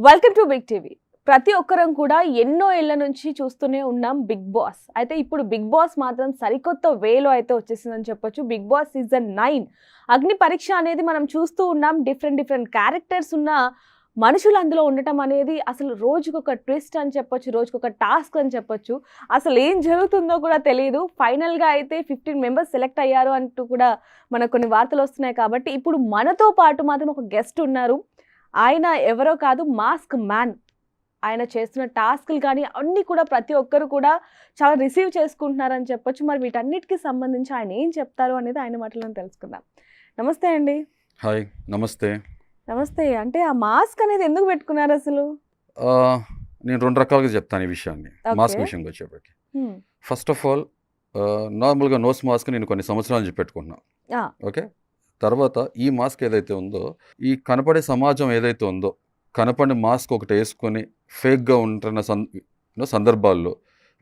Welcome to big TV. ప్రతి ఒక్కరం కూడా ఎన్నో ఏళ్ల నుంచి చూస్తూనే ఉన్నాం బిగ్ బాస్. అయితే ఇప్పుడు బిగ్ బాస్ మాత్రం సరికొత్త వేలో అయితే వచ్చేసిందని చెప్పొచ్చు. బిగ్ బాస్ సీజన్ 9 అగ్ని పరీక్ష అనేది మనం చూస్తూ ఉన్నాం. డిఫరెంట్ క్యారెక్టర్స్ ఉన్న మనుషులు అందులో ఉండటం అనేది అసలు రోజుకొక ట్విస్ట్ అని చెప్పొచ్చు, రోజుకొక టాస్క్ అని చెప్పొచ్చు. అసలు ఏం జరుగుతుందో కూడా తెలియదు. ఫైనల్గా అయితే 15 మెంబర్స్ సెలెక్ట్ అయ్యారు అంటూ కూడా మనకు కొన్ని వార్తలు వస్తున్నాయి. కాబట్టి ఇప్పుడు మనతో పాటు మాత్రం ఒక గెస్ట్ ఉన్నారు. ఆయన ఎవరో కాదు, మాస్క్ మ్యాన్. ఆయన చేస్తున్న టాస్క్లు కానీ అన్నీ కూడా ప్రతి ఒక్కరు కూడా చాలా రిసీవ్ చేసుకుంటున్నారని చెప్పొచ్చు. మరి వీటన్నిటికీ సంబంధించి ఆయన ఏం చెప్తారు అనేది ఆయన మాటలను తెలుసుకుందాం. నమస్తే అండి. హాయ్, నమస్తే. నమస్తే. అంటే ఆ మాస్క్ అనేది ఎందుకు పెట్టుకున్నారు అసలు? నేను 2 రకాలుగా చెప్తాను ఈ విషయాన్ని. Mask okay. విషయంకి వచ్చేప్పటికి హ్మ్. ఫస్ట్ ఆఫ్ ఆల్ నార్మల్గా నోస్ మాస్క్ నేను కొన్ని సంవత్సరాల నుంచి పెట్టుకుంటున్నా. ఆ, ఓకే. తర్వాత ఈ మాస్క్ ఏదైతే ఉందో, ఈ కనపడే సమాజం ఏదైతే ఉందో, కనపడే మాస్క్ ఒకటి వేసుకొని ఫేక్గా ఉంటున్న సందర్భాల్లో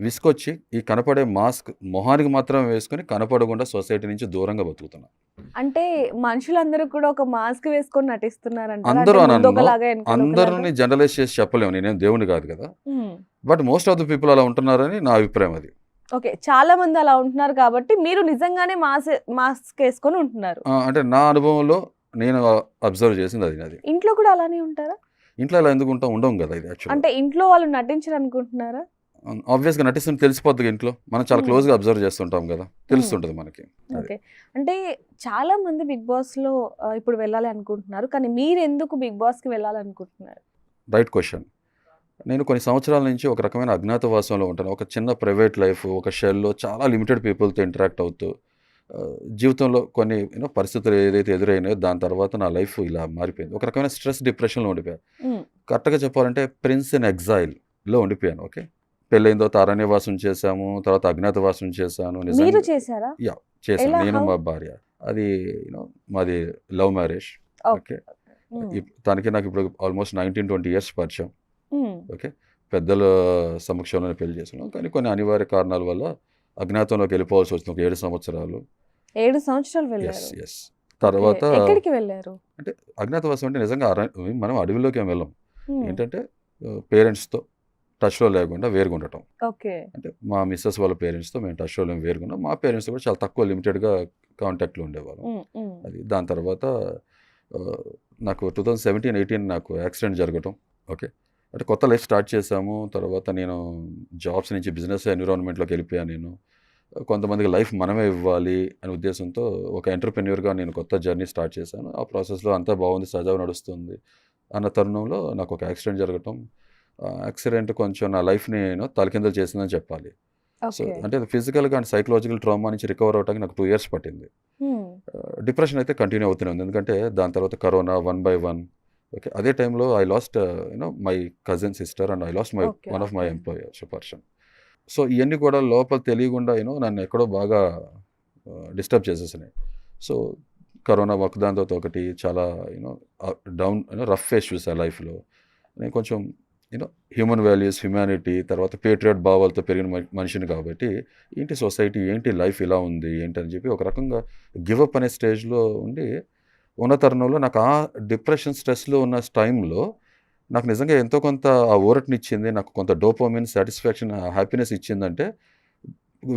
విసుకొచ్చి ఈ కనపడే మాస్క్ మొహానికి మాత్రమే వేసుకొని కనపడకుండా సొసైటీ నుంచి దూరంగా బతుకుతున్నా. అంటే మనుషులందరూ కూడా ఒక మాస్క్ వేసుకొని నటిస్తున్నారంట. అందరూ అనను, ఒకలాగా వెనకాల ఒకలాగా. అందరిని జనరలైజ్ చేసి చెప్పలేము, నేనేం దేవుని కాదు కదా. హ్మ్. But most of the people అలా ఉంటున్నారని నా అభిప్రాయం అది. ఓకే, చాలా మంది అలా ఉంటున్నారు కాబట్టి మీరు నిజంగానే మాస్క్ వేసుకొని ఉంటున్నారు. అంటే నా అనుభవంలో నేను అబ్జర్వ్ చేసింది అది. ఇంట్లో కూడా అలానే ఉంటారా? ఇంట్లో ఇలా ఎందుకు ఉండం కదా ఇది యాక్చువల్గా. అంటే ఇంట్లో వాళ్ళు నటించరు అనుకుంటున్నారా? ఆబ్వియస్గా నటిస్తుంది తెలిసిపోద్ది ఇంట్లో. మనం చాలా Hmm. క్లోజ్గా అబ్జర్వ్ చేస్తుంటాం కదా, తెలుస్తుంటుంది మనకి. ఓకే. అంటే చాలా మంది బిగ్ బాస్ లో ఇప్పుడు వెళ్ళాలి అనుకుంటున్నారు. కానీ మీరు ఎందుకు బిగ్ బాస్ కి వెళ్ళాలి అనుకుంటున్నారు? Right question. నేను కొన్ని సంవత్సరాల నుంచి ఒక రకమైన అజ్ఞాతవాసంలో ఉంటాను. ఒక చిన్న ప్రైవేట్ లైఫ్, ఒక షెల్లో చాలా లిమిటెడ్ పీపుల్తో ఇంటరాక్ట్ అవుతూ జీవితంలో కొన్ని పరిస్థితులు ఏదైతే ఎదురైనాయో దాని తర్వాత నా లైఫ్ ఇలా మారిపోయింది. ఒక రకమైన స్ట్రెస్, డిప్రెషన్లో ఉండిపోయాను. మ్మ్. కరెక్ట్గా చెప్పాలంటే ప్రిన్స్ ఇన్ ఎగ్జైల్లో ఉండిపోయాను. ఓకే. పెళ్ళైన తర్వాత అరణ్యవాసం చేశాము, తర్వాత అజ్ఞాతవాసం చేశాను. మీరు నిజంగా చేశారా? చేశాను, ఎలా? నేను How? మా భార్య. అది మాది లవ్ మ్యారేజ్. ఓకే. ఓకే. తనకి నాకు ఇప్పుడు ఆల్మోస్ట్ 19-20 ఇయర్స్ పరిచయం. మ్మ్. ఓకే. పెద్దల సమక్షంలోనే పెళ్లి చేసుకున్నాం. కానీ కొన్ని అనివార్య కారణాల వల్ల అజ్ఞాతంలోకి వెళ్ళిపోవాల్సి వచ్చింది. ఒక 7 సంవత్సరాలు. 7 సంవత్సరాలు ఎస్ వెళ్ళారు. ఎస్. తర్వాత ఓకే. ఎక్కడికి వెళ్ళారు? అంటే అజ్ఞాతవాసం అంటే నిజంగా మనం అడవిలోకి ఏం వెళ్ళాం. మ్మ్. ఏంటంటే పేరెంట్స్తో టచ్లో లేకుండా వేరుగా ఉండటం. ఓకే. అంటే మా మిస్సెస్ వాళ్ళ పేరెంట్స్తో మేము టచ్లో వేరుగున్నాం. మా పేరెంట్స్ కూడా చాలా తక్కువ లిమిటెడ్గా కాంటాక్ట్లో ఉండేవాళ్ళం. మ్మ్. మ్మ్. అది దాని తర్వాత ఆ, నాకు 2017-18 నాకు యాక్సిడెంట్ జరగటం. ఓకే. అంటే కొత్త లైఫ్ స్టార్ట్ చేశాము. తర్వాత నేను జాబ్స్ నుంచి బిజినెస్ ఎన్విరాన్మెంట్లోకి వెళ్ళిపోయాను. నేను కొంతమందికి లైఫ్ మనమే ఇవ్వాలి అనే ఉద్దేశంతో ఒక ఎంటర్ప్రెన్యూర్గా నేను కొత్త జర్నీ స్టార్ట్ చేశాను. ఆ ప్రాసెస్లో అంతా బాగుంది, సజావు నడుస్తుంది అన్న తరుణంలో నాకు ఒక యాక్సిడెంట్ జరగటం. యాక్సిడెంట్ కొంచెం నా లైఫ్ని తలకిందలు చేసిందని చెప్పాలి. So okay. అంటే ఫిజికల్గా అండ్ సైకలాజికల్ ట్రామా నుంచి రికవర్ అవడానికి నాకు 2 ఇయర్స్ పట్టింది. మ్మ్. డిప్రెషన్ అయితే కంటిన్యూ అవుతూనే ఉంది. ఎందుకంటే దాని తర్వాత కరోనా 1 by 1. ఓకే. అదే టైంలో I lost my cousin sister and I lost my okay. One of my okay. Employers person. So ఇవన్నీ కూడా లోపల తెలియకుండా నన్ను ఎక్కడో బాగా డిస్టర్బ్ చేసేసినాయి. సో కరోనా ఒకదాని తర్వాత ఒకటి చాలా డౌన్ రఫ్ ఫేస్ చూసా లైఫ్లో. నేను కొంచెం హ్యూమన్ వాల్యూస్, హ్యుమానిటీ, తర్వాత పేట్రియట్ భావాలతో పెరిగిన మనిషిని కాబట్టి ఏంటి సొసైటీ, ఏంటి లైఫ్ ఇలా ఉంది ఏంటి అని చెప్పి ఒక రకంగా గివప్ అనే స్టేజ్లో ఉండి ఉన్న తరుణంలో నాకు ఆ డిప్రెషన్, స్ట్రెస్లో ఉన్న టైంలో నాకు నిజంగా ఎంతో కొంత ఆ ఊరటనిచ్చింది, నాకు కొంత డోపమైన్, సాటిస్ఫాక్షన్, హ్యాపీనెస్ ఇచ్చిందంటే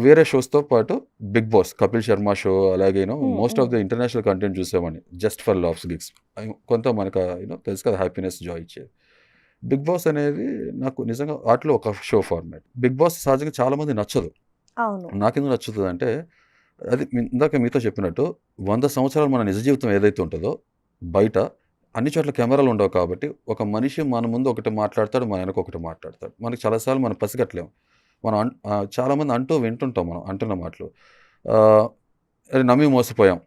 వేరే షోస్తో పాటు Bigg Boss, Kapil Sharma show, అలాగే most of the international content చూసేవాడిని. జస్ట్ ఫర్ లాఫ్స్ గిగ్స్ కొంత మనకు తెలుసు కదా హ్యాపీనెస్, జాయ్ ఇచ్చేది. బిగ్ బాస్ అనేది నాకు నిజంగా వాటిలో ఒక షో ఫార్మాట్. బిగ్ బాస్ సహజంగా చాలామంది నచ్చదు. అవును. నాకెందుకు నచ్చుతుంది అంటే అది ఇందాక మీతో చెప్పినట్టు 100 సంవత్సరాలు మన నిజ జీవితం ఏదైతే ఉంటుందో బయట అన్ని చోట్ల కెమెరాలు ఉండవు కాబట్టి ఒక మనిషి మన ముందు ఒకటి మాట్లాడతాడు, మన వెనక ఒకటి మాట్లాడతాడు. మనకి చాలాసార్లు మనం పసిగట్టలేము. మనం చాలామంది వింటుంటాం, మనం అంటున్న మాటలు అది నమ్మి మోసపోయాం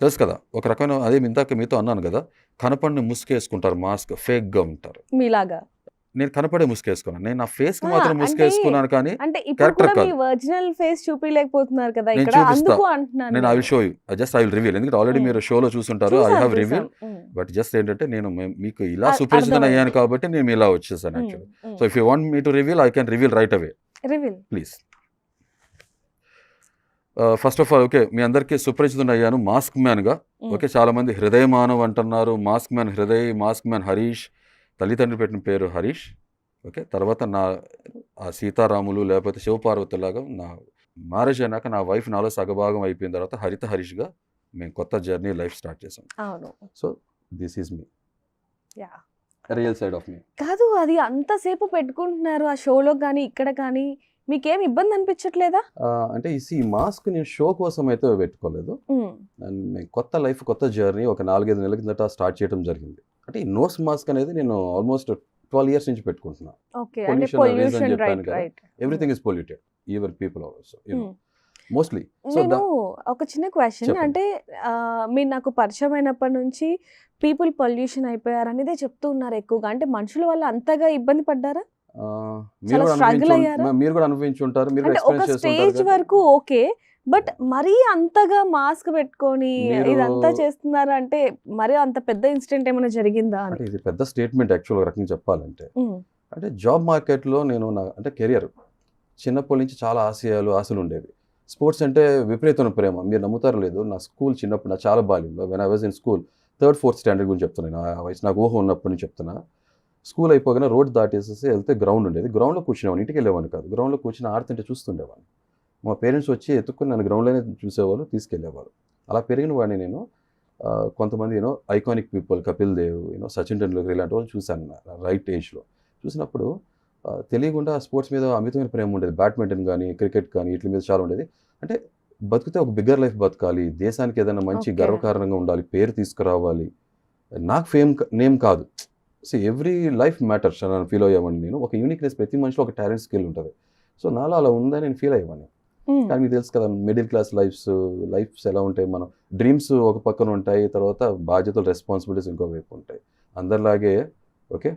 తెలుసు కదా. ఒక రకమైన అదే ఇందాక మీతో అన్నాను కదా, కనపడిని ముసుకేసుకుంటారు, మాస్క్ ఫేక్గా ఉంటారు. మీలాగా. నేను కనపడే ముసుకేసుకున్నాను, నేను నా ఫేస్కి ఆ, మాత్రం అంటే ముసుకేసుకున్నాను. కానీ అంటే ఇప్పుడు క్యారెక్టర్ కూడా మీ కాదు. ఒరిజినల్ ఫేస్ చూపించలేకపోతున్నారు కదా నేను ఇక్కడ, చూపిస్తా. అందుకు అంటున్నాను నేను ఐ నేను. Will show you, I will reveal. ఎందుకంటే ఆల్రెడీ మ్మ్. మీరు షోలో చూసుంటారు, ఐ చూసాం హ్యావ్ చూసాం. రివీల్. మ్మ్. బట్ జస్ట్ ఏంటంటే నేను మీకు ఇలా సుపరిచితం అర్థమైంది. అయ్యాను కాబట్టి నేను ఇలా వచ్చేసాను hmm. Actually. Hmm. So if you want me to reveal, I can reveal right away, reveal. Please. First of all okay, మీ అందరికీ సుపరిచితం అయ్యాను మాస్క్ మ్యాన్గా. మ్మ్. ఓకే. చాలామంది హృదయ మానవ్ అంటున్నారు, mask man Hriday, mask man Harish, తల్లిదండ్రులు పెట్టిన పేరు హరీష్. ఓకే, తర్వాత నా ఆ సీతారాములు లేకపోతే శివపార్వతిలాగా నా మ్యారేజ్ అయినాక నా వైఫ్ నాలో సగభాగం అయిపోయిన తర్వాత హరిత హరీష్గా మేము కొత్త జర్నీ లైఫ్ స్టార్ట్ చేసాం. అవును. So this is me, yeah. Real side of me. కాదు, అది అంతసేపు పెట్టుకుంటున్నారు ఆ షోలో కానీ ఇక్కడ కానీ, మీకేం ఇబ్బంది అనిపించట్లేదా? అంటే ఈ మాస్క్ నేను షో కోసం అయితే పెట్టుకోలేదు. అండ్ మేము కొత్త లైఫ్ కొత్త జర్నీ ఒక 4-5 నెలల కిందట స్టార్ట్ చేయడం జరిగింది. అంటే ఈ నోస్ మాస్క్ అనేది నేను ఆల్మోస్ట్ 12 years నుంచి పెట్టుకుంటున్నాను. ఓకే, అంటే pollution, right right. Everything is polluted, even people also mostly. నేను ఒక చిన్న క్వశ్చన్, చెప్పండి. అంటే మీరు నాకు పరిచయం అయినప్పటి నుంచి పీపుల్ పొల్యూషన్ అయిపోయారు అనేదే చెప్తూ ఉన్నారు ఎక్కువగా. అంటే మనుషుల వల్ల అంతగా ఇబ్బంది పడ్డారా? మీరు కూడా struggle అయ్యారా? మీరు కూడా అనుభవించి ఉంటారు, మీరు అంటే ఒక ఎక్స్పీరియన్స్ స్టేజ్ చేస్తుంటారు. వరకు ఓకే, బట్ మరీ అంతగా మాస్క్ పెట్టుకొని మీరు- ఇదంతా చేస్తున్నారు అంటే మరీ అంత పెద్ద ఇన్సిడెంట్ ఏమైనా జరిగిందా అని. అంటే ఇది పెద్ద స్టేట్మెంట్ యాక్చువల్ ఒక రకంగా చెప్పాలంటే. అంటే జాబ్ మార్కెట్లో నేను అంటే కెరియర్ చిన్నప్పటి నుంచి చాలా ఆశలు ఉండేవి. స్పోర్ట్స్ అంటే విపరీతమైన ప్రేమ, మీరు నమ్ముతారో లేదు. నా స్కూల్ చిన్నప్పుడు నా చాలా బాల్యంలో when I was in school 3rd 4th standard గురించి చెప్తున్నాను. ఆ వయసు నాకు ఊహ ఉన్నప్పటి నుంచి చెప్తున్నా. స్కూల్ అయిపోగానే రోడ్ దాటేసేసి వెళ్తే గ్రౌండ్ ఉండేది, గ్రౌండ్లో కూర్చునేవాడిని, ఇంటికి వెళ్ళేవాడిని కాదు. గ్రౌండ్లో కూర్చుని ఆడుతుంటే చూస్తుండేవాడిని. మా పేరెంట్స్ వచ్చి ఎత్తుక్కుని నన్ను గ్రౌండ్లోనే చూసేవాళ్ళు, తీసుకెళ్లేవారు. అలా పెరిగిన వాడిని నేను. కొంతమంది ఐకానిక్ పీపుల్, కపిల్ దేవ్, సచిన్ టెండూల్కర్ ఇలాంటి వాళ్ళు చూశాను రైట్ ఏజ్లో. చూసినప్పుడు తెలియకుండా స్పోర్ట్స్ మీద అమితమైన ప్రేమ ఉండేది. బ్యాడ్మింటన్ కానీ క్రికెట్ కానీ వీటి మీద చాలా ఉండేది. అంటే బతికితే ఒక బిగ్గర్ లైఫ్ బతకాలి, దేశానికి ఏదైనా మంచి Okay. గర్వకారణంగా ఉండాలి, పేరు తీసుకురావాలి. నాకు నేమ్ కాదు. సో ఎవ్రీ లైఫ్ మ్యాటర్స్ అని ఫీల్ అయ్యేవాడిని నేను. ఒక యూనిక్నెస్, ప్రతి మనిషిలో ఒక టాలెంట్ స్కిల్ ఉంటుంది. సో నాలో అలా ఉందని నేను ఫీల్ అయ్యేవాడిని. కానీ మీకు తెలుసు కదా, మిడిల్ క్లాస్ లైఫ్స్ ఎలా ఉంటాయి. మనం డ్రీమ్స్ ఒక పక్కన ఉంటాయి, తర్వాత బాధ్యతలు, రెస్పాన్సిబిలిటీస్ ఇంకో వైపు ఉంటాయి. అందరిలాగే ఓకే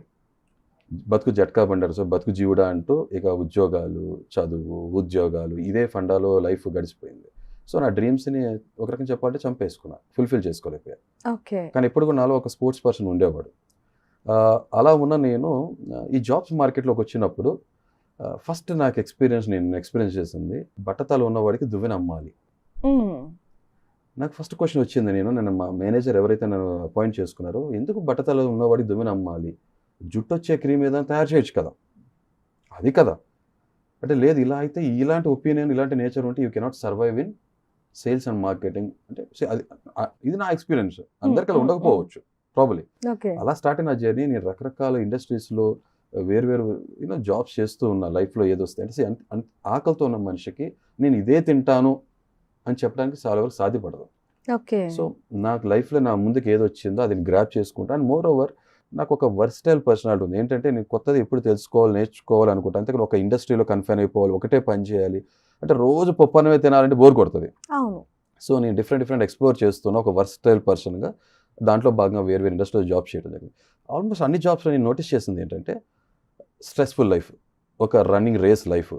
బతుకు జట్కా బండారు. సో బతుకు జీవుడా అంటూ ఇక ఉద్యోగాలు, చదువు, ఉద్యోగాలు ఇదే ఫండాలో లైఫ్ గడిచిపోయింది. సో నా డ్రీమ్స్ని ఒక రకం చెప్పాలంటే చంపేసుకున్నా, ఫుల్ఫిల్ చేసుకోలేకపోయా. ఓకే. కానీ ఎప్పుడు కూడా నాలో ఒక స్పోర్ట్స్ పర్సన్ ఉండేవాడు. అలా ఉన్న నేను ఈ జాబ్స్ మార్కెట్లోకి వచ్చినప్పుడు ఫస్ట్ నాకు నేను ఎక్స్పీరియన్స్ చేసింది, బట్టతల ఉన్నవాడికి దువ్వెన అమ్మాలి. నాకు ఫస్ట్ క్వశ్చన్ వచ్చింది. నేను మా మేనేజర్ ఎవరైతే నన్ను అపాయింట్ చేసుకున్నారో, ఎందుకు బట్టతల ఉన్నవాడికి దువ్వెన అమ్మాలి, జుట్టు వచ్చే క్రీమ్ ఏదైనా తయారు చేయొచ్చు కదా, అది కదా అంటే. లేదు, ఇలా అయితే ఇలాంటి ఒపీనియన్, ఇలాంటి నేచర్ ఉంటే you cannot survive in sales and marketing అంటే. అది ఇది నా ఎక్స్పీరియన్స్. అందరికీ అలా ఉండకపోవచ్చు ప్రాబబ్లీ. ఓకే. అలా స్టార్ట్ అయిన జర్నీ. నేను రకరకాల ఇండస్ట్రీస్లో వేరు జాబ్స్ చేస్తూ ఉన్నా. లైఫ్లో ఏదో వస్తాయి అంటే ఆకలితో ఉన్న మనిషికి నేను ఇదే తింటాను అని చెప్పడానికి చాలా వరకు సాధ్యపడదు. ఓకే. సో నాకు లైఫ్లో నా ముందుకు ఏది వచ్చిందో అది గ్రాప్ చేసుకుంటా. అండ్ మోర్ ఓవర్ నాకు ఒక వర్స్టైల్ పర్సనాలిటీ ఉంది. ఏంటంటే నేను కొత్తది ఎప్పుడు తెలుసుకోవాలి, నేర్చుకోవాలి అనుకుంటా. అంతేకాని ఒక ఇండస్ట్రీలో కన్ఫైన్ అయిపోవాలి, ఒకటే పని చేయాలి అంటే రోజు పప్పు అన్నమే తినాలంటే బోర్ కొడుతుంది. అవును. సో నేను డిఫరెంట్ ఎక్స్ప్లోర్ చేస్తున్నా ఒక వర్స్టైల్ పర్సన్గా. దాంట్లో భాగంగా వేరు ఇండస్ట్రీలో జాబ్ చేయడం జరిగింది. ఆల్మోస్ట్ అన్ని జాబ్స్లో నేను నోటీస్ చేసింది ఏంటంటే స్ట్రెస్ఫుల్ లైఫ్, ఒక రన్నింగ్ రేస్ లైఫ్.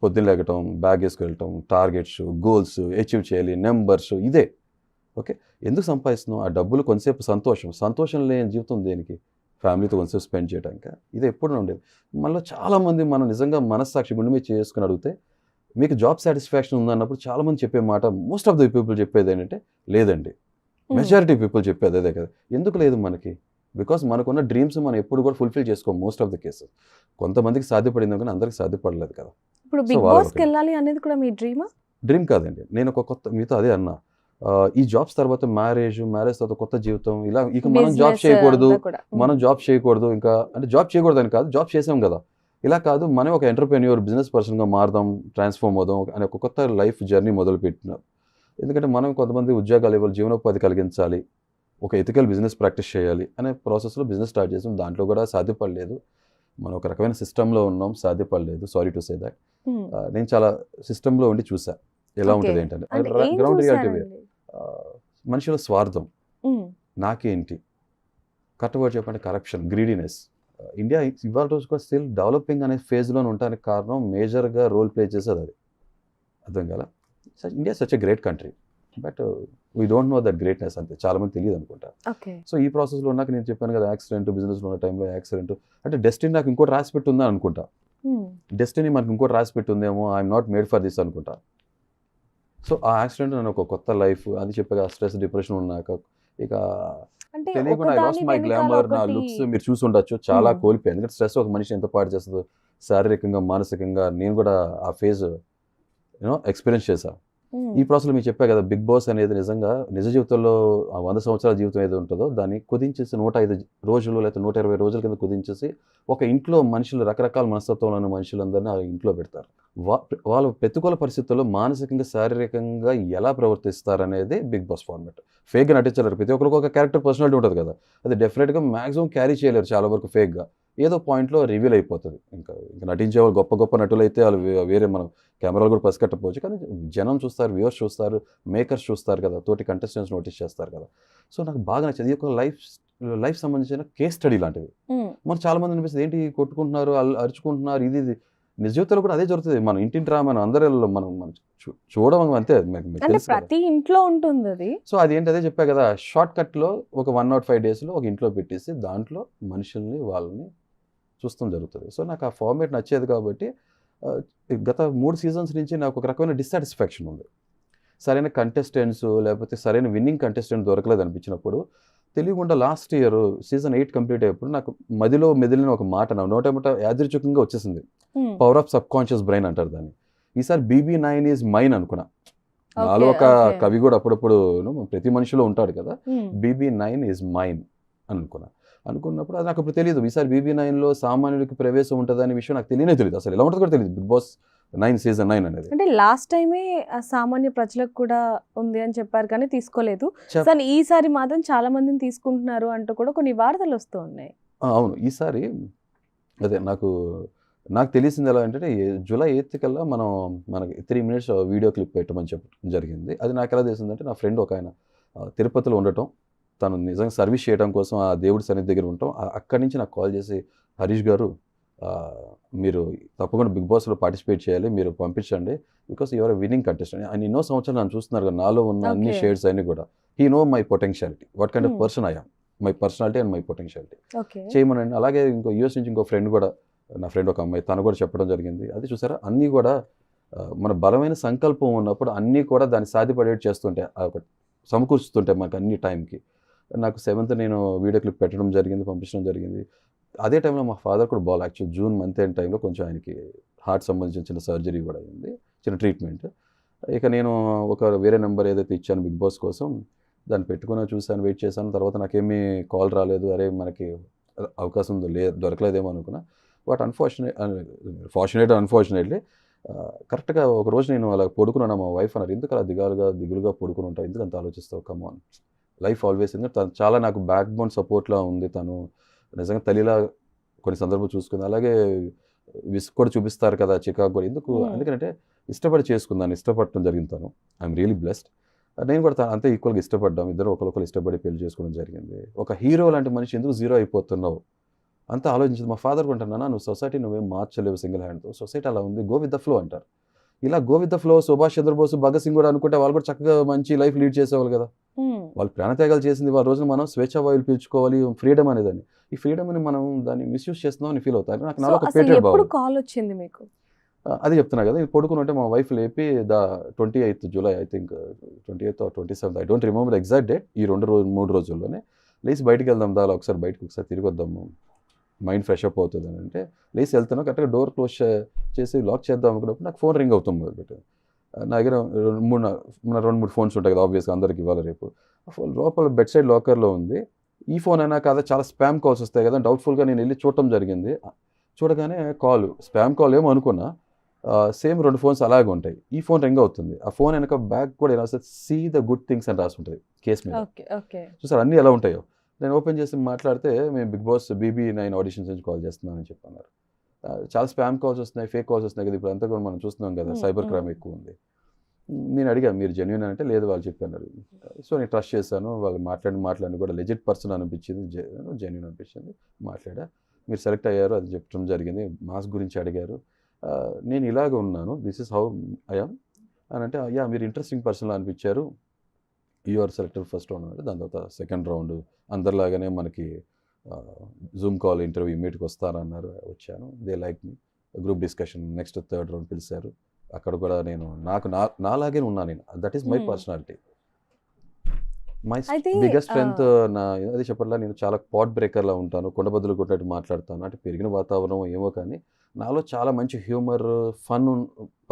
పొద్దున్న లేగటం, బ్యాగ్ వేసుకెళ్ళటం, టార్గెట్స్, గోల్స్ అచీవ్ చేయాలి, నెంబర్స్, ఇదే. ఓకే, ఎందుకు సంపాదిస్తున్నాం? ఆ డబ్బులు కొంతసేపు సంతోషం లేని జీవితం దేనికి? ఫ్యామిలీతో కొంతసేపు స్పెండ్ చేయడానికి. ఇది ఎప్పుడు ఉండేది. మనలో చాలామంది మనం నిజంగా మనస్సాక్షి గుండె మీద చేసుకుని అడిగితే మీకు జాబ్ సాటిస్ఫాక్షన్ ఉందన్నప్పుడు చాలామంది చెప్పే మాట, మోస్ట్ ఆఫ్ ది పీపుల్ చెప్పేది ఏంటంటే లేదండి. మెజారిటీ పీపుల్ చెప్పేది అదే కదా. ఎందుకు లేదు మనకి? బికాస్ మనకున్న డ్రీమ్స్ మనం ఎప్పుడు కూడా ఫుల్ఫిల్ చేసుకోం మోస్ట్ ఆఫ్ ద కేసెస్. కొంతమందికి సాధ్యపడింది కానీ అందరికి సాధ్యపడలేదు కదా. ఇప్పుడు బిగ్ బాస్కి వెళ్ళాలి అనేది కూడా మీ డ్రీమా? డ్రీమ్ కాదండి. నేను ఒక కొత్త మీతో అదే అన్నా, ఈ జాబ్స్ తర్వాత మ్యారేజ్ తర్వాత కొత్త జీవితం, ఇలా ఇక మనం జాబ్ చేయకూడదు ఇంకా. అంటే జాబ్ చేయకూడదు అని కాదు, జాబ్ చేసాం కదా, ఇలా కాదు. మనం ఒక ఎంటర్‌ప్రెన్యూర్, బిజినెస్ పర్సన్గా మారదాం, ట్రాన్స్ఫార్మ్ అవుదాం అనే ఒక కొత్త లైఫ్ జర్నీ మొదలుపెట్టినాం. ఎందుకంటే మనం కొంతమంది ఉద్యోగాలు ఇవ్వాలి, జీవనోపాధి కలిగించాలి, ఒక ఎథికల్ బిజినెస్ ప్రాక్టీస్ చేయాలి అనే ప్రాసెస్లో బిజినెస్ స్టార్ట్ చేసాం. దాంట్లో కూడా సాధ్యపడలేదు. మనం ఒక రకమైన సిస్టంలో ఉన్నాం, సాధ్యపడలేదు. Sorry to say that. నేను చాలా సిస్టంలో ఉండి చూసా ఎలా ఉంటుంది ఏంటంటే. గ్రౌండ్ రియాలిటీ వే. మనిషిలో స్వార్థం, నాకేంటి, కరెక్ట్గా చెప్పండి, కరప్షన్, గ్రీడీనెస్. ఇండియా ఇవాళ రోజు కూడా స్టిల్ డెవలపింగ్ అనే ఫేజ్లో ఉండడానికి కారణం, మేజర్గా రోల్ ప్లే చేసేది అది. అర్థం కదా. India such a great country, but we don't know that greatness. అంతే, చాలా మంది తెలియదు అనుకుంటా. సో ఈ ప్రాసెస్లో ఉన్నాక నేను చెప్పాను కదా, యాక్సిడెంట్, బిజినెస్లో ఉన్న టైంలో యాక్సిడెంట్ అంటే డెస్టినీ నాకు ఇంకోటి రాసి పెట్టి ఉందని అనుకుంటా. డెస్టినీ మనకు ఇంకోటి రాసి పెట్టి ఉందేమో, I'm not made for this అనుకుంటా. సో ఆ యాక్సిడెంట్ నన్ను ఒక కొత్త లైఫ్ అది చెప్పగా, స్ట్రెస్, డిప్రెషన్ ఉన్నాక ఇక అంటే తెలియకుండా ఐ లాస్ట్ ఒకదాని మై వెనకాల గ్లామర్, నా ఒకటి లుక్స్ మీరు చూసి ఉండొచ్చు. చాలా హ్మ్. కోల్పోయాను. ఎందుకంటే స్ట్రెస్ ఒక మనిషిని ఎంత పాడు చేస్తుందో శారీరకంగా, మానసికంగా నేను కూడా ఆ ఫేజ్ ఎక్స్పీరియన్స్ చేశా. హ్మ్. ఈ ప్రాసెస్‌లో మీకు చెప్పా కదా! 'బిగ్ బాస్' అనేది నిజంగా నిజ జీవితంలో ఆ 100 సంవత్సరాల జీవితం ఏది ఉంటదో దాన్ని కుదించేసి 105 రోజులు లేకపోతే 120 రోజుల కింద కుదించేసి ఒక ఇంట్లో మనుషులు రకరకాల మనస్తత్వంలో ఉన్న మనుషులందరిని ఆ ఇంట్లో పెడతారు. వా వాళ్ళ ప్రతికూల పరిస్థితుల్లో మానసికంగా, శారీరకంగా ఎలా ప్రవర్తిస్తారనేది 'బిగ్ బాస్' ఫార్మాట్. ఫేక్‌గా నటించలేరు. ప్రతి ఒక్కరికి ఒక క్యారెక్టర్ పర్సనాలిటీ ఉంటది కదా! అది డెఫినిట్‌గా మాక్సిమం క్యారీ చేయలేరు చాలా వరకు ఫేక్‌గా. ఏదో పాయింట్‌లో రివీల్ అయిపోతది. ఇంకా నటించేవాళ్ళు గొప్ప గొప్ప నటులైతే ఆళ్ళు వేరే మనం కెమెరాలు కూడా పసిగట్టకపోవచ్చు. కానీ జనం చూస్తారు, వ్యూవర్స్ చూస్తారు, మేకర్స్ చూస్తారు కదా! తోటి కంటెస్టెంట్స్ నోటీస్ చేస్తారు కదా! సో, నాకు బాగా నచ్చింది. ఇది ఒక లైఫ్ సంబంధించిన కేస్ స్టడీ లాంటిది. హ్మ్. మనకు చాలా మంది అనిపిస్తది ఏంటి కొట్టుకుంటున్నారు, అరుచుకుంటున్నారు ఇది. నిజ జీవితంలో కూడా అదే జరుగుతది. మన ఇంటింటి రామాయణం అందరిలో మనం మనం చూడడం అంతే మీకు అంటే తెలుసు కదా! ప్రతి ఇంట్లో ఉంటుందది. సో, అదేంటి అదే చెప్పా కదా! షార్ట్ కట్‌లో ఒక 105 డేస్‌లో ఒక ఇంట్లో పెట్టేసి దాంట్లో మనుషుల్ని వాళ్ళని చూస్తాం జరుగుతది. సో, నాకు ఆ ఫార్మాట్ నచ్చేది కాబట్టి ఆహ్, గత 3 సీజన్స్ నుంచి నాకు ఒక రకమైన డిస్సాటిస్ఫాక్షన్ ఉంది. సరైన కంటెస్టెంట్స్ లేకపోతే సరైన విన్నింగ్ కంటెస్టెంట్ దొరకలేదు అనిపించినప్పుడు తెలియకుండా లాస్ట్ ఇయర్ సీజన్ 8 కంప్లీట్ అయ్యేప్పుడు నాకు మదిలో మెదిలిన ఒక మాట నా నోటెమ్మట యాదృచ్ఛికంగా వచ్చేసింది. హ్మ్. పవర్ ఆఫ్ సబ్‌కాన్షియస్ బ్రెయిన్ అంటారు దాన్ని. ఈసారి 'బీబీ9 ఈజ్ మైన్' అనుకున్నా. నాలో ఓకే. ఒక ఓకే. కవి కూడా అప్పుడప్పుడు ప్రతి మనిషిలో ఉంటాడు కదా! హ్మ్. 'బీబీ9 ఈజ్ మైన్' అని అనుకున్నా. అనుకున్నప్పుడు అది నాకు అప్పుడు తెలీదు. ఈసారి 'బీబీ9లో సామాన్యుడికి ప్రవేశం ఉంటదనే విషయం నాకు తెలియనే తెలీదు. అసలు ఎలా ఉంటదో కూడా తెలీదు 'బిగ్ బాస్ 9' సీజన్ 9 అనేది. అంటే లాస్ట్ టైమే సామాన్య ప్రజలకు కూడా ఉంది అని చెప్పారు కానీ తీసుకోలేదు. చెప్ కానీ ఈసారి మాత్రం చాలా మందిని తీసుకుంటున్నారు అంటూ కూడా కొన్ని వార్తలు వస్తూ ఉన్నాయి. అవును. ఈసారి అదే నాకు తెలిసింది ఎలా అంటే జూలై 8 కల్లా మనకి 3 మినిట్స్ వీడియో క్లిప్ పెట్టమని చెప్పడం జరిగింది. అది నాకెలా తెలిసిందంటే నా ఫ్రెండ్ ఒకాయన తిరుపతిలో ఉండటం, తను నిజంగా సర్వీస్ చేయడం కోసం ఆ దేవుడి సన్నిధి దగ్గర ఉండటం. అక్కడి నుంచి నాకు కాల్ చేసి హరీష్ గారు మీరు తప్పకుండా 'బిగ్ బాస్'లో పార్టిసిపేట్ చేయాలి. మీరు పంపించండి. Because you are a winning contestant. ఆయన ఎన్నో సంవత్సరాలు నన్ను చూస్తున్నారు కదా! నాలో ఉన్న అన్ని ఓకే. షేడ్స్ అన్నీ కూడా. He know my potentiality. What kind of hmm. Person I am. My personality and my potentiality. Okay. చేయమనండి. అలాగే యూఎస్ నుంచి ఇంకో ఫ్రెండ్ కూడా నా ఫ్రెండ్ ఒక అమ్మాయి తను కూడా చెప్పడం జరిగింది. అది చూసారా అన్నీ కూడా మన బలమైన సంకల్పం ఉన్నప్పుడు అన్నీ కూడా దాన్ని సాధ్యపడేట్టు చేస్తుంటాయి. ఒకటి సమకూరుస్తుంటాయి మనకు అన్ని టైంకి. నాకు 7th నేను వీడియో క్లిప్ పెట్టడం జరిగింది, పంపించడం జరిగింది. అదే టైంలో మా ఫాదర్ కూడా యాక్చువల్ జూన్ మంత్ ఎండ్ టైంలో కొంచెం ఆయనకి హార్ట్ సంబంధించిన చిన్న సర్జరీ కూడా అయింది. చిన్న ట్రీట్మెంట్. ఇక నేను వేరే నెంబర్ ఏదైతే ఇచ్చానో 'బిగ్ బాస్' కోసం దాన్ని పెట్టుకుని చూసాను, వెయిట్ చేశాను. తర్వాత నాకేమీ కాల్ రాలేదు. అరే! మనకి అవకాశం దొరకలేదేమో అనుకున్నా. బట్ అన్‌ఫార్చునేట్‌లీ కరెక్ట్‌గా ఒకరోజు నేను అలా పడుకున్నాను. మా వైఫ్ అన్నారు, "ఎందుకు అలా దిగులుగా పడుకొని ఉంటావు? ఎందుకు అంత ఆలోచిస్తావు? Come on. లైఫ్ ఆల్వేస్" ఎందుకంటే తను చాలా నాకు బ్యాక్ బోన్ సపోర్ట్‌లా ఉంది. తను నిజంగా తల్లిలా కొన్ని సందర్భాలు చూసుకుంది. అలాగే విసుగు కూడా చూపిస్తారు కదా! చికాకు కూడా. ఎందుకు హ్మ్. ఎందుకంటే ఇష్టపడి చేసుకున్నాను. ఇష్టపడటం జరిగింది తను. I'm really blessed. నేను కూడా అంతే ఈక్వల్‌గా ఇష్టపడ్డాం. ఇద్దరం ఒకరినొకరు ఇష్టపడి పెళ్లి చేసుకోవడం జరిగింది. ఒక హీరో లాంటి మనిషి ఎందుకు జీరో అయిపోతున్నావు? అంతా ఆలోచించింది. మా ఫాదర్ కూడా అంటారు, "నాన్న నువ్వు సొసైటీ నువ్వేం మార్చలేవు సింగిల్ హ్యాండ్‌తో. సొసైటీ అలా ఉంది. గో విత్ ద ఫ్లో" అంటారు. ఇలా go with the flow Subhash Chandrabose, Bhagat Singh కూడా అనుకుంటే వాళ్ళు కూడా చక్కగా మంచి లైఫ్ లీడ్ చేసేవాళ్ళు కదా! హ్మ్. వాళ్ళు ప్రాణత్యాగాలు చేసింది వాళ్ళ రోజున మనం స్వేచ్ఛా వాయువులు పీల్చుకోవాలి, ఫ్రీడమ్ అనేదని. ఈ ఫ్రీడమ్‌ని మనం దాన్ని మిస్‌యూజ్ చేస్తున్నాం అని ఫీల్ అవుతాను. నాకు సో, నాలో ఒక అసలు పేట్రియట్ ఎప్పుడు భావన. కాల్ వచ్చింది మీకు? అదే చెప్తున్నా కదా! నేను పడుకొని ఉంటే మా వైఫ్ లేపి 28th July I think 28th or 27th I don't remember exact date. ఈ 3 రోజుల్లోనే లేసి బయటికెళ్దాం దా ఒకసారి బయటకి తిరిగొద్దాము. మైండ్ ఫ్రెష్ అప్ అవుతుందని అంటే లేసి వెళ్తున్నా కరెక్ట్‌గా డోర్ క్లోజ్ చేసి లాక్ చేద్దాం అనుకున్నప్పుడు నాకు ఫోన్ రింగ్ అవుతుంది మొదలుపెట్టింది. నా దగ్గర 2, 3 ఫోన్స్ ఉంటాయి కదా! ఆబ్వియస్‌గా అందరికి ఇవాళ రేపు. ఆ ఫోన్ లోపల బెడ్ సైడ్ లాకర్‌లో ఉంది. ఈ ఫోన్ అయినా కాదా చాలా స్పామ్ కాల్స్ వస్తాయి కదా! డౌట్‌ఫుల్‌గా నేను ఎళ్లి చూడటం జరిగింది. చూడగానే స్పామ్ కాల్ ఏమో అనుకున్నా. సేమ్ 2 ఫోన్స్ అలాగే ఉంటాయి. ఈ ఫోన్ రింగ్ అవుతుంది. ఆ ఫోన్ వెనక బ్యాక్ కూడా ఇలా రాస్తది, సీ ద గుడ్ థింగ్స్ అని రాసుంటది కేస్ మీద. ఓకే. ఓకే. చూసారా అన్నీ ఎలా ఉంటాయో. నేను ఓపెన్ చేసి మాట్లాడితే మేము 'బిగ్ బాస్' బీబీ9 ఆడిషన్స్ నుంచి కాల్ చేస్తున్నామని చెప్పన్నారు. చాలా స్పామ్ కాల్స్ వస్తున్నాయి, ఫేక్ కాల్స్ వస్తున్నాయి కదా! ఇప్పుడంతా కూడా మనం చూస్తున్నాం కదా! హ్మ్. సైబర్ హ్మ్. క్రైమ్ ఎక్కువ ఉంది. నేను అడిగాను మీరు జెన్యూన్ అంటే లేదు వాళ్ళు చెప్పన్నారు. సో నేను ట్రస్ట్ చేశాను. వాళ్ళు మాట్లాడి కూడా లెజిట్ పర్సన్ అనిపించింది. జెన్యూన్ అనిపించింది. మాట్లాడా. మీరు సెలెక్ట్ అయ్యారు అది చెప్పడం జరిగింది. మాస్ గురించి అడిగారు. నేను ఇలాగ ఉన్నాను. This is how I am అని అంటే యాహ్! మీరు ఇంట్రెస్టింగ్ పర్సన్‌లా అనిపించారు. You are selected first round అంటే దాని తర్వాత సెకండ్ రౌండ్ అందరిలాగానే మనకి జూమ్ కాల్ ఇంటర్వ్యూ మీట్‌కి వస్తారన్నారు. వచ్చాను. They like me. Group discussion next third round పిలిచారు. అక్కడ కూడా నేను నాలాగే ఉన్నా నేను. That is my hmm. Personality. My అయితే బిగ్గెస్ట్ స్ట్రెంగ్త్ నా అది చెప్పట్లా, నేను చాలా పాట్ బ్రేకర్లా ఉంటాను, కొండబద్దలు కొట్టినట్టు మాట్లాడతాను. అంటే పెరిగిన వాతావరణం ఏమో కానీ నాలో చాలా మంచి హ్యూమర్, ఫన్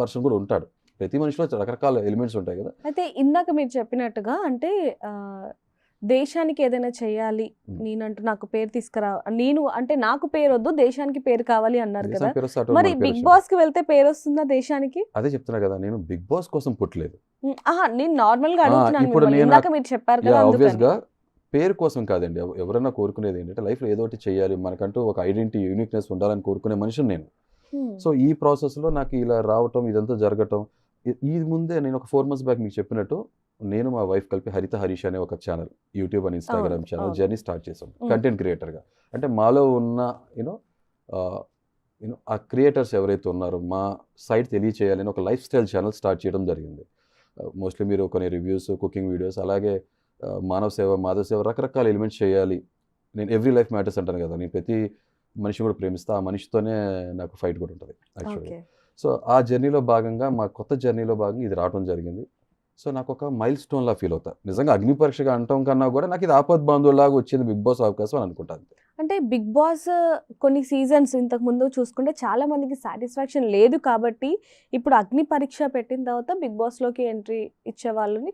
పర్సన్ కూడా ఉంటాడు. ప్రతి మనిషిలో రకరకాల ఎలిమెంట్స్ ఉంటాయి కదా. అయితే ఇందాక మీరు చెప్పినట్టుగా అంటే ఆ, దేశానికి ఏదైనా చేయాలి, నేనంటూ నాకు పేరు తీసుకురా, నేను అంటే నాకు పేరు వద్దు దేశానికి పేరు కావాలి అన్నారు కదా. దేశం పేరు వస్తే ఆటోమేటిక్ మరి మన పేరు బిగ్ వస్తుంది. బాస్ కి వెళ్తే పేరు వస్తుందా దేశానికి? అదే చెప్తున్నా కదా, నేను బిగ్ బాస్ కోసం పుట్టలేదు. ఆహా, నేను నార్మల్ గా అడుగుతున్నాను ఇప్పుడు మిమ్మల్ని. నేను ఇందాక మీరు చెప్పారు కదా ఆబ్వియస్ అందుకని. గా పేరు కోసం కాదండి. ఎవరైనా కోరుకునేది ఏంటంటే లైఫ్లో ఏదో ఒకటి చేయాలి, మనకంటూ ఒక ఐడెంటిటీ, యూనిక్నెస్ ఉండాలని కోరుకునే మనిషిని నేను. సో ఈ ప్రాసెస్లో నాకు ఇలా రావటం, ఇదంతా జరగటం, ఈ ముందే నేను ఒక 4 months బ్యాక్ మీకు చెప్పినట్టు నేను మా వైఫ్ కలిపి హరిత హరీష్ అనే ఒక ఛానల్, యూట్యూబ్ అండ్ ఇన్స్టాగ్రామ్ అవును, ఛానల్ అవును. జర్నీ స్టార్ట్ చేసాం కంటెంట్ క్రియేటర్గా. అంటే మాలో ఉన్న యూనో ఆ క్రియేటర్స్ ఎవరైతే ఉన్నారో మా సైట్ తెలియచేయాలని ఒక లైఫ్ స్టైల్ ఛానల్ స్టార్ట్ చేయడం జరిగింది. మోస్ట్లీ మీరు కొన్ని రివ్యూస్, కుకింగ్ వీడియోస్, అలాగే మానవ సేవ, మాధవ సేవ, రకరకాల ఎలిమెంట్స్ చేయాలి. నేను ఎవ్రీ లైఫ్ మ్యాటర్స్ అంటాను కదా, నేను ప్రతి మనిషిని కూడా ప్రేమిస్తా, ఆ మనిషితోనే నాకు ఫైట్ కూడా ఉంటుంది యాక్చువల్గా. ఓకే. సో ఆ జర్నీలో భాగంగా, మా కొత్త జర్నీలో భాగంగా ఇది రావడం జరిగింది. సో నాకు ఒక మైల్ స్టోన్లా ఫీల్ అవుతా. నిజంగా అగ్ని పరీక్షగా అంటాం కన్నా కూడా నాకు ఇది ఆపద్ బాంధవులాగా వచ్చింది బిగ్ బాస్ అవకాశం అని అనుకుంటాను. అంటే బిగ్ బాస్ కొన్ని సీజన్స్ ఇంతకు ముందు చూసుకుంటే చాలా మందికి సాటిస్ఫాక్షన్ లేదు కాబట్టి ఇప్పుడు అగ్ని పరీక్ష పెట్టిన తర్వాత బిగ్ బాస్ లోకి ఎంట్రీ ఇచ్చే వాళ్ళని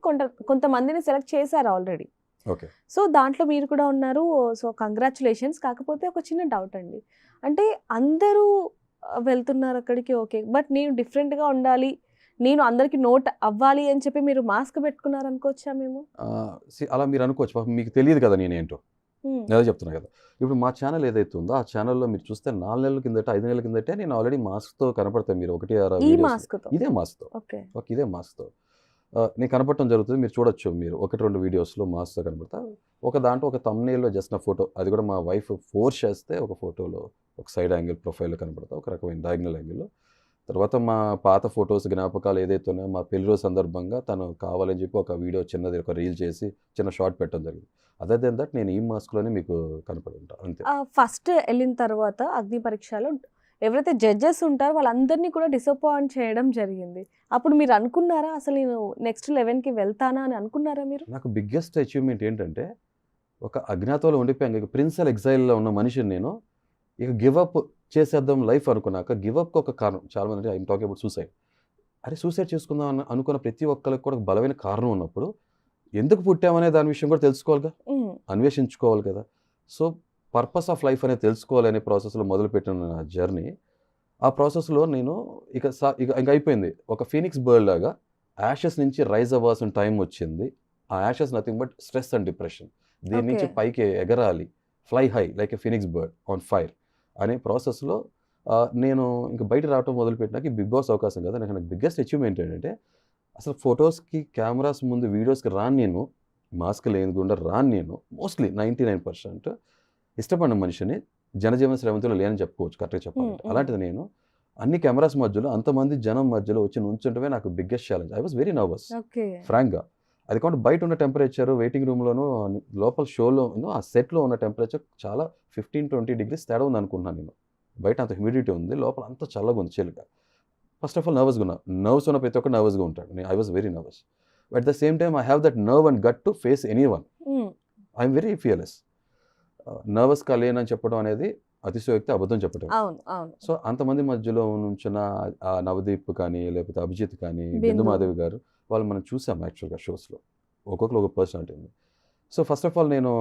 కొంతమందిని సెలెక్ట్ చేశారు ఆల్రెడీ. ఓకే. సో దాంట్లో మీరు కూడా ఉన్నారు. So congratulations. కాకపోతే ఒక చిన్న డౌట్ అండి, అంటే అందరూ వెళ్తున్నారు అక్కడికి, ఓకే, బట్ నేను డిఫరెంట్గా ఉండాలి, నేను అందరికి నోట్ అవ్వాలి అని చెప్పి మీరు మాస్క్ పెట్టుకున్నారు అనుకోవచ్చా మేము? అలా మీరు అనుకోవచ్చు, పాపం మీకు తెలియదు కదా నేనేంటో. అదే చెప్తున్నా కదా. ఇప్పుడు మా ఛానల్ ఏదైతే ఉందో ఆ ఛానల్లో మీరు చూస్తే 4 నెలల కిందట, 5 నెలల కిందటే నేను ఆల్రెడీ మాస్క్తో కనపడతాను. మీరు 1-6 ఈ వీడియోస్ మాస్క్తో? ఇదే మాస్క్తో. ఓకే. ఓకే, ఇదే మాస్క్తో నేను కనపడటం జరుగుతుంది. మీరు చూడొచ్చు, మీరు 1-2 వీడియోస్లో మాస్క్తో కనపడతా. ఒక దాంట్లో ఒక thumbnailలో జస్ట్ నా ఫోటో, అది కూడా మా వైఫ్ ఫోర్స్ చేస్తే ఒక ఫోటోలో ఒక సైడ్ యాంగిల్ ప్రొఫైల్లో కనపడతా, ఒక రకమైన డయాగ్నల్ యాంగిల్లో. తర్వాత మా పాత ఫొటోస్, జ్ఞాపకాలు ఏదైతే ఉన్నాయో మా పెళ్లి రోజు సందర్భంగా తను కావాలని చెప్పి ఒక వీడియో చిన్నది, ఒక రీల్ చేసి చిన్న షార్ట్ పెట్టడం జరిగింది. అదర్ దెన్ దట్ నేను ఈ మాస్క్లోనే మీకు కనపడి ఉంటా అంతే. ఫస్ట్ వెళ్ళిన తర్వాత అగ్ని పరీక్షలో ఎవరైతే జడ్జెస్ ఉంటారో వాళ్ళందరినీ కూడా డిసప్పాయింట్ చేయడం జరిగింది. అప్పుడు మీరు అనుకున్నారా అసలు నేను నెక్స్ట్ 11కి వెళ్తానా అని అనుకున్నారా మీరు? నాకు బిగ్గెస్ట్ అచీవ్మెంట్ ఏంటంటే, ఒక అజ్ఞాతంలో ఉండిపోయాను, ఇక ప్రిన్సల్ ఎగ్జైల్లో ఉన్న మనిషిని నేను ఇక గివప్ చేసేద్దాం లైఫ్ అనుకున్నాక, గివప్కి ఒక కారణం చాలామంది, ఐఎమ్ టాకింగ్ అబౌట్ సూసైడ్. అరే సూసైడ్ చేసుకుందాం అనుకున్న ప్రతి ఒక్కరికి కూడా ఒక బలమైన కారణం ఉన్నప్పుడు ఎందుకు పుట్టామనే దాని విషయం కూడా తెలుసుకోవాలిగా, అన్వేషించుకోవాలి కదా. సో పర్పస్ ఆఫ్ లైఫ్ అనేది తెలుసుకోవాలనే ప్రాసెస్లో మొదలుపెట్టిన నా జర్నీ. ఆ ప్రాసెస్లో నేను ఇక అయిపోయింది, ఒక ఫీనిక్స్ బర్డ్ లాగా యాషెస్ నుంచి రైజ్ అవ్వాల్సిన టైం వచ్చింది. ఆ ashes nothing but stress and depression. దీని నుంచి పైకి ఎగరాలి, fly high like a phoenix bird on fire అనే ప్రాసెస్లో నేను ఇంక బయట రావటం మొదలుపెట్టినాక బిగ్ బాస్ అవకాశం కదా. నాకు బిగ్గెస్ట్ అచీవ్మెంట్ ఏంటంటే, అసలు ఫొటోస్కి, కెమెరాస్ ముందు, వీడియోస్కి రాను నేను, మాస్క్ లేనికుండా రాను నేను. మోస్ట్లీ 99% ఇష్టపడిన మనిషిని జనజీవన శ్రవంతిలో లేనని చెప్పుకోవచ్చు కరెక్ట్గా చెప్పాలంటే. అలాంటిది నేను అన్ని కెమెరాస్ మధ్యలో, అంతమంది జనం మధ్యలో వచ్చి నుంచుంటమే నాకు biggest challenge. I was very nervous ఫ్రాంక్గా. అది కాకుండా బయట ఉన్న టెంపరేచర్, వెయిటింగ్ రూమ్లోనూ, లోపల షోలో, ఆ సెట్లో ఉన్న టెంపరేచర్ చాలా 15-20 degrees తేడా ఉంది అనుకుంటున్నాను నేను. బయట అంత హ్యూమిడిటీ ఉంది, లోపల అంత చల్లగా ఉంది, చిల్లుగా. ఫస్ట్ ఆఫ్ ఆల్ నర్వస్గా ఉన్నా. నర్వ్స్ ఉన్న ప్రతి ఒక్కరు నర్వస్గా ఉంటాడు. I was very nervous. At the same time I have that nerve and gut to face any one. I'm very fearless. నర్వస్గా లేనని చెప్పడం అనేది అతిశయోక్తి, అబద్ధం చెప్పడం. సో అంతమంది మధ్యలో నుంచిన ఆ నవదీప్ కానీ, లేకపోతే అభిజిత్ కానీ, బిందుమాధవి గారు, వాళ్ళు మనం చూసాం యాక్చువల్గా షోస్లో. ఒక్కొక్కరు ఒక పర్సనాలిటీ ఉంది. సో ఫస్ట్ ఆఫ్ ఆల్ నేను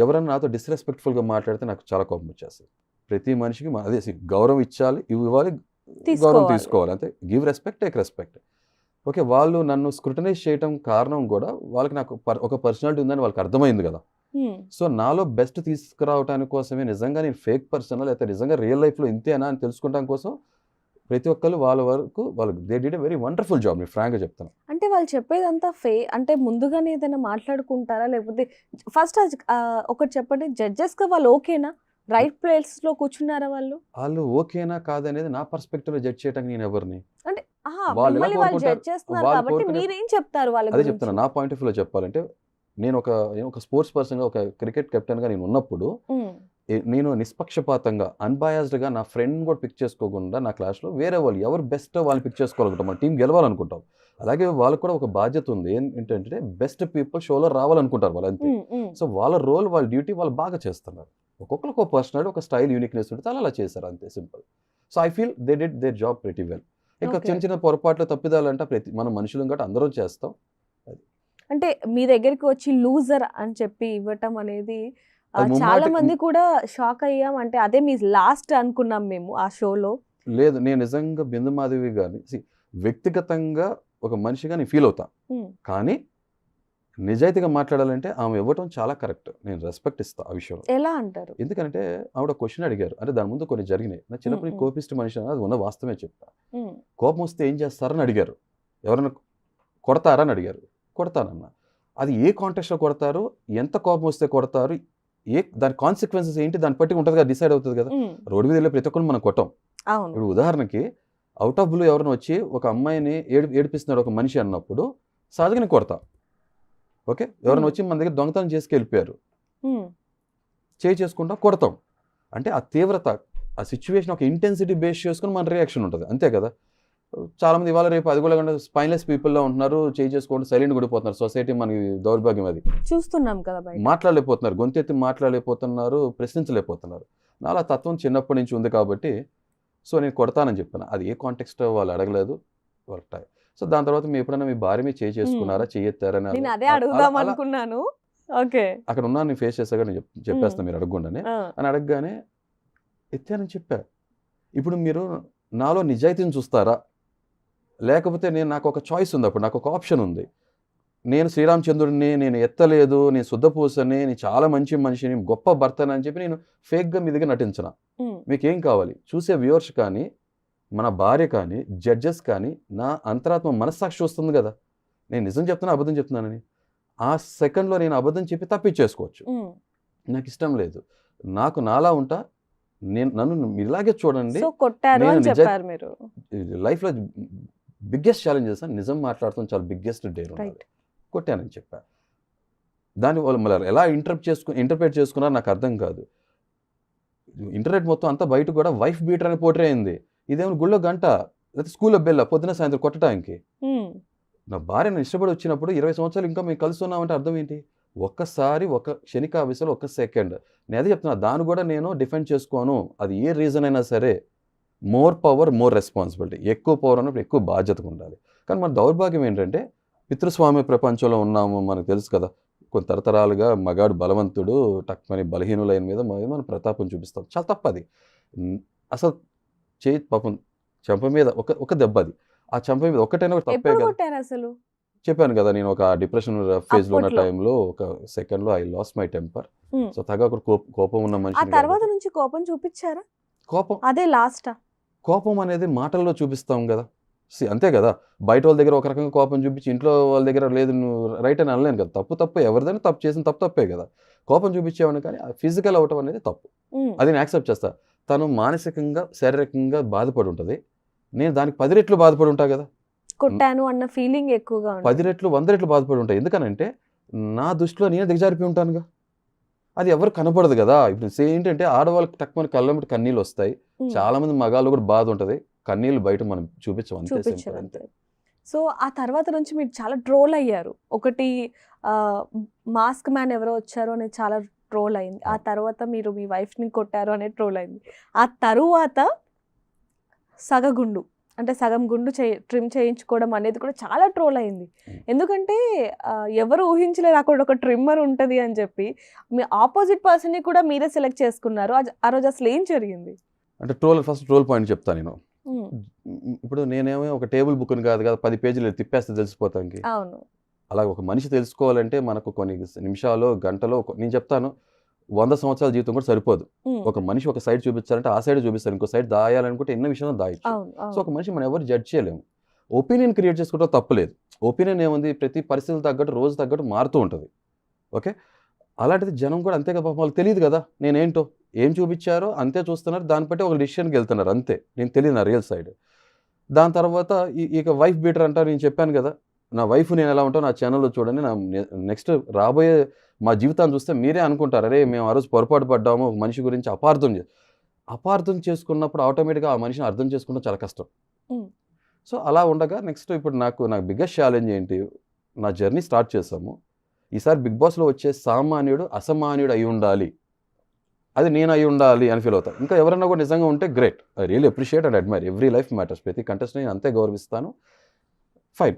ఎవరైనా నాతో డిస్రెస్పెక్ట్ఫుల్గా మాట్లాడితే నాకు చాలా కోపం వచ్చేస్తుంది. ప్రతి మనిషికి అదే గౌరవం ఇవ్వాలి, గౌరవం తీసుకోవాలి, అంతే. Give respect, take respect. Okay, వాళ్ళు నన్ను స్క్రూటనైజ్ చేయడం కారణం కూడా వాళ్ళకి నాకు ఒక పర్సనాలిటీ ఉందని వాళ్ళకి అర్థమైంది కదా. సో నాలో బెస్ట్ తీసుకురావడానికి కోసమే, నిజంగా నేను ఫేక్ పర్సన్ లేకపోతే నిజంగా రియల్ లైఫ్లో ఇంతేనా అని తెలుసుకోవడం కోసం ప్రతి ఒక్కరు వాళ్ళ వరకు వాళ్ళు they did a very wonderful job. నేను ఫ్రాంక్గా చెప్తాను. అంటే వాళ్ళు చెప్పేదంతా అంటే ముందుగానే ఏదైనా మాట్లాడుకుంటారా, లేకపోతే ఫస్ట్ ఒకటి చెప్పండి, జడ్జెస్గా వాళ్ళు ఓకేనా, రైట్ ప్లేస్లో కూర్చున్నారా వాళ్ళు ఓకేనా కాదనేది నా పర్స్పెక్టివ్లో జడ్జ్ చేయడానికి నేను ఎవరిని? అంటే వాళ్ళు జడ్జ్ చేస్తున్నారు కాబట్టి మీరేం చెప్తారు వాళ్ళ అదే చెప్తున్నా. నా పాయింట్ ఆఫ్ వ్యూలో చెప్పాలంటే, నేను ఒక స్పోర్ట్స్ పర్సన్గా, ఒక క్రికెట్ కెప్టెన్గా నేను ఉన్నప్పుడు నేను నిష్పక్షపాతంగా అన్బయాస్డ్గా నా ఫ్రెండ్ కూడా పిక్ చేసుకోకుండా నా క్లాస్లో వేరే వాళ్ళు ఎవరు బెస్ట్ వాళ్ళు పిక్ చేసుకోవాలనుకుంటాం, మన టీం గెలవాలనుకుంటాం. అలాగే వాళ్ళకు కూడా ఒక బాధ్యత ఉంది, ఏంటంటే బెస్ట్ పీపుల్ షోలో రావాలనుకుంటారు వాళ్ళు, అంతే. సో వాళ్ళ రోల్, వాళ్ళ డ్యూటీ వాళ్ళు బాగా చేస్తున్నారు. ఒక్కొక్కరికి ఒక పర్సనాలిటీ, ఒక స్టైల్, యూనిక్నెస్ ఉంటుంది, అలా చేశారు, అంతే, simple. So I feel they did their job pretty well. ఇంకా Okay. చిన్న చిన్న పొరపాట్లు, తప్పిదాలు అంటే మనం మనుషులం కాబట్టి అందరం చేస్తాం. అంటే మీ దగ్గరికి వచ్చి లూజర్ అని చెప్పి ఇవ్వటం అనేది అది చాలా ముమ్మాటి- మంది కూడా షాక్ అయ్యాం. అంటే అదే మీ లాస్ట్ అనుకున్నాం మేము ఆ షోలో. లేదు, నేను నిజంగా బిందు మాధవి గారిని వ్యక్తిగతంగా ఒక మనిషిగా నేను ఫీల్ అవుతా, కానీ నిజాయితీగా మాట్లాడాలంటే ఆమె ఇవ్వటం చాలా కరెక్ట్. నేను రెస్పెక్ట్ ఇస్తా ఆ విషయంలో. ఎలా అంటారు? ఎందుకంటే ఆవిడ క్వశ్చన్ అడిగారు, అంటే దాని ముందు కొన్ని జరిగినాయి. నా చిన్నప్పుడు కోపిస్ట్ మనిషి అని, అది ఉన్న వాస్తవమే చెప్తా. కోపం వస్తే ఏం చేస్తారని అడిగారు, ఎవరైనా కొడతారా అని అడిగారు. కొడతానన్న. అది ఏ కాంటెక్స్లో కొడతారు, ఎంత కోపం వస్తే కొడతారు, దాని కాన్సిక్వెన్సెస్ ఏంటి, దాన్ని బట్టి ఉంటుంది కదా, డిసైడ్ అవుతుంది కదా. రోడ్డు మీద వెళ్ళే ప్రతి ఒక్కరు మనం కొట్టాం. అవును. ఇప్పుడు ఉదాహరణకి అవుట్ ఆఫ్ బ్లూ ఎవరైనా వచ్చి ఒక అమ్మాయిని ఏడిపిస్తున్నాడు ఒక మనిషి అన్నప్పుడు సహజంగా నేను కొడతా. ఓకే, ఎవరైనా వచ్చి మన దగ్గర దొంగతనం చేసుకెళ్ళిపోయారు, చేయి చేసుకుంటా కొడతాం. అంటే ఆ తీవ్రత, ఆ సిచ్యువేషన్, ఒక ఇంటెన్సిటీ బేస్ చేసుకుని మన రియాక్షన్ ఉంటుంది, అంతే కదా. చాలామంది ఇవాళ రేపు అది కూడా స్పైన్లెస్ పీపుల్లో ఉంటున్నారు, చేయి చేసుకుంటూ సైలెంట్ పడిపోతున్నారు. సొసైటీ మనకి దౌర్భాగ్యం అది. చూస్తున్నాం కదా బయట. మాట్లాడలేకపోతున్నారు, గొంతెత్తి మాట్లాడలేకపోతున్నారు, ప్రశ్నించలేకపోతున్నారు. నాలా తత్వం చిన్నప్పటి నుంచి ఉంది కాబట్టి సో నేను కొడతానని చెప్పాను. అది ఏ కాంటెక్స్ట్ వాళ్ళు అడగలేదు. సో దాని తర్వాత మీ ఎప్పుడైనా మీ భార్య మీద చేయి చేసుకున్నారా, చెయ్యెత్తారని నేను అదే అడుగుదాం అనుకున్నాను. ఓకే, అక్కడ ఉన్నా నేను ఫేస్ చేసాక నేను చెప్పేస్తాను మీరు అడగకుండానే అని అడగగానే ఎత్తానని చెప్పా. ఇప్పుడు మీరు నాలో నిజాయితీని చూస్తారా, లేకపోతే నాకు ఒక చాయిస్ ఉంది, అప్పుడు నాకు ఒక ఆప్షన్ ఉంది. నేను శ్రీరామచంద్రుడిని, నేను ఎత్తలేదు, నేను శుద్ధపూసని, నేను చాలా మంచి మనిషిని, గొప్ప భర్తని అని చెప్పి నేను ఫేక్గా మీ దగ్గర నటించిన. మీకేం కావాలి, చూసే వ్యూవర్స్ కానీ, మన భార్య కానీ, జడ్జెస్ కానీ, నా అంతరాత్మ మనస్సాక్షి వస్తుంది కదా, నేను నిజం చెప్తున్నా అబద్ధం చెప్తున్నానని. ఆ సెకండ్లో నేను అబద్ధం చెప్పి తప్పించేసుకోవచ్చు. నాకు ఇష్టం లేదు, నాకు నాలా ఉంటా, నన్ను ఇలాగే చూడండి. లైఫ్లో బిగ్గెస్ట్ ఛాలెంజెస్ నిజం మాట్లాడుతాం, చాలా బిగ్గెస్ట్ డేర్ ఉండాలి. కొట్టానని చెప్పా. దాన్ని వాళ్ళు మళ్ళీ ఎలా ఇంటర్ప్రేట్ చేసుకున్నారో నాకు అర్థం కాదు. ఇంటర్నెట్ మొత్తం అంతా బయట కూడా వైఫ్ బీటర్ అని పోట్రే అయింది. ఇదేమో గుళ్ళో గంట, లేకపోతే స్కూల్లో బెల్ల, పొద్దున సాయంత్రం కొట్టడానికి. నా భార్య నేను ఇష్టపడి వచ్చినప్పుడు 20 సంవత్సరాలు ఇంకా మేము కలుస్తున్నామంటే అర్థం ఏంటి? ఒక్కసారి ఒక క్షణికావేశంలో ఒక్క సెకండ్. నేను అదే చెప్తున్నా, దాన్ని కూడా నేను డిఫెండ్ చేసుకోను. అది ఏ రీజన్ అయినా సరే, మోర్ పవర్ మోర్ రెస్పాన్సిబిలిటీ. ఎక్కువ పవర్ అన్నప్పుడు ఎక్కువ బాధ్యతగా ఉండాలి. కానీ మన దౌర్భాగ్యం ఏంటంటే పితృస్వామ్య ప్రపంచంలో ఉన్నాము, మనకు తెలుసు కదా. కొన్ని తరతరాలుగా మగాడు బలవంతుడు, టక్మని బలహీనులైన మీద మనం ప్రతాపం చూపిస్తాం. చాలా తప్పది. అసలు చేయి పాపం చెంప మీద ఒక దెబ్బ, అది ఆ చెంప మీద ఒక్కటైనా తప్పే కదా. అసలు చెప్పాను కదా, నేను ఒక డిప్రెషన్ ఫేజ్లో ఉన్న టైంలో ఒక సెకండ్లో I lost my temper. So తగ్గ కోపం ఉన్న మనిషి. తర్వాత నుంచి కోపం చూపించారా? కోపం అదే లాస్ట్. కోపం అనేది మాటల్లో చూపిస్తాం కదా, అంతే కదా. బయట వాళ్ళ దగ్గర ఒక రకంగా కోపం చూపించి ఇంట్లో వాళ్ళ దగ్గర లేదు నువ్వు రైట్ అని అనలేను కదా. తప్పు ఎవరిదైనా తప్పు చేసిన తప్పే కదా. కోపం చూపించేవాడిని, కానీ ఫిజికల్ అవటం అనేది తప్పు. అది నేను యాక్సెప్ట్ చేస్తా. తను మానసికంగా శారీరకంగా బాధపడి ఉంటుంది, నేను దానికి 10 రెట్లు బాధపడి ఉంటా కదా. కొట్టాను అన్న ఫీలింగ్ ఎక్కువగా 10 రెట్లు 100 రెట్లు బాధపడి ఉంటాయి. ఎందుకనంటే నా దృష్టిలో నేను దిగజారిపోయి ఉంటానుగా, అది ఎవరు కనపడదు కదా. ఇప్పుడు ఏంటంటే ఆడవాళ్ళకి తక్కువ కళ్ళ కన్నీళ్ళు వస్తాయి, చాలా మంది మగాళ్ళు కూడా బాధ ఉంటుంది, కన్నీళ్ళు బయట మనం చూపించాం, అంతే. సో ఆ తర్వాత నుంచి మీరు చాలా ట్రోల్ అయ్యారు. ఒకటి మాస్క్ మ్యాన్ ఎవరో వచ్చారు అనేది చాలా ట్రోల్ అయింది. ఆ తర్వాత మీరు మీ వైఫ్ని కొట్టారు అనేది ట్రోల్ అయింది. ఆ తరువాత సగగుండు అంటే సగం గుండు ట్రిమ్ చేయించుకోవడం అనేది కూడా చాలా ట్రోల్ అయింది. ఎందుకంటే ఎవరు ఊహించలేదు అక్కడ ఒక ట్రిమ్మర్ ఉంటుంది అని చెప్పి. మీ ఆపోజిట్ పర్సన్ని కూడా మీరే సెలెక్ట్ చేసుకున్నారు. ఆ రోజు అసలు ఏం జరిగింది? అంటే ఫస్ట్ ట్రోల్ పాయింట్ చెప్తాను నేను. ఇప్పుడు నేనేమో ఒక టేబుల్ బుక్ని కాదు కదా 10 పేజీలు తిప్పేస్తే తెలిసిపోతానికి. అవును. అలా ఒక మనిషి తెలుసుకోవాలంటే మనకు కొన్ని నిమిషాలు, గంటలో, నేను చెప్తాను 100 సంవత్సరాల జీవితం కూడా సరిపోదు. ఒక మనిషి ఒక సైడ్ చూపించాలంటే ఆ సైడ్ చూపిస్తారు, ఇంకో సైడ్ దాయాలనుకుంటే ఎన్నో విషయాలు దాయచ్చు. సో ఒక మనిషి మనం ఎవరు జడ్జ్ చేయలేము. ఒపీనియన్ క్రియేట్ చేసుకోవడం తప్పలేదు. ఒపీనియన్ ఏముంది, ప్రతి పరిస్థితులు తగ్గట్టు రోజు తగ్గట్టు మారుతూ ఉంటుంది. ఓకే, అలాంటిది జనం కూడా అంతే కదా, వాళ్ళు తెలియదు కదా నేనేంటో, ఏం చూపించారో అంతే చూస్తున్నారు, దాన్ని బట్టి ఒక డిసిషన్కి వెళ్తున్నారు, అంతే. నేను తెలియదు నా రియల్ సైడ్. దాని తర్వాత ఇక వైఫ్ బీటర్ అంటారు, నేను చెప్పాను కదా, నా వైఫ్ నేను ఎలా ఉంటానో నా ఛానల్లో చూడండి. నా నెక్స్ట్ రాబోయే మా జీవితాన్ని చూస్తే మీరే అనుకుంటారు, అరే మేము ఆ రోజు పొరపాటు పడ్డాము, ఒక మనిషి గురించి అపార్థం చేసుకున్నప్పుడు ఆటోమేటిక్గా ఆ మనిషిని అర్థం చేసుకోవడం చాలా కష్టం. సో అలా ఉండగా నెక్స్ట్ ఇప్పుడు నాకు బిగ్గెస్ట్ ఛాలెంజ్ ఏంటి, నా జర్నీ స్టార్ట్ చేసాము. ఈసారి బిగ్ బాస్లో వచ్చే సామాన్యుడు అసామాన్యుడు అయి ఉండాలి, అది నేను అయి ఉండాలి అని ఫీల్ అవుతాను. ఇంకా ఎవరైనా కూడా నిజంగా ఉంటే great, I really appreciate and admire. Every life matters, ప్రతి కంటెస్టెంట్ నేను అంతే గౌరవిస్తాను. ఫైన్.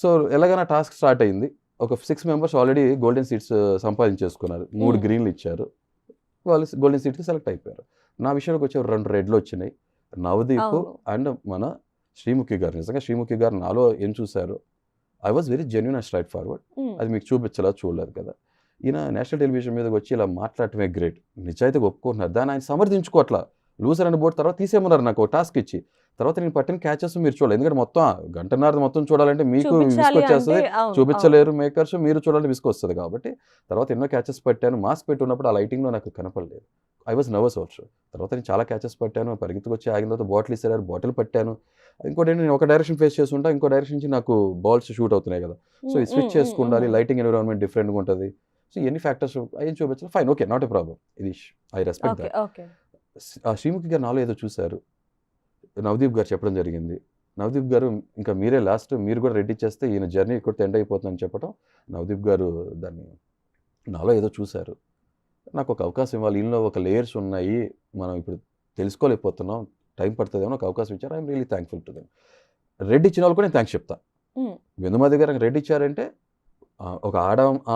సో ఎలాగైనా టాస్క్ స్టార్ట్ అయింది. ఒక 6 మెంబర్స్ ఆల్రెడీ గోల్డెన్ సీట్స్ సంపాదించేసుకున్నారు. 3 గ్రీన్లు ఇచ్చారు, వాళ్ళు గోల్డెన్ సీట్కి సెలెక్ట్ అయిపోయారు. నా విషయానికి వచ్చే 2 రెడ్లు వచ్చినాయి, నవదీప్ అండ్ మన శ్రీముఖి గారు. నిజంగా శ్రీముఖి గారు నాలో ఏం చూశారు, I was very genuine and straight forward. అది మీకు చూడలేదు కదా. ఈయన నేషనల్ టెలివిజన్ మీదకి వచ్చి ఇలా మాట్లాడటమే గ్రేట్, నిజాయితీగా ఒప్పుకుంటున్నారు. దాన్ని ఆయన సమర్థించుకోవట్లా. లూజర్ అని బోర్డు తర్వాత తీసేయమన్నారు నాకు ఒక టాస్క్ ఇచ్చి. తర్వాత నేను పట్టిన క్యాచెస్ మీరు చూడాలి, ఎందుకంటే మొత్తం గంటన్నర మొత్తం చూడాలంటే మీకు విసుకొచ్చేస్తుంది, చూపించలేరు మేకర్స్, మీరు చూడాలంటే విసుకొస్తుంది. కాబట్టి తర్వాత ఎన్నో క్యాచెస్ పట్టాను. మాస్క్ పెట్టి ఉన్నప్పుడు ఆ లైటింగ్లో నాకు కనపడలేదు, ఐ వాజ్ నర్వస్ ఆల్సో. తర్వాత నేను చాలా క్యాచెస్ పట్టాను, పరిగెత్తుకు వచ్చి ఆగిన తర్వాత బాటిల్ ఇస్తారు, బాటిల్ పట్టాను. ఇంకోటి ఏంటి, నేను ఒక డైరెక్షన్ ఫేస్ చేస్తుంటా, ఇంకో డైరెక్షన్ నుంచి నాకు బాల్స్ షూట్ అవుతున్నాయి కదా. సో ఈ స్విచ్ చేసుకుండాలి, లైటింగ్ ఎన్విరాన్మెంట్ డిఫరెంట్గా ఉంటుంది. సో ఎన్ని ఫ్యాక్టర్స్ ఏం చూపించాలి, fine, okay, not a problem, ఇది ఐ రెస్పెక్ట్ దట్. శ్రీముఖి గారు నాలో ఏదో చూశారు, నవదీప్ గారు చెప్పడం జరిగింది. నవదీప్ గారు ఇంకా మీరే లాస్ట్, మీరు కూడా రెడీ చేస్తే ఈయన జర్నీ ఇక్కడ ఎండ్ అయిపోతుందని చెప్పడం, నవదీప్ గారు దాన్ని నాలో ఏదో చూశారు, నాకు ఒక అవకాశం ఇవ్వాలి, ఇందులో ఒక లేయర్స్ ఉన్నాయి, మనం ఇప్పుడు తెలుసుకోలేకపోతున్నాం, టైం పడుతుందేమో, ఒక అవకాశం ఇచ్చారు. I'm really thankful to them. Red ఇచ్చిన వాళ్ళు కూడా నేను థ్యాంక్స్ చెప్తా. వెందుమాది గారు రెడ్ ఇచ్చారంటే ఒక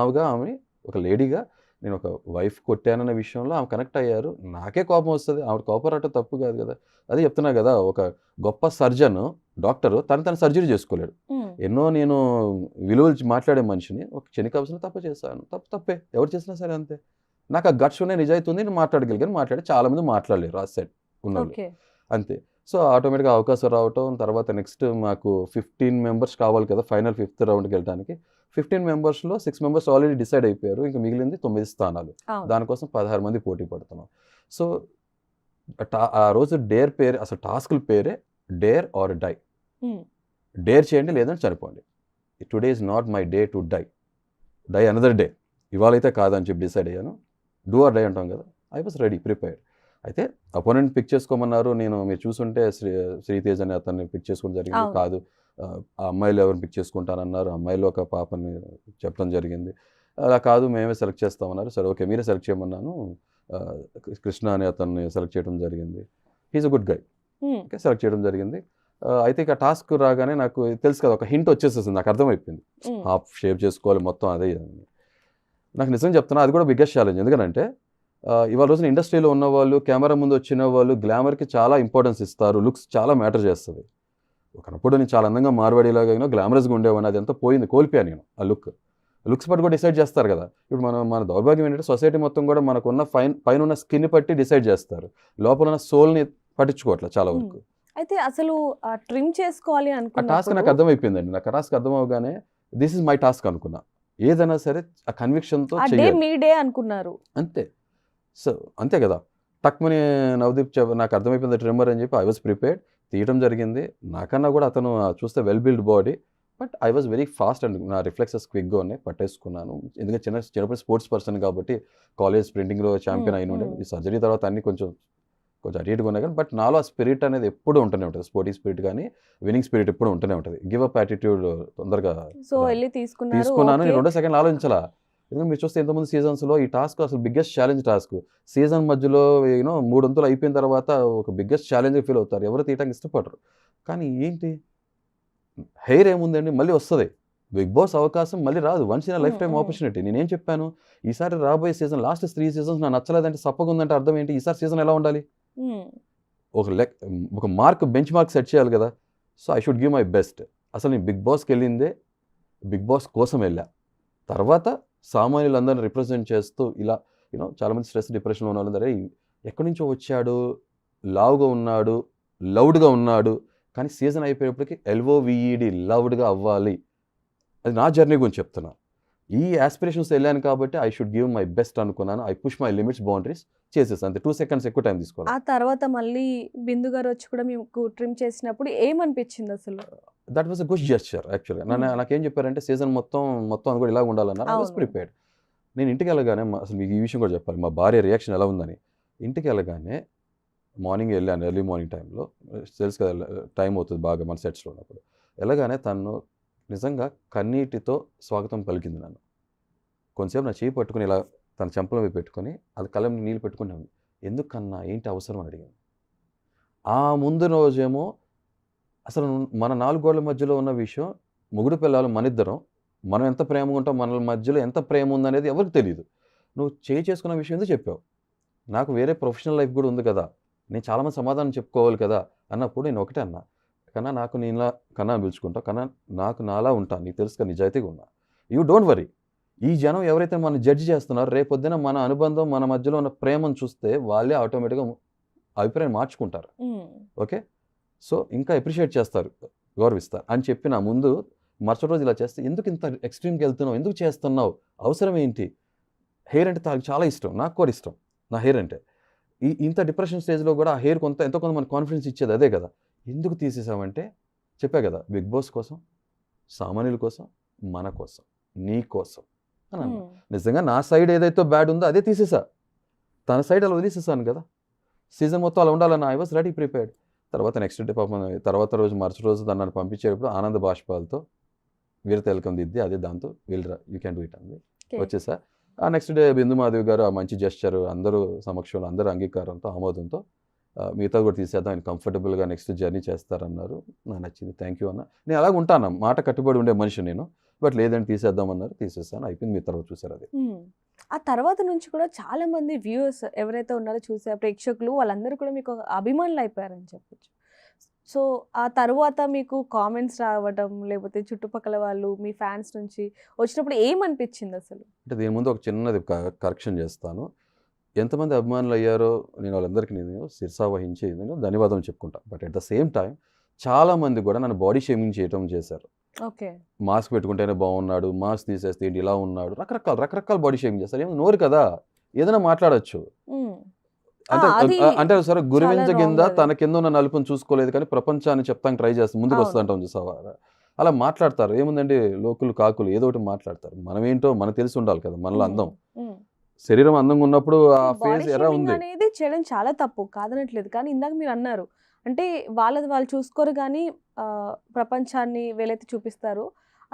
ఆవిగా ఆమె ఒక లేడీగా నేను ఒక వైఫ్ కొట్టానన్న విషయంలో ఆమె కనెక్ట్ అయ్యారు. నాకే కోపం వస్తుంది, ఆవిడ కోపరాట తప్పు కాదు కదా. అదే చెప్తున్నా కదా, ఒక గొప్ప సర్జన్ డాక్టరు తను సర్జరీ చేసుకోలేడు. ఎన్నో నేను విలువలు మాట్లాడే మనిషిని ఒక క్షణికావసరం తప్పు చేశాను, తప్పే, ఎవరు చేసినా సరే అంతే. నాకు ఆ గట్స్ ఉన్నాయి, నిజాయితీ ఉంది, నేను మాట్లాడగలిగాను. చాలా మంది మాట్లాడలేరు ఆ సెట్ ఉన్నది అంతే. సో ఆటోమేటిక్గా అవకాశం రావటం, తర్వాత నెక్స్ట్ మాకు 15 మెంబర్స్ కావాలి కదా ఫైనల్ 5th రౌండ్కి వెళ్ళడానికి. 15 మెంబర్స్లో 6 మెంబర్స్ ఆల్రెడీ డిసైడ్ అయిపోయారు, ఇంకా మిగిలింది 9 స్థానాలు. దానికోసం 16 మంది పోటీ పడుతున్నాం. సో ఆ రోజు డేర్ పేరు, అసలు టాస్క్ల పేరే డేర్ ఆర్ డై. డేర్ చేయండి లేదంటే చనిపోండి. Today is not my day to die another day. ఇవాళైతే కాదని చెప్పి డిసైడ్ అయ్యాను. డూ ఆర్ డై అంటాం కదా, ఐ వాజ్ రెడీ, ప్రిపేర్డ్. అయితే అపోనెంట్ పిక్ చేసుకోమన్నారు. మీరు చూసుంటే శ్రీతేజ్ అనే అతన్ని పిక్ చేసుకోవడం జరిగింది. కాదు, ఆ అమ్మాయిలు ఎవరిని పిక్ చేసుకుంటానన్నారు. అమ్మాయిలో ఒక పాపని చెప్పడం జరిగింది. అలా కాదు, మేమే సెలెక్ట్ చేస్తామన్నారు. సరే ఓకే, మీరే సెలెక్ట్ చేయమన్నాను. కృష్ణ అనే అతన్ని సెలెక్ట్ చేయడం జరిగింది. He's a good guy. Okay, select చేయడం జరిగింది. అయితే ఇక టాస్క్ రాగానే నాకు తెలుసు కదా, ఒక హింట్ వచ్చేసేసింది, నాకు అర్థమైపోయింది. హాఫ్ షేప్ చేసుకోవాలి మొత్తం అదే. నాకు నిజంగా చెప్తున్నా, అది కూడా బిగ్గెస్ట్ ఛాలెంజ్. ఎందుకంటే ఇవాళ రోజున ఇండస్ట్రీలో ఉన్న వాళ్ళు, కెమెరా ముందు వచ్చిన వాళ్ళు గ్లామర్కి చాలా ఇంపార్టెన్స్ ఇస్తారు, లుక్స్ చాలా మ్యాటర్ చేస్తుంది. ఒకనప్పుడు నేను చాలా అందంగా మార్వాడిలాగా గ్లామరస్గా ఉండేవాడిని, అది ఎంత పోయింది, కోల్పోయాను నేను. ఆ లుక్స్ బట్టి కూడా డిసైడ్ చేస్తారు కదా. ఇప్పుడు మన దౌర్భాగ్యం ఏంటంటే సొసైటీ మొత్తం కూడా మనకున్న పైన ఉన్న స్కిన్ పట్టి డిసైడ్ చేస్తారు, లోపల ఉన్న సోల్ని పట్టించుకోవట్లేదు చాలా వరకు. అయితే అసలు ట్రిమ్ చేసుకోవాలి అనుకున్న టాస్క్ నాకు అర్థమైపోయిందండి. నాకు టాస్క్ అర్థం అవగానే దిస్ ఇస్ మై టాస్క్ అనుకున్నా. ఏదైనా సరే ఆ కన్విక్షన్తో అనుకున్నారు అంతే. సో అంతే కదా, టక్మని నవదీప్ నాకు అర్థమైపోయింది ట్రిమ్మర్ అని చెప్పి ఐ వాజ్ ప్రిపేర్డ్, తీయడం జరిగింది. నాకన్నా కూడా అతను చూస్తే well build body, but I was very fast and నా రిఫ్లెక్సెస్ క్విక్గా ఉన్నాయి, పట్టేసుకున్నాను. ఎందుకంటే చిన్నప్పుడు స్పోర్ట్స్ పర్సన్ కాబట్టి కాలేజ్ స్ప్రింటింగ్లో ఛాంపియన్ అయిన ఉండే. ఈ సర్జరీ తర్వాత అన్ని కొంచెం అటు ఇటుగా ఉన్నాయి కానీ, బట్ నాలో ఆ స్పిరిట్ అనేది ఎప్పుడూ ఉంటూనే ఉంటుంది. స్పోర్టింగ్ స్పిరిట్ కానీ విన్నింగ్ స్పిరిట్ ఎప్పుడు ఉంటూనే ఉంటుంది. గివ్ అప్ యాటిట్యూడ్ తొందరగా తీసుకున్నాను. నేను 2 సెకండ్లు ఆలోచించాలా. ఎందుకంటే మీరు చూస్తే ఇంతకుముందు సీజన్స్లో ఈ టాస్క్ అసలు బిగ్గెస్ట్ ఛాలెంజ్ టాస్క్. సీజన్ మధ్యలో 3 వంతులు అయిపోయిన తర్వాత ఒక బిగ్గెస్ట్ ఛాలెంజ్ ఫీల్ అవుతారు, ఎవరు తీయడానికి ఇష్టపడరు. కానీ ఏంటి, హెయిర్ ఏముందండి, మళ్ళీ వస్తుంది బిగ్ బాస్ అవకాశం, మళ్ళీ రాదు. Once in life time opportunity. నేనేం చెప్పాను, ఈసారి రాబోయే సీజన్ లాస్ట్ 3 సీజన్స్ నాకు నచ్చలేదంటే సప్పగా ఉందంటే అర్థం ఏంటి, ఈసారి సీజన్ ఎలా ఉండాలి, ఒక మార్క్ బెంచ్ మార్క్ సెట్ చేయాలి కదా. So I should give my best. అసలు నేను బిగ్ బాస్కి వెళ్ళిందే బిగ్ బాస్ కోసం వెళ్ళా. తర్వాత సామాన్యులందరినీ రిప్రజెంట్ చేస్తూ ఇలా చాలామంది స్ట్రెస్ డిప్రెషన్లో ఉన్న వాళ్ళందరూ ఎక్కడి నుంచో వచ్చాడు, లావుగా ఉన్నాడు, లౌడ్గా ఉన్నాడు, కానీ సీజన్ అయిపోయేప్పటికి LOVED లౌడ్గా అవ్వాలి. అది నా జర్నీ గురించి చెప్తున్నా. ఈ ఆస్పిరేషన్స్ వెళ్ళాను కాబట్టి I should give my best అనుకున్నాను. I push my limits, boundaries. చేసేసి అంతే 2 seconds ఎక్కువ టైం తీసుకోవాలి. ఆ తర్వాత మళ్ళీ బిందు గారు వచ్చి కూడా మీకు ట్రిమ్ చేసినప్పుడు ఏమనిపించింది అసలు? That was a good gesture యాక్చువల్గా. నాకేం చెప్పారంటే సీజన్ మొత్తం అది కూడా ఇలా ఉండాలన్నారు. ఐ వాస్ అవును. ప్రిపేర్డ్. నేను ఇంటికి వెళ్ళగానే అసలు మీకు ఈ విషయం కూడా చెప్పాలి, మా భార్య రియాక్షన్ ఎలా ఉందని. ఇంటికి వెళ్ళగానే మార్నింగ్ వెళ్ళాను, ఎర్లీ మార్నింగ్ టైంలో, తెలుసు కదా టైం అవుతుంది బాగా మన సెట్స్లో ఉన్నప్పుడు. వెళ్ళగానే తను నిజంగా కన్నీటితో స్వాగతం పలికింది నన్ను. కొంచెంసేపు నా చేయి పట్టుకుని ఇలా తన చెంపల మీద పెట్టుకొని అది కళ్ళ మీద నీళ్ళు పెట్టుకుని ఉంది. ఎందుకన్నా ఏంటి అవసరం అని అడిగాను. ఆ ముందు రోజేమో అసలు మన 4 గోడల మధ్యలో ఉన్న విషయం, మొగుడు పిల్లలు మనిద్దరం, మనం ఎంత ప్రేమగా ఉంటాం, మన మధ్యలో ఎంత ప్రేమ ఉందనేది ఎవరికి తెలియదు. నువ్వు చేసుకున్న విషయం ఎందుకు చెప్పావు, నాకు వేరే ప్రొఫెషనల్ లైఫ్ కూడా ఉంది కదా, నేను చాలామంది సమాధానం చెప్పుకోవాలి కదా అన్నప్పుడు నేను ఒకటే అన్నా, కన్నా నాకు నీలా కన్నా పిలుచుకుంటా, కన్నా నాకు నాలా ఉంటాను, నీకు తెలుసు కదా నిజాయితీగా ఉన్నా, యూ డోంట్ వరీ. ఈ జనం ఎవరైతే మనం జడ్జి చేస్తున్నారో రేపొద్దున మన అనుబంధం మన మధ్యలో ఉన్న ప్రేమను చూస్తే వాళ్ళే ఆటోమేటిక్గా అభిప్రాయం మార్చుకుంటారు. ఓకే, సో ఇంకా అప్రిషియేట్ చేస్తారు, గౌరవిస్తారు అని చెప్పి నా ముందు మరుసటి రోజు ఇలా చేస్తే, ఎందుకు ఇంత ఎక్స్ట్రీమ్కి వెళ్తున్నావు, ఎందుకు చేస్తున్నావు, అవసరం ఏంటి, హెయిర్ అంటే తనకు చాలా ఇష్టం, నాకు కూడా ఇష్టం నా హెయిర్ అంటే, ఇంత డిప్రెషన్ స్టేజ్లో కూడా ఆ హెయిర్ ఎంతో కొంత మనకు కాన్ఫిడెన్స్ ఇచ్చేది అదే కదా, ఎందుకు తీసేసామంటే చెప్పా కదా, బిగ్ బాస్ కోసం, సామాన్యుల కోసం, మన కోసం, నీ కోసం అని అన్నా. నిజంగా నా సైడ్ ఏదైతే బ్యాడ్ ఉందో అదే తీసేసా, తన సైడ్ అలా వదిలేసేసాను కదా, సీజన్ మొత్తం అలా ఉండాలన్న ఐ వాస్ రెడీ ప్రిపేర్డ్. తర్వాత నెక్స్ట్ డే పాపం తర్వాత రోజు మరుసటి రోజు నన్ను పంపించేటప్పుడు ఆనంద బాష్పాలతో వీరత ఎలకం దిద్ది అదే దాంతో వీళ్ళరా యూ క్యాన్ డూ ఇట్ అంది వచ్చేసా. ఆ నెక్స్ట్ డే బిందు మాధవి గారు ఆ మంచి జెస్చర్ అందరూ సమక్షంలో అందరూ అంగీకారంతో ఆమోదంతో మిగతా కూడా తీసేద్దాం, ఆయన కంఫర్టబుల్గా నెక్స్ట్ జర్నీ చేస్తారన్నారు. నాకు నచ్చింది, థ్యాంక్ యూ అన్న. నేను అలాగ ఉంటాను, మాట కట్టుబడి ఉండే మనిషి నేను, బట్ లేదంటే తీసేద్దామన్నారు, తీసేస్తాను, అయిపోయింది. మీ తర్వాత చూసారు అది. ఆ తర్వాత నుంచి కూడా చాలా మంది వ్యూవర్స్ ఎవరైతే ఉన్నారో చూసే ప్రేక్షకులు వాళ్ళందరూ కూడా మీకు అభిమానులు అయిపోయారని చెప్పొచ్చు. సో ఆ తర్వాత మీకు కామెంట్స్ రావడం లేకపోతే చుట్టుపక్కల వాళ్ళు మీ ఫ్యాన్స్ నుంచి వచ్చినప్పుడు ఏమనిపించింది అసలు? అంటే దీని ముందు ఒక చిన్నది కరెక్షన్ చేస్తాను. ఎంతమంది అభిమానులు అయ్యారో నేను వాళ్ళందరికీ నేను శిరసా వహించి నేను ధన్యవాదాలు చెప్పుకుంటా. But at the same time చాలామంది కూడా నన్ను బాడీ షేమింగ్ చేయటం చేశారు. ఓకే, మాస్క్ పెట్టుకుంటేనే బాగున్నాడు, మాస్క్ తీసేస్తే ఏంటి ఇలా ఉన్నాడు, రకరకాల బాడీ షేమింగ్ చేస్తారు. ఏమో నోరు కదా, ఏదైనా మాట్లాడచ్చు. అంటే సరే గురివించ కింద తన కింద ఉన్న నలుపుని చూసుకోలేదు కానీ ప్రపంచాన్ని చెప్తానికి ట్రై చేస్తాం, ముందుకు వస్తుంటాం చూసావా, అలా మాట్లాడతారు. ఏముందండి లోకులు కాకులు ఏదో ఒకటి మాట్లాడతారు. మనం ఏంటో మనకు తెలిసి ఉండాలి కదా, మనలో అందం, శరీరం అందంగా ఉన్నప్పుడు ఆ ఫేస్ ఎలా ఉంది అనేది చేయడం చాలా తప్పు కాదనట్లేదు. కానీ ఇందాక మీరు అన్నారు అంటే వాళ్ళది వాళ్ళు చూసుకోరు కానీ ప్రపంచాన్ని వీళ్ళైతే చూపిస్తారు,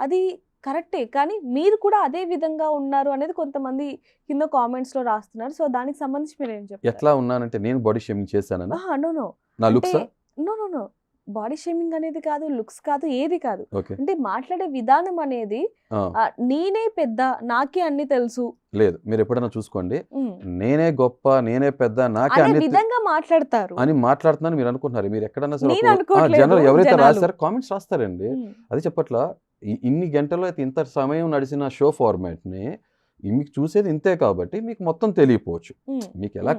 అది కరెక్టే. కానీ మీరు కూడా అదే విధంగా ఉన్నారు అనేది కొంతమంది కింద కామెంట్స్ లో రాస్తున్నారు. సో దానికి సంబంధించి మీరు ఏం చెప్తారు? ఎట్లా ఉన్నానంటే నేను బాడీ షేమింగ్ చేశానన్నా? నో నా లుక్స్ నో బాడీ షేమింగ్ అనేది కాదు, లుక్స్ కాదు, ఏది కాదు. ఓకే, అంటే మాట్లాడే విధానం అనేది నేనే పెద్ద, నాకే అన్ని తెలుసు లేదు. మీరు ఎప్పుడైనా చూసుకోండి, నేనే గొప్ప, నేనే పెద్ద, నాకే అన్ని విధంగా మాట్లాడతారు అని మాట్లాడుతున్నాను మీరు అనుకుంటున్నారు. మీరు ఎక్కడన్నా సరే నేను అనుకోవట్లేదు, జనరల్ ఎవరైతే జనాలు. రాస్తారో కామెంట్స్ రాస్తారండి. అది చెప్పట్లా, ఇన్ని గంటల్లో అయితే ఇంత సమయం నడిచిన షో ఫార్మాట్ని మీకు చూసేది ఇంతే కాబట్టి మీకు మొత్తం తెలియపోవచ్చు. మీకు ఎలా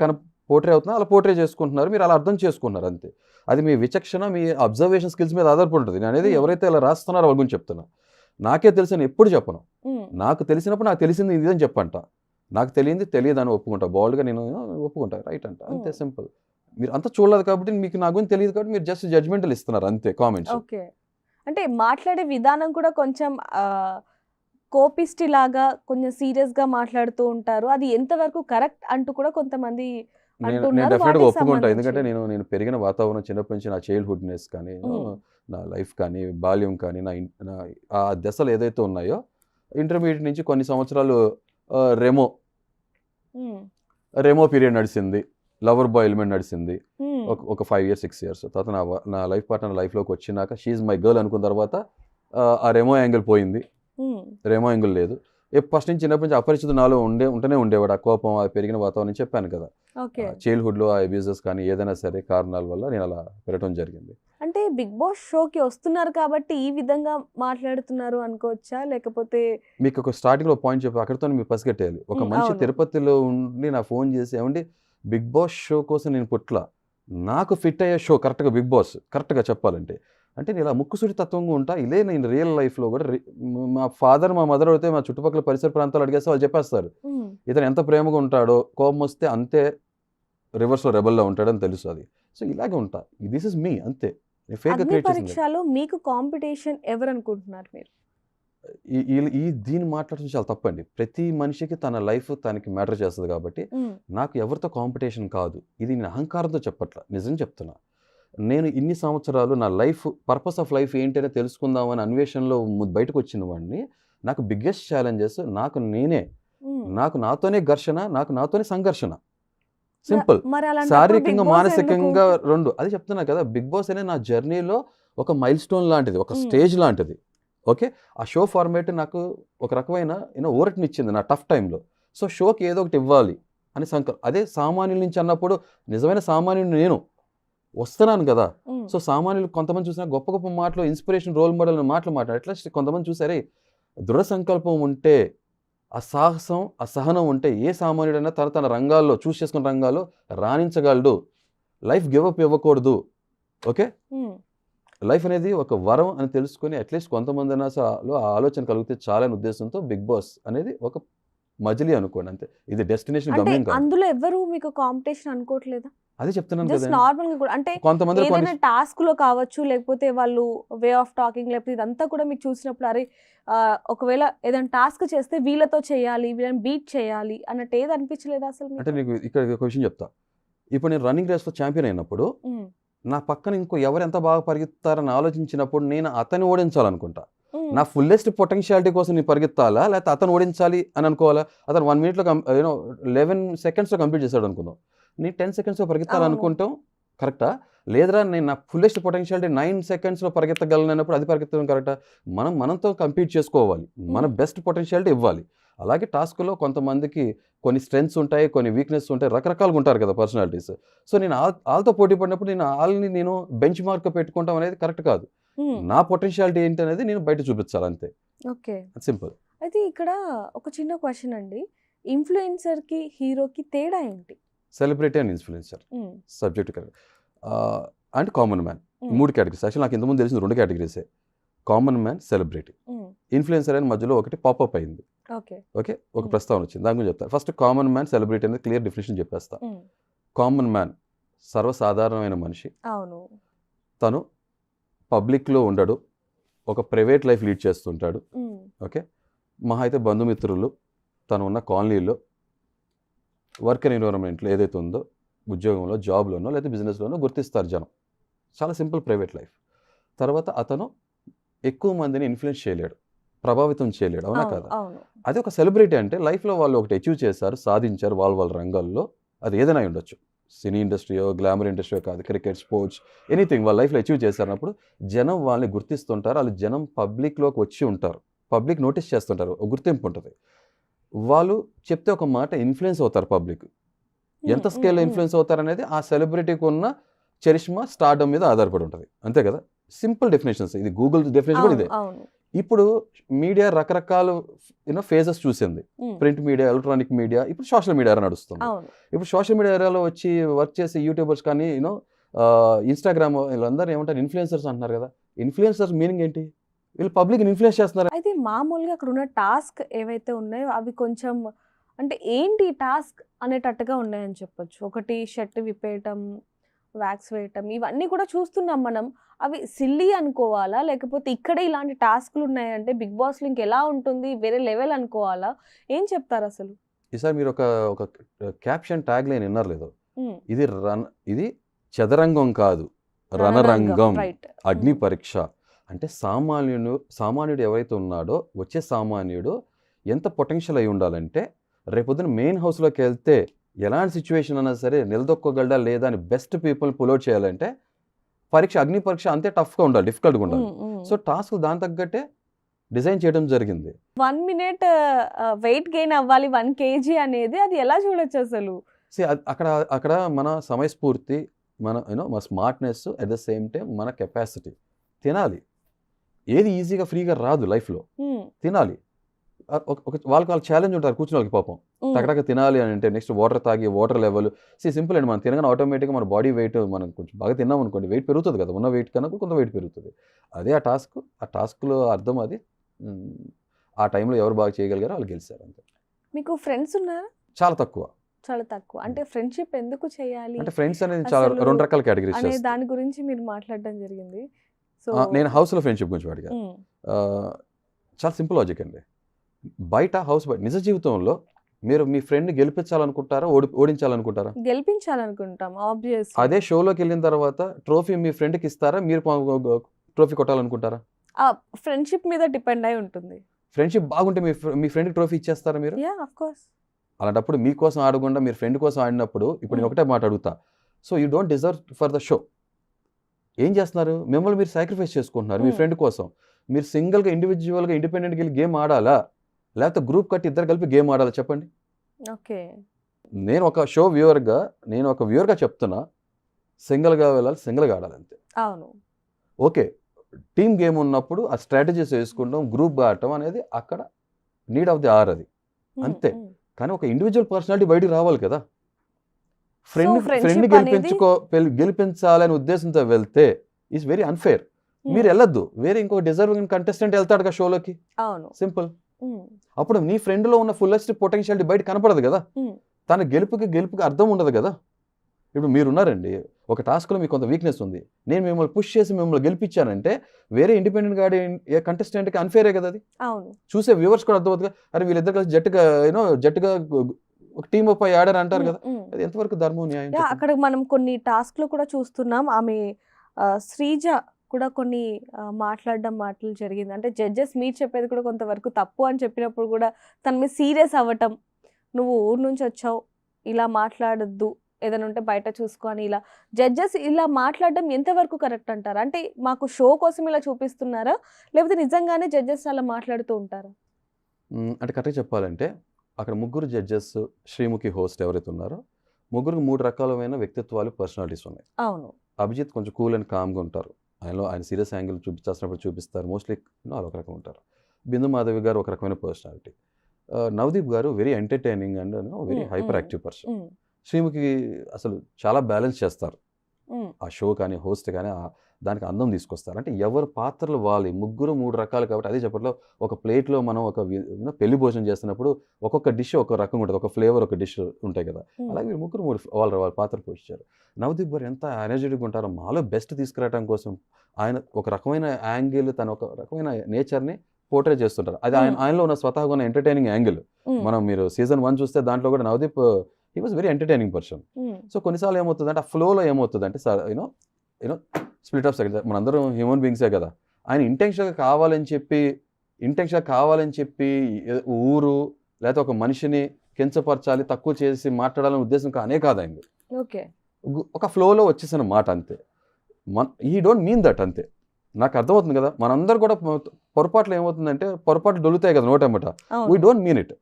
పోర్ట్రే అవుతుందో అలా పోర్ట్రే చేసుకుంటున్నారు, మీరు అలా అర్థం చేసుకుంటున్నారు అంతే. అది మీ విచక్షణ, మీ అబ్జర్వేషన్ స్కిల్స్ మీద ఆధారపడి ఉంటుంది. నేను అనేది ఎవరైతే ఇలా రాస్తున్నారో వాళ్ళ గురించి చెప్తున్నా. నాకే తెలిసిన ఎప్పుడు చెప్పను, నాకు తెలిసినప్పుడు నాకు తెలిసింది ఇది అని చెప్పంట, నాకు తెలియదు అని ఒప్పుకుంటా, బాల్డ్గా నేను ఒప్పుకుంటా, రైట్ అంట, అంతే సింపుల్. మీరు అంతా చూడలేదు కాబట్టి మీకు నా గురించి తెలియదు కాబట్టి మీరు జస్ట్ జడ్జ్మెంటల్ ఇస్తున్నారు అంతే కామెంట్స్. ఓకే, అంటే మాట్లాడే విధానం కూడా కొంచెం కోపిస్టి లాగా కొంచెం సీరియస్ గా మాట్లాడుతూ ఉంటారు, అది ఎంతవరకు కరెక్ట్ అంటూ కూడా కొంతమంది నేను డెఫినెట్గా ఒప్పుకుంటా. ఎందుకంటే నేను పెరిగిన వాతావరణం చిన్నప్పటి నుంచి నా చైల్డ్హుడ్నెస్ కానీ నా లైఫ్ కానీ బాల్యం కానీ నా ఆ దశలు ఏదైతే ఉన్నాయో, ఇంటర్మీడియట్ నుంచి కొన్ని సంవత్సరాలు రెమో పీరియడ్ నడిచింది, లవర్ బాయ్ ఎలిమెంట్ నడిచింది ఒక 5 years 6 years. తర్వాత నా లైఫ్ పార్ట్నర్ లైఫ్లోకి వచ్చినాక షీఈ్ మై గర్ల్ అనుకున్న తర్వాత ఆ రెమో యాంగిల్ పోయింది, రెమో యాంగిల్ లేదు. ఫస్ట్ నుంచి చిన్నప్పటి నుంచి అపరిచితుడు నాలో ఉంటూనే ఉండేవాడు. ఆ కోపం, అది పెరిగిన వాతావరణం చెప్పాను కదా, చైల్డ్హుడ్లో ఆ అబ్యూజెస్ కానీ ఏదైనా సరే కారణాల వల్ల నేను అలా పెరగడం జరిగింది. అంటే బిగ్ బాస్ షోకి వస్తున్నారు కాబట్టి ఈ విధంగా మాట్లాడుతున్నారు అనుకోవచ్చా, లేకపోతే మీకు ఒక స్టార్టింగ్లో పాయింట్ చెప్పి అక్కడితో మీరు పసిగట్టేయాలి. ఒక మనిషి తిరుపతిలో ఉండి నా ఫోన్ చేసి ఏమండి బిగ్ బాస్ షో కోసం నేను పుట్ల, నాకు ఫిట్ అయ్యే షో కరెక్ట్గా బిగ్ బాస్, కరెక్ట్గా చెప్పాలంటే అంటే నేను ఇలా ముక్కుసూడి తత్వంగా ఉంటా. ఇదే నేను రియల్ లైఫ్లో కూడా మా ఫాదర్ మా మదర్ అయితే మా చుట్టుపక్కల పరిసర ప్రాంతాలు అడిగేస్తే వాళ్ళు చెప్పేస్తారు ఇతను ఎంత ప్రేమగా ఉంటాడో, కోపం వస్తే అంతే రివర్స్లో రెబల్లో ఉంటాడని తెలుసు అది. సో ఇలాగే ఉంటా, దిస్ ఇస్ మీ అంతే, ఫేక్గా అగ్ని క్రియేట్ చేసింది. పరీక్షలో మీకు కాంపిటీషన్ ఎవరు అనుకుంటున్నారు మీరు? దీన్ని మాట్లాడడం చాలా తప్పండి. ప్రతి మనిషికి తన లైఫ్ తనకి మ్యాటర్ చేస్తుంది కాబట్టి నాకు ఎవరితో కాంపిటీషన్ కాదు. ఇది నేను అహంకారంతో చెప్పట్లా, నిజం చెప్తున్నా. నేను ఇన్ని సంవత్సరాలు నా లైఫ్ పర్పస్ ఆఫ్ లైఫ్ ఏంటనే తెలుసుకుందామని అన్వేషణలో బయటకు వచ్చిన వాడిని. నాకు బిగ్గెస్ట్ ఛాలెంజెస్ నాకు నేనే, నాకు నాతోనే ఘర్షణ, నాకు నాతోనే సంఘర్షణ. సింపుల్. మరి అలాంటప్పుడు శారీరకంగా Big Boss మానసికంగా ఎందుకు? రెండు. అది చెప్తున్నా కదా, బిగ్ బాస్ అనే నా జర్నీలో ఒక మైల్ స్టోన్ లాంటిది, ఒక Hmm. స్టేజ్ లాంటిది. ఓకే, ఆ షో ఫార్మేట్ నాకు ఒక రకమైన ఊరటనిచ్చింది నా టఫ్ టైంలో. సో షోకి ఏదో ఒకటి ఇవ్వాలి అని అదే సామాన్యుల నుంచి అన్నప్పుడు నిజమైన సామాన్యుడు నేను వస్తున్నాను కదా. ఉమ్, సో సామాన్యులు కొంతమంది చూసినా గొప్ప గొప్ప మాటలు, ఇన్స్పిరేషన్, రోల్ మోడల్ మాటలు మాట్లాడారు. అట్లా కొంతమంది చూసారే, దృఢ సంకల్పం ఉంటే, ఆ సాహసం, ఆ సహనం ఉంటే ఏ సామాన్యుడైనా తన రంగాల్లో చేసుకున్న రంగాల్లో రాణించగలడు. లైఫ్ గివప్ ఇవ్వకూడదు. ఓకే, ఉమ్. లైఫ్ అనేది ఒక వరం అని తెలుసుకొని అట్లీస్ట్ కొంతమంది అయినా ఆ ఆలోచన కలిగితే చాలని ఉద్దేశంతో బిగ్ బాస్ అనేది ఒక మజిలీ అనుకోండి అంతే. ఇది డెస్టినేషన్ అంటే గమ్యం కాదు. అందులో ఎవరు మీకు కాంపిటీషన్ అనుకోవట్లేదా? అదే చెప్తున్నాను జస్ట్ కదండి. నార్మల్ గా కూడా అంటే కొంతమంది ఏదైనా టాస్క్ లో కావచ్చు, లేకపోతే వాళ్ళు వే ఆఫ్ టాకింగ్, లేకపోతే ఇదంతా కూడా మీకు చూసినప్పుడు అరే ఒకవేళ ఏదైనా టాస్క్ చేస్తే వీళ్ళతో చేయాలి, వీళ్ళని బీట్ చేయాలి అన్నట్టు ఏది అనిపించలేదా అసలు మీకు? అంటే నీకు ఇక్కడ ఒక విషయం చెప్తా. ఇప్పుడు నేను రన్నింగ్ రేస్లో ఛాంపియన్ అయినప్పుడు ఉమ్, నా పక్కన ఇంకో ఎవరు ఎంత బాగా పరిగెత్తారని ఆలోచించినప్పుడు నేను అతన్ని ఓడించాలనుకుంటా. ఉమ్. నా ఫుల్లెస్ట్ పొటెన్షియాలిటీ కోసం నేను పరిగెత్తాలా, లేకపోతే అతను ఓడించాలి అని అనుకోవాలా? అతను 1 minute 11 seconds కంప్లీట్ చేశాడు అనుకుందాం, నేను 10 seconds పరిగెత్తాలనుకుంటాం కరెక్టా? లేదురా నేను నా ఫుల్లెస్ట్ పొటెన్షియాలిటీ 9 seconds పరిగెత్తగలను అన్నప్పుడు అది పరిగెత్తడం కరెక్టా? మనతో కంపీట్ చేసుకోవాలి, మన బెస్ట్ పొటెన్షియాలిటీ ఇవ్వాలి. అలాగే టాస్క్లో కొంతమందికి కొన్ని స్ట్రెంగ్స్ ఉంటాయి, కొన్ని వీక్నెస్ ఉంటాయి, రకరకాలుగా ఉంటారు కదా పర్సనాలిటీస్. సో నేను వాళ్ళతో పోటీ పడినప్పుడు నేను బెంచ్ మార్క్ పెట్టుకుంటాం అనేది కరెక్ట్ కాదు. ఉమ్. నా పొటెన్షియాలిటీ ఏంటి అనేది నేను బయట చూపించాలి అంతే. ఓకే. సింపుల్. అయితే ఇక్కడ ఒక చిన్న క్వశ్చన్ అండి, ఇన్ఫ్లుయెన్సర్ కి హీరోకి తేడా ఏంటి? Celebrity and influencer um, subject correct. And common man, um, 3 categories. Actual నాకు ఇంతకుముందు తెలిసిన 2 కేటగిరీసే, కామన్ మ్యాన్, సెలబ్రిటీ. ఉమ్. ఇన్ఫ్లుయెన్సర్ అని మధ్యలో ఒకటి పాపప్ అయింది. ఓకే. ఓకే, ఒక ప్రస్తావన వచ్చింది, దాని గురించి చెప్తాను. ఫస్ట్ కామన్ మ్యాన్, సెలబ్రిటీ అనేది క్లియర్ డెఫినేషన్ చెప్పేస్తా. ఉమ్, కామన్ మ్యాన్ సర్వసాధారణమైన మనిషి. అవును. తను పబ్లిక్లో ఉండడు, ఒక ప్రైవేట్ లైఫ్ లీడ్ చేస్తుంటాడు. ఉమ్, ఓకే, మహా అయితే బంధుమిత్రులు, తను ఉన్న కాలనీలో, వర్క్ ఎన్విరాన్మెంట్లో ఏదైతే ఉందో, ఉద్యోగంలో, జాబ్లోనో లేదా బిజినెస్లోనో గుర్తిస్తారు జనం. చాలా సింపుల్ ప్రైవేట్ లైఫ్. తర్వాత అతను ఎక్కువ మందిని ఇన్ఫ్లుయెన్స్ చేయలేడు, ప్రభావితం చేయలేడు, అవునా అవును, కదా? అవును. అదే ఒక సెలబ్రిటీ అంటే లైఫ్లో వాళ్ళు ఒకటి అచీవ్ చేశారు, సాధించారు వాళ్ళ రంగాల్లో, అది ఏదైనా అయి ఉండొచ్చు. సినీ ఇండస్ట్రీయో, గ్లామర్ ఇండస్ట్రీయో కాదు, క్రికెట్, స్పోర్ట్స్, ఎనీథింగ్ వాళ్ళ లైఫ్లో అచీవ్ చేశారన్నప్పుడు జనం వాళ్ళని గుర్తిస్తుంటారు. వాళ్ళు జనం పబ్లిక్లోకి వచ్చి ఉంటారు, పబ్లిక్ నోటీస్ చేస్తుంటారు, ఒక గుర్తింపు ఉంటుంది. వాళ్ళు చెప్తే ఒక మాట ఇన్ఫ్లుయెన్స్ అవుతారు పబ్లిక్. ఎంత స్కేల్లో ఇన్ఫ్లుయెన్స్ అవుతారు అనేది ఆ సెలబ్రిటీకి ఉన్న చరిష్మా, స్టార్డమ్ మీద ఆధారపడి ఉంటుంది, అంతే కదా? సింపుల్ డెఫినేషన్స్, ఇది గూగుల్ డెఫినేషన్ కూడా ఇదే. అవును. ఇప్పుడు మీడియా రకరకాల ఫేజెస్ చూసింది. ఉమ్, ప్రింట్ మీడియా, ఎలక్ట్రానిక్ మీడియా, ఇప్పుడు సోషల్ మీడియా నడుస్తుంది. అవును. ఇప్పుడు సోషల్ మీడియా ఏరియాలో వచ్చి వర్క్ చేసే యూట్యూబర్స్ కానీ ఇన్స్టాగ్రామ్ వీళ్ళందరూ ఏమంటారు, ఇన్ఫ్లుయెన్సర్స్ అంటున్నారు కదా. ఇన్ఫ్లుయెన్సర్స్ మీనింగ్ ఏంటి? వీళ్ళు పబ్లిక్ ఇన్ఫ్లుయెన్స్ చేస్తున్నారు. అయితే మామూలుగా అక్కడ ఉన్న టాస్క్ ఏవైతే ఉన్నాయో అవి కొంచెం అంటే ఏంటి టాస్క్ అనేటట్టుగా ఉన్నాయని చెప్పొచ్చు. ఒకటి షర్ట్ విప్పేయటం, వ్యాక్స్ వేయటం, ఇవన్నీ కూడా చూస్తున్నాం మనం. అవి సిల్లీ అనుకోవాలా, లేకపోతే ఇక్కడే ఇలాంటి టాస్క్లు ఉన్నాయంటే బిగ్ బాస్లో ఇంకెలా ఉంటుంది, వేరే లెవెల్ అనుకోవాలా? ఏం చెప్తారు అసలు? ఈసారి మీరు ఒక క్యాప్షన్ ట్యాగ్ లైన్ విన్నారు లేదు, ఇది చదరంగం కాదు, రణరంగం, రైట్. అగ్ని పరీక్ష. అంటే సామాన్యుడు ఎవరైతే ఉన్నాడో, వచ్చే సామాన్యుడు ఎంత పొటెన్షియల్ అయి ఉండాలంటే, రేపొద్దున మెయిన్ హౌస్లోకి వెళ్తే ఎలాంటి సిచ్యువేషన్ అయినా సరే నిలదొక్కగలడా లేదా అని బెస్ట్ పీపుల్ పుల్అవుట్ చేయాలంటే అగ్ని పరీక్ష అంతే టఫ్గా ఉండాలి, డిఫికల్ట్గా ఉండాలి. సో టాస్క్ దాని తగ్గట్టే డిజైన్ చేయడం జరిగింది. 1 minute వెయిట్ గెయిన్ అవ్వాలి 1 kg అనేది, అది ఎలా చూడొచ్చు అసలు? అక్కడ మన సమయస్ఫూర్తి, మన smartness, at the same time మన కెపాసిటీ. తినాలి, ఏది ఈజీగా ఫ్రీగా రాదు లైఫ్లో, తినాలి. వాళ్ళకి ఛాలెంజ్ ఉంటారు కూర్చుని వాళ్ళకి, పాపం టకటక తినాలి అని అంటే నెక్స్ట్ వాటర్ తాగి, వాటర్ లెవెల్ సింపుల్ అండి. మనం తినగానే ఆటోమేటిక్గా మన బాడీ వెయిట్, మనం కొంచెం బాగా తిన్నాం అనుకోండి, వెయిట్ పెరుగుతుంది కదా, ఉన్న వెయిట్ కన్నా కొంత వెయిట్ పెరుగుతుంది. అదే ఆ టాస్క్లో అర్థం అది. ఆ టైంలో ఎవరు బాగా చేయగలిగారో వాళ్ళు గెలిచారు అంతే. మీకు ఫ్రెండ్స్ ఉన్నారా? చాలా తక్కువ. చాలా తక్కువ. అంటే ఫ్రెండ్షిప్ ఎందుకు చేయాలి అంటే ఫ్రెండ్స్ అనేది చాలా అసలు 2 రకాల కేటగిరీస్ అనే చేస్తాయి. దాని గురించి మీరు మాట్లాడడం జరిగింది. సో నేను హౌస్‌లో ఫ్రెండ్షిప్ గురించి అడిగాను. హ్మ్. చాలా సింపుల్ లాజిక్ అండి. బయట నిజ జీవితంలో మీరు మీ ఫ్రెండ్‌ని గెలిపించాలనుకుంటారా? ఓడించాలనుకుంటారా? గెలిపించాలనుకుంటాం ఆబ్వియస్లీ. అదే షోలోకెళ్ళిన తర్వాత ట్రోఫీ మీ ఫ్రెండ్‌కి ఇస్తారా? మీరు ట్రోఫీ కొట్టాలనుకుంటారా? ఆ ఫ్రెండ్షిప్ మీద డిపెండ్ అయి ఉంటుంది. ఫ్రెండ్షిప్ బాగుంటే మీ ఫ్రెండ్‌కి ట్రోఫీ ఇచ్చేస్తారా మీరు? Of course. అలాంటప్పుడు మీకోసం ఆడకుండా మీరు ఫ్రెండ్ కోసం ఆడినప్పుడు ఇప్పుడు నేను ఒకటే మాట అడుగుతా. So you don't deserve for the show. ఏం చేస్తున్నారు? మిమ్మల్ని మీరు సాక్రిఫైస్ చేసుకుంటున్నారు మీ ఫ్రెండ్ కోసం. మీరు సింగిల్‌గా ఇండివిడ్యువల్‌గా ఇండిపెండెంట్‌గా వెళ్ళి గేమ్ ఆడాలా? లేకపోతే గ్రూప్ కట్టి ఇద్దరు కలిపి గేమ్ ఆడాలా చెప్పండి? ఓకే. నేను ఒక వ్యూవర్‌గా చెప్తున్నా. సింగిల్‌గా వెళ్ళాలి, సింగిల్‌గా ఆడాలి అంతే. అవును. ఓకే. టీమ్ గేమ్ ఉన్నప్పుడు ఆ స్ట్రాటజీస్ వేసుకుంటాం, గ్రూప్‌గా ఆడటం అనేది అక్కడ నీడ్ ఆఫ్ ది అవర్ అది. అంతే. కానీ ఒక ఇండివిడ్యువల్ పర్సనాలిటీ బయటికి రావాలి కదా! ఫ్రెండ్‌ని గెలిపించాలనే ఉద్దేశంతో వెళ్తే ఈస్ వెరీ అన్‌ఫెయిర్. మీరు వెళ్ళొద్దు. వేరే ఇంకో డిజర్వింగ్ కంటెస్టెంట్ వెళ్తాడు కదా షోలోకి. అవును. సింపుల్. అప్పుడు నీ ఫ్రెండ్‌లో ఉన్న ఫుల్లెస్ట్ పొటెన్షియాలిటీ బయట కనపడదు కదా! తన గెలుపుకి అర్థం ఉండదు కదా! ఇప్పుడు మీరున్నారండి. ఒక టాస్క్‌లో మీకు కొంత వీక్‌నెస్ ఉంది. నేను మిమ్మల్ని పుష్ చేసి మిమ్మల్ని గెలిపించానంటే వేరే ఇండిపెండెంట్‌గా ఆడే కంటెస్టెంట్‌కి అన్‌ఫెయిరే కదా అది. అవును. చూసే వ్యూవర్స్ కూడా అర్థమవుతుంది. అరే వీళ్ళిద్దరు కలిసి జట్టుగా ఒక టీమ్ అప్ అయ్యి ఆడారు అంటారు కదా! అది ఎంతవరకు ధర్మం, న్యాయం? అక్కడ మనం కొన్ని టాస్క్‌లు కూడా చూస్తున్నాం. ఆమె శ్రీజ కూడా కొన్ని మాటలు జరిగింది. అంటే జడ్జెస్ మీరు చెప్పేది కూడా కొంతవరకు తప్పు అని చెప్పినప్పుడు కూడా తన మీద సీరియస్ అవ్వటం. నువ్వు ఊరు నుంచి వచ్చావు, ఇలా మాట్లాడొద్దు, ఏదైనా ఉంటే బయట చూసుకో అని ఇలా జడ్జెస్ ఇలా మాట్లాడడం ఎంతవరకు కరెక్ట్ అంటారు? అంటే మాకు షో కోసం ఇలా చూపిస్తున్నారా? లేకపోతే నిజంగానే జడ్జెస్ అలా మాట్లాడుతూ ఉంటారా? అంటే కరెక్ట్‌గా చెప్పాలంటే అక్కడ ముగ్గురు జడ్జెస్, శ్రీముఖి హోస్ట్ ఎవరైతే ఉన్నారో ముగ్గురికి 3 రకాలమైన వ్యక్తిత్వాలు, పర్సనాలిటీస్ ఉన్నాయి. అవును. అభిజిత్ కొంచెం కూల్ అండ్ కామ్‌గా ఉంటారు. ఆయన సీరియస్ యాంగిల్ చూపించాల్సినప్పుడు చూపిస్తారు. మోస్ట్లీ వాళ్ళు ఒక రకంగా ఉంటారు. బిందు మాధవి గారు ఒక రకమైన పర్సనాలిటీ. నవదీప్ గారు very entertaining and very hyper active person. Sreemukhi అసలు చాలా బ్యాలెన్స్ చేస్తారు. ఆ షో కానీ, హోస్ట్ కానీ దానికి అందం తీసుకొస్తారు. అంటే ఎవరి పాత్రలు వాళ్ళు ముగ్గురు 3 రకాలు కాబట్టి అదే చెప్పట్లో ఒక ప్లేట్‌లో మనం ఒక పెళ్లి భోజనం చేస్తున్నప్పుడు ఒక్కొక్క డిష్ ఒక రకంగా ఉంటుంది. ఒక ఫ్లేవర్ ఒక డిష్ ఉంటాయి కదా! అలాగే వీళ్ళు ముగ్గురు 3 వాళ్ళ పాత్ర పోషించారు. నవదీప్ గారు ఎంత ఎనర్జెటిక్‌గా ఉంటారో మాలో బెస్ట్ తీసుకురావడం కోసం ఆయన ఒక రకమైన యాంగిల్, తన ఒక రకమైన నేచర్‌ని పోర్ట్రే చేస్తుంటారు. అది ఆయనలో ఉన్న స్వతహాగా ఉన్న ఎంటర్‌టైనింగ్ యాంగిల్. మీరు సీజన్ 1 చూస్తే దాంట్లో కూడా Navdeep he was very entertaining person. So కొన్నిసార్లు ఏమవుతుందంటే ఆ ఫ్లోలో ఏమవుతుందంటే యూనో స్ప్లిట్ ఆఫ్ సెకండ్స్ మనందరం హ్యూమన్ బీయింగ్సే కదా! ఆయన ఇంటెన్షన్‌గా కావాలని చెప్పి ఊరు లేకపోతే ఒక మనిషిని కించపరచాలి, తక్కువ చేసి మాట్లాడాలనే ఉద్దేశం కానే కాదు ఆయనది. ఓకే. ఒక ఫ్లోలో వచ్చేసిన మాట అంతే. హి డోంట్ మీన్ దట్ అంతే. నాకు అర్థమవుతుంది కదా! మనందరూ కూడా పొరపాట్లు ఏమవుతుందంటే పొరపాట్లు దొరుకుతాయి కదా నోటెమ్మట. We don't mean it.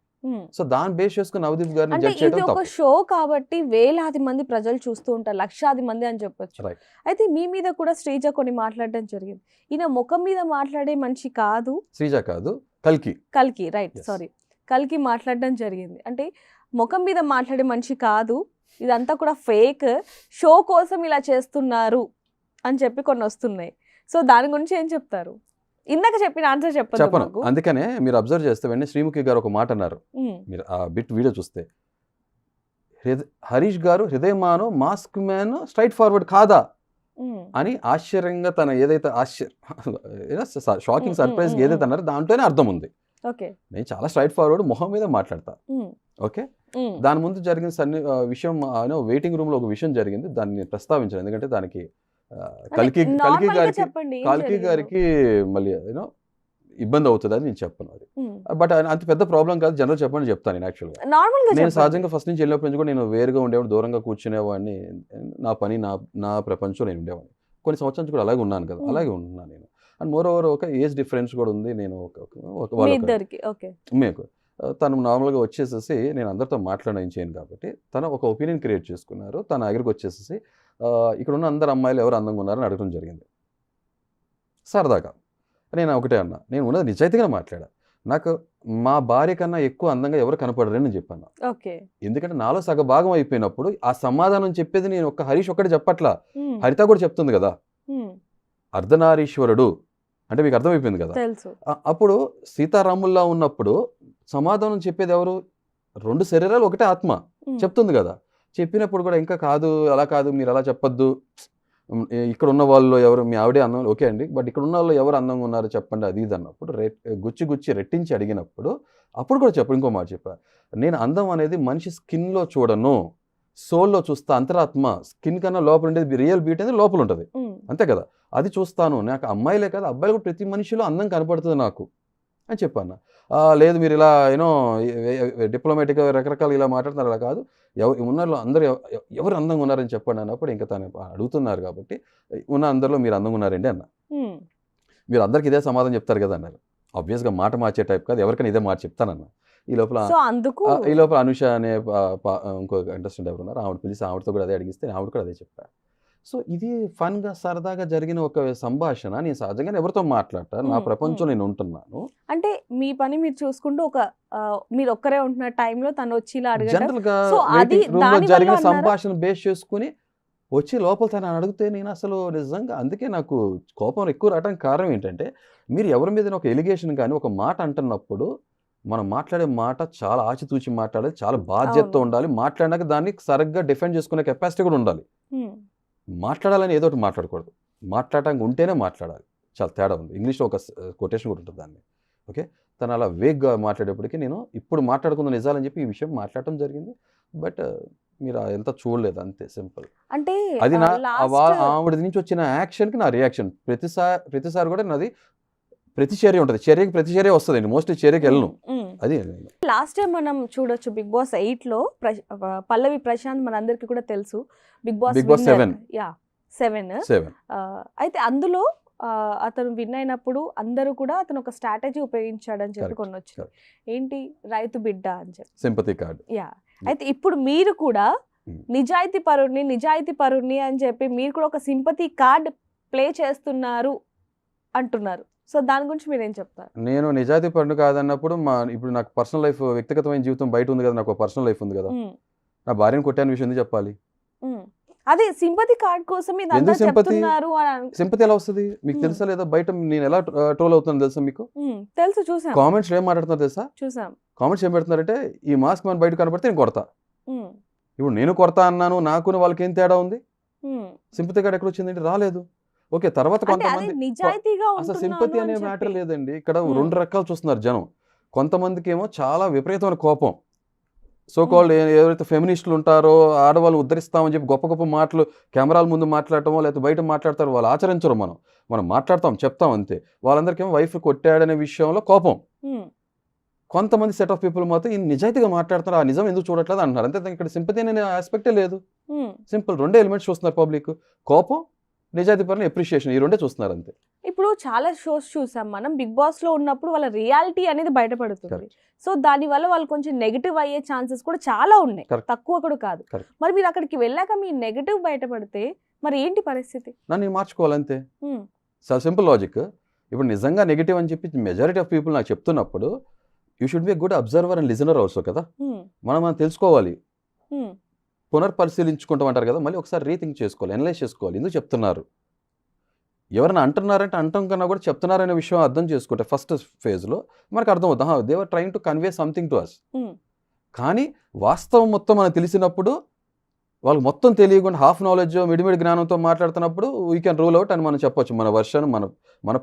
So దాన్ని బేస్ చేసుకుని నవదీప్ గారిని అంటే జడ్జ్ చేయడం ఇది ఒక తప్పు. షో కాబట్టి వేలాది మంది ప్రజలు చూస్తూ ఉంటారు, లక్షాది మంది అని చెప్పొచ్చు. రైట్. అయితే మీ మీద కూడా శ్రీజ కొన్ని మాట్లాడడం జరిగింది. ఈయన ముఖం మీద మాట్లాడే మనిషి కాదు. శ్రీజ కాదు, కల్కి రైట్, Yes. సారీ, కల్కి మాట్లాడడం జరిగింది. అంటే ముఖం మీద మాట్లాడే మనిషి కాదు, ఇదంతా కూడా ఫేక్, షో కోసం ఇలా చేస్తున్నారు అని చెప్పి కొన్ని వస్తున్నాయి. సో దాని గురించి ఏం చెప్తారు? ఇందాక చెప్పిన ఆన్సర్ చెప్పను. చెప్పండి. అందుకనే మీరు అబ్జర్వ్ చేస్తే వెంటనే శ్రీముఖి గారు ఒక మాట అన్నారు. మీరు ఆ బిట్ వీడియో చూస్తే హరీష్ గారు హృదయమాను మాస్క్ మ్యాన్ స్ట్రైట్ ఫార్వర్డ్ కాదా అని ఆశ్చర్యంగా తన ఏదైతే షాకింగ్ సర్ప్రైజ్ ఏదైతే అన్నారో దాంట్లోనే అర్థం ఉంది. ఓకే. నేను చాలా స్ట్రైట్ ఫార్వర్డ్ మొహం మీద మాట్లాడతా. ఓకే. దాని ముందు జరిగిన విషయం వెయిటింగ్ రూమ్ లో ఒక విషయం జరిగింది, దాన్ని ప్రస్తావించాను ఎందుకంటే దానికి కల్కి గారికి మళ్ళీ ఇబ్బంది అవుతుంది అని నేను చెప్పను. అది బట్ అంత పెద్ద ప్రాబ్లం కాదు, జనరల్ చెప్పండి చెప్తాను. నేను యాక్చువల్గా నేను సహజంగా ఫస్ట్ నుంచి వెళ్ళినప్పటి నుంచి కూడా నేను వేరుగా ఉండేవాడు, దూరంగా కూర్చునేవాడిని, నా పని నా ప్రపంచం నేను ఉండేవాడిని. కొన్ని సంవత్సరాల నుంచి కూడా అలాగే ఉన్నాను కదా, అలాగే ఉంటున్నాను నేను. అండ్ మోర్ ఓవర్ ఒక ఏజ్ డిఫరెన్స్ కూడా ఉంది. నేను మీకు తను నార్మల్గా వచ్చేసేసి నేను అందరితో మాట్లాడడం చేయను కాబట్టి తను ఒక ఒపీనియన్ క్రియేట్ చేసుకున్నారు. తన దగ్గరికి వచ్చేసేసి ఇక్కడ ఉన్న అందరు అమ్మాయిలు ఎవరు అందంగా ఉన్నారని అడగడం జరిగింది. సరదాగా నేను ఒకటే అన్నా, నేను ఉన్నది నిజాయితీగా మాట్లాడా. నాకు మా భార్య కన్నా ఎక్కువ అందంగా ఎవరు కనపడరని నేను చెప్పాను. ఎందుకంటే నాలో సగ భాగం అయిపోయినప్పుడు ఆ సమాధానం చెప్పేది నేను హరీష్ ఒక్కడే చెప్పట్లా, హరిత కూడా చెప్తుంది కదా. అర్ధనారీశ్వరుడు అంటే మీకు అర్థమైపోయింది కదా. అప్పుడు సీతారాముల్లా ఉన్నప్పుడు సమాధానం చెప్పేది ఎవరు? 2 శరీరాలు ఒకటే ఆత్మ చెప్తుంది కదా. చెప్పినప్పుడు కూడా ఇంకా కాదు, అలా కాదు, మీరు అలా చెప్పొద్దు, ఇక్కడ ఉన్న వాళ్ళు ఎవరు, మీ ఆవిడే అందం, ఓకే అండి, బట్ ఇక్కడ ఉన్న వాళ్ళు ఎవరు అందంగా ఉన్నారు చెప్పండి, అది ఇది అన్నప్పుడు గుచ్చి రెట్టించి అడిగినప్పుడు అప్పుడు కూడా ఇంకో మాట చెప్పా, నేను అందం అనేది మనిషి స్కిన్లో చూడను, సోల్లో చూస్తా, అంతరాత్మ, స్కిన్ కన్నా లోపల ఉండేది రియల్ బ్యూటీ అనేది లోపల ఉంటుంది, అంతే కదా, అది చూస్తాను. నాకు అమ్మాయిలే కదా, అబ్బాయిలు కూడా ప్రతి మనిషిలో అందం కనపడుతుంది నాకు అని చెప్పాను. లేదు మీరు ఇలా డిప్లొమాటిక్గా రకరకాల ఇలా మాట్లాడుతున్నారు, అలా కాదు, ఉన్నలో అందరూ ఎవరు అందంగా ఉన్నారని చెప్పండి అన్నప్పుడు ఇంకా తను అడుగుతున్నారు కాబట్టి ఉన్న అందరిలో మీరు అందంగా ఉన్నారండి అన్న. మీరు అందరికి ఇదే సమాధానం చెప్తారు కదా అన్నారు. ఆబ్వియస్గా మాట మార్చే టైప్ కాదు, ఎవరికైనా ఇదే మాట చెప్తానన్న. ఈ లోపల అనుష అనే ఇంకో ఇంట్రెస్టెంట్ ఎవరు ఉన్నారు, ఆవిడ పిలిచి ఆవిడతో కూడా అదే అడిగిస్తే ఆవిడ కూడా అదే చెప్పారు. సో ఇది ఫన్గా సరదాగా జరిగిన ఒక సంభాషణ. నేను సహజంగా ఎవరితో మాట్లాడతాను, నా ప్రపంచం నేను ఉంటున్నాను. అంటే మీ పని మీరు చూసుకుంటూ మీరు ఒక్కరే ఉంటున్న టైంలో తను వచ్చి ఇలా జనరల్ గా రూమ్ లో జరిగిన సంభాషణ బేస్ చేసుకుని వచ్చి లోపల తను అడిగితే నేను అసలు నిజంగా అందుకే నాకు కోపం ఎక్కువ రావడానికి కారణం ఏంటంటే, మీరు ఎవరి మీద ఒక ఎలిగేషన్ కానీ ఒక మాట అంటున్నప్పుడు మనం మాట్లాడే మాట చాలా ఆచితూచి మాట్లాడాలి, చాలా బాధ్యతతో ఉండాలి, మాట్లాడినాక దాన్ని సరిగ్గా డిఫెండ్ చేసుకునే కెపాసిటీ కూడా ఉండాలి. మాట్లాడాలని ఏదో ఒకటి మాట్లాడకూడదు, మాట్లాడటానికి ఉంటేనే మాట్లాడాలి. చాలా తేడా ఉంది. ఇంగ్లీష్లో ఒక కొటేషన్ కూడా ఉంటుంది దాన్ని. ఓకే, తను అలా వేగ్గా మాట్లాడేప్పటికీ నేను ఇప్పుడు మాట్లాడుకున్న నిజాలని చెప్పి ఈ విషయం మాట్లాడటం జరిగింది. బట్ మీరు ఎంత చూడలేదు, అంతే సింపుల్. అంటే అది నా ఆవిడ నుంచి వచ్చిన యాక్షన్కి నా రియాక్షన్. ప్రతిసారి కూడా నాది ప్రతిచర్య ఉంటుంది, చర్యకి ప్రతిచర్య వస్తుందండి, మోస్ట్లీ చర్యకి వెళ్ళను. అది లాస్ట్ టైం మనం చూడొచ్చు బిగ్ బాస్ 8లో పల్లవి ప్రశాంత్ మనందరికి కూడా తెలుసు, బిగ్ బాస్ 7. అయితే అందులో అతను విన్ అయినప్పుడు అందరూ కూడా అతను ఒక స్ట్రాటజీ ఉపయోగించాడని చెప్పి కొన్ని వచ్చింది, ఏంటి రైతు బిడ్డ అని చెప్పి సింపతి కార్డ్. అయితే ఇప్పుడు మీరు కూడా నిజాయితీ పరుణ్ణి అని చెప్పి మీరు కూడా ఒక సింపతి కార్డ్ ప్లే చేస్తున్నారు అంటున్నారు. సో దాని గురించి మీరు ఏం చెప్తారు? నేను నిజాయితీ పరుడు కాదన్నప్పుడు ఇప్పుడు నాకు పర్సనల్ లైఫ్, వ్యక్తిగతమైన జీవితం బయట ఉంది కదా, నాకు పర్సనల్ లైఫ్ ఉంది కదా, నా భార్యను కొట్టాను విషయం ఎందుకు చెప్పాలి? అదే సింపతి కార్డ్ కోసం సింపతి ఎలా వస్తుంది మీకు తెలుసా లేదా? బయట నేను ఎలా ట్రోల్ అవుతున్నాను తెలుసా మీకు? తెలుసు, చూసాం. కామెంట్స్ ఏం మాట్లాడుతున్నారు తెలుసా? చూసాం. కామెంట్స్ ఏం పెడుతున్నారంటే, ఈ మాస్క్ మన బయట కనపడితే నేను కొడతా. ఇప్పుడు నేను కొడతా అన్నాను, నాకు వాళ్ళకి ఏం తేడా ఉంది? సింపతి కార్డ్ ఎక్కడ వచ్చిందంటే రాలేదు. ఓకే, తర్వాత కొంతమంది అసలు సింపతి అనే మ్యాటర్ లేదండి. ఇక్కడ 2 రకాలు చూస్తున్నారు జనం. కొంతమందికి ఏమో చాలా విపరీతమైన కోపం, సో కాల్డ్ ఎవరైతే ఫెమినిస్టులు ఉంటారో, ఆడవాళ్ళు ఉద్ధరిస్తామని చెప్పి గొప్ప గొప్ప మాటలు కెమెరాల ముందు మాట్లాడటమో లేకపోతే బయట మాట్లాడతారో, వాళ్ళు ఆచరించరు. మనం మాట్లాడతాం, చెప్తాం అంతే. వాళ్ళందరికీ ఏమో వైఫ్ కొట్టాడనే విషయంలో కోపం. కొంతమంది సెట్ ఆఫ్ పీపుల్ మాత్రం ఈ నిజాయితీగా మాట్లాడుతున్నారు, ఆ నిజం ఎందుకు చూడట్లేదు అంటున్నారు. అంతే, ఇక్కడ సింపతి అనే ఆస్పెక్టే లేదు. సింపుల్ 2 ఎలిమెంట్స్ చూస్తున్నారు పబ్లిక్, కోపం, నిజాయితీ పరంగా అప్రిషియేషన్, ఈ 2 చూస్తున్నారు అంతే. ఇప్పుడు చాలా షోస్ చూసాం మనం, బిగ్ బాస్ లో ఉన్నప్పుడు వాళ్ళ రియాలిటీ అనేది బయటపడుతుంది. సో దాని వల్ల వాళ్ళు కొంచెం నెగిటివ్ అయ్యే ఛాన్సెస్ కూడా చాలా ఉన్నాయి, తక్కువ కూడా కాదు. మరి మీరు అక్కడికి వెళ్ళాక మీ నెగిటివ్ బయటపడితే మరి ఏంటి పరిస్థితి? నన్ను మార్చుకోవాలంతే, సింపుల్ లాజిక్. ఇప్పుడు నిజంగా నెగిటివ్ అని చెప్పి మెజారిటీ ఆఫ్ పీపుల్ నాకు చెప్తున్నప్పుడు, you should B a good observer and listener also కదా. మనం తెలుసుకోవాలి, పునర్పరిశీలించుకుంటామంటారు కదా, మళ్ళీ ఒకసారి రీథింక్ చేసుకోవాలి, అనలైజ్ చేసుకోవాలి, ఎందుకు చెప్తున్నారు, ఎవరైనా అంటున్నారంటే అంటం కన్నా కూడా చెప్తున్నారనే విషయం అర్థం చేసుకుంటే ఫస్ట్ ఫేజ్లో మనకు అర్థం అవుతుంది, they are trying to convey something to us. కానీ వాస్తవం మొత్తం మనకు తెలిసినప్పుడు, వాళ్ళకి మొత్తం తెలియకుండా హాఫ్ నాలెడ్జ్ మిడిమిడి జ్ఞానంతో మాట్లాడుతున్నప్పుడు వీ కెన్ రూల్ అవుట్ అని మనం చెప్పొచ్చు, మన వర్షన్, మన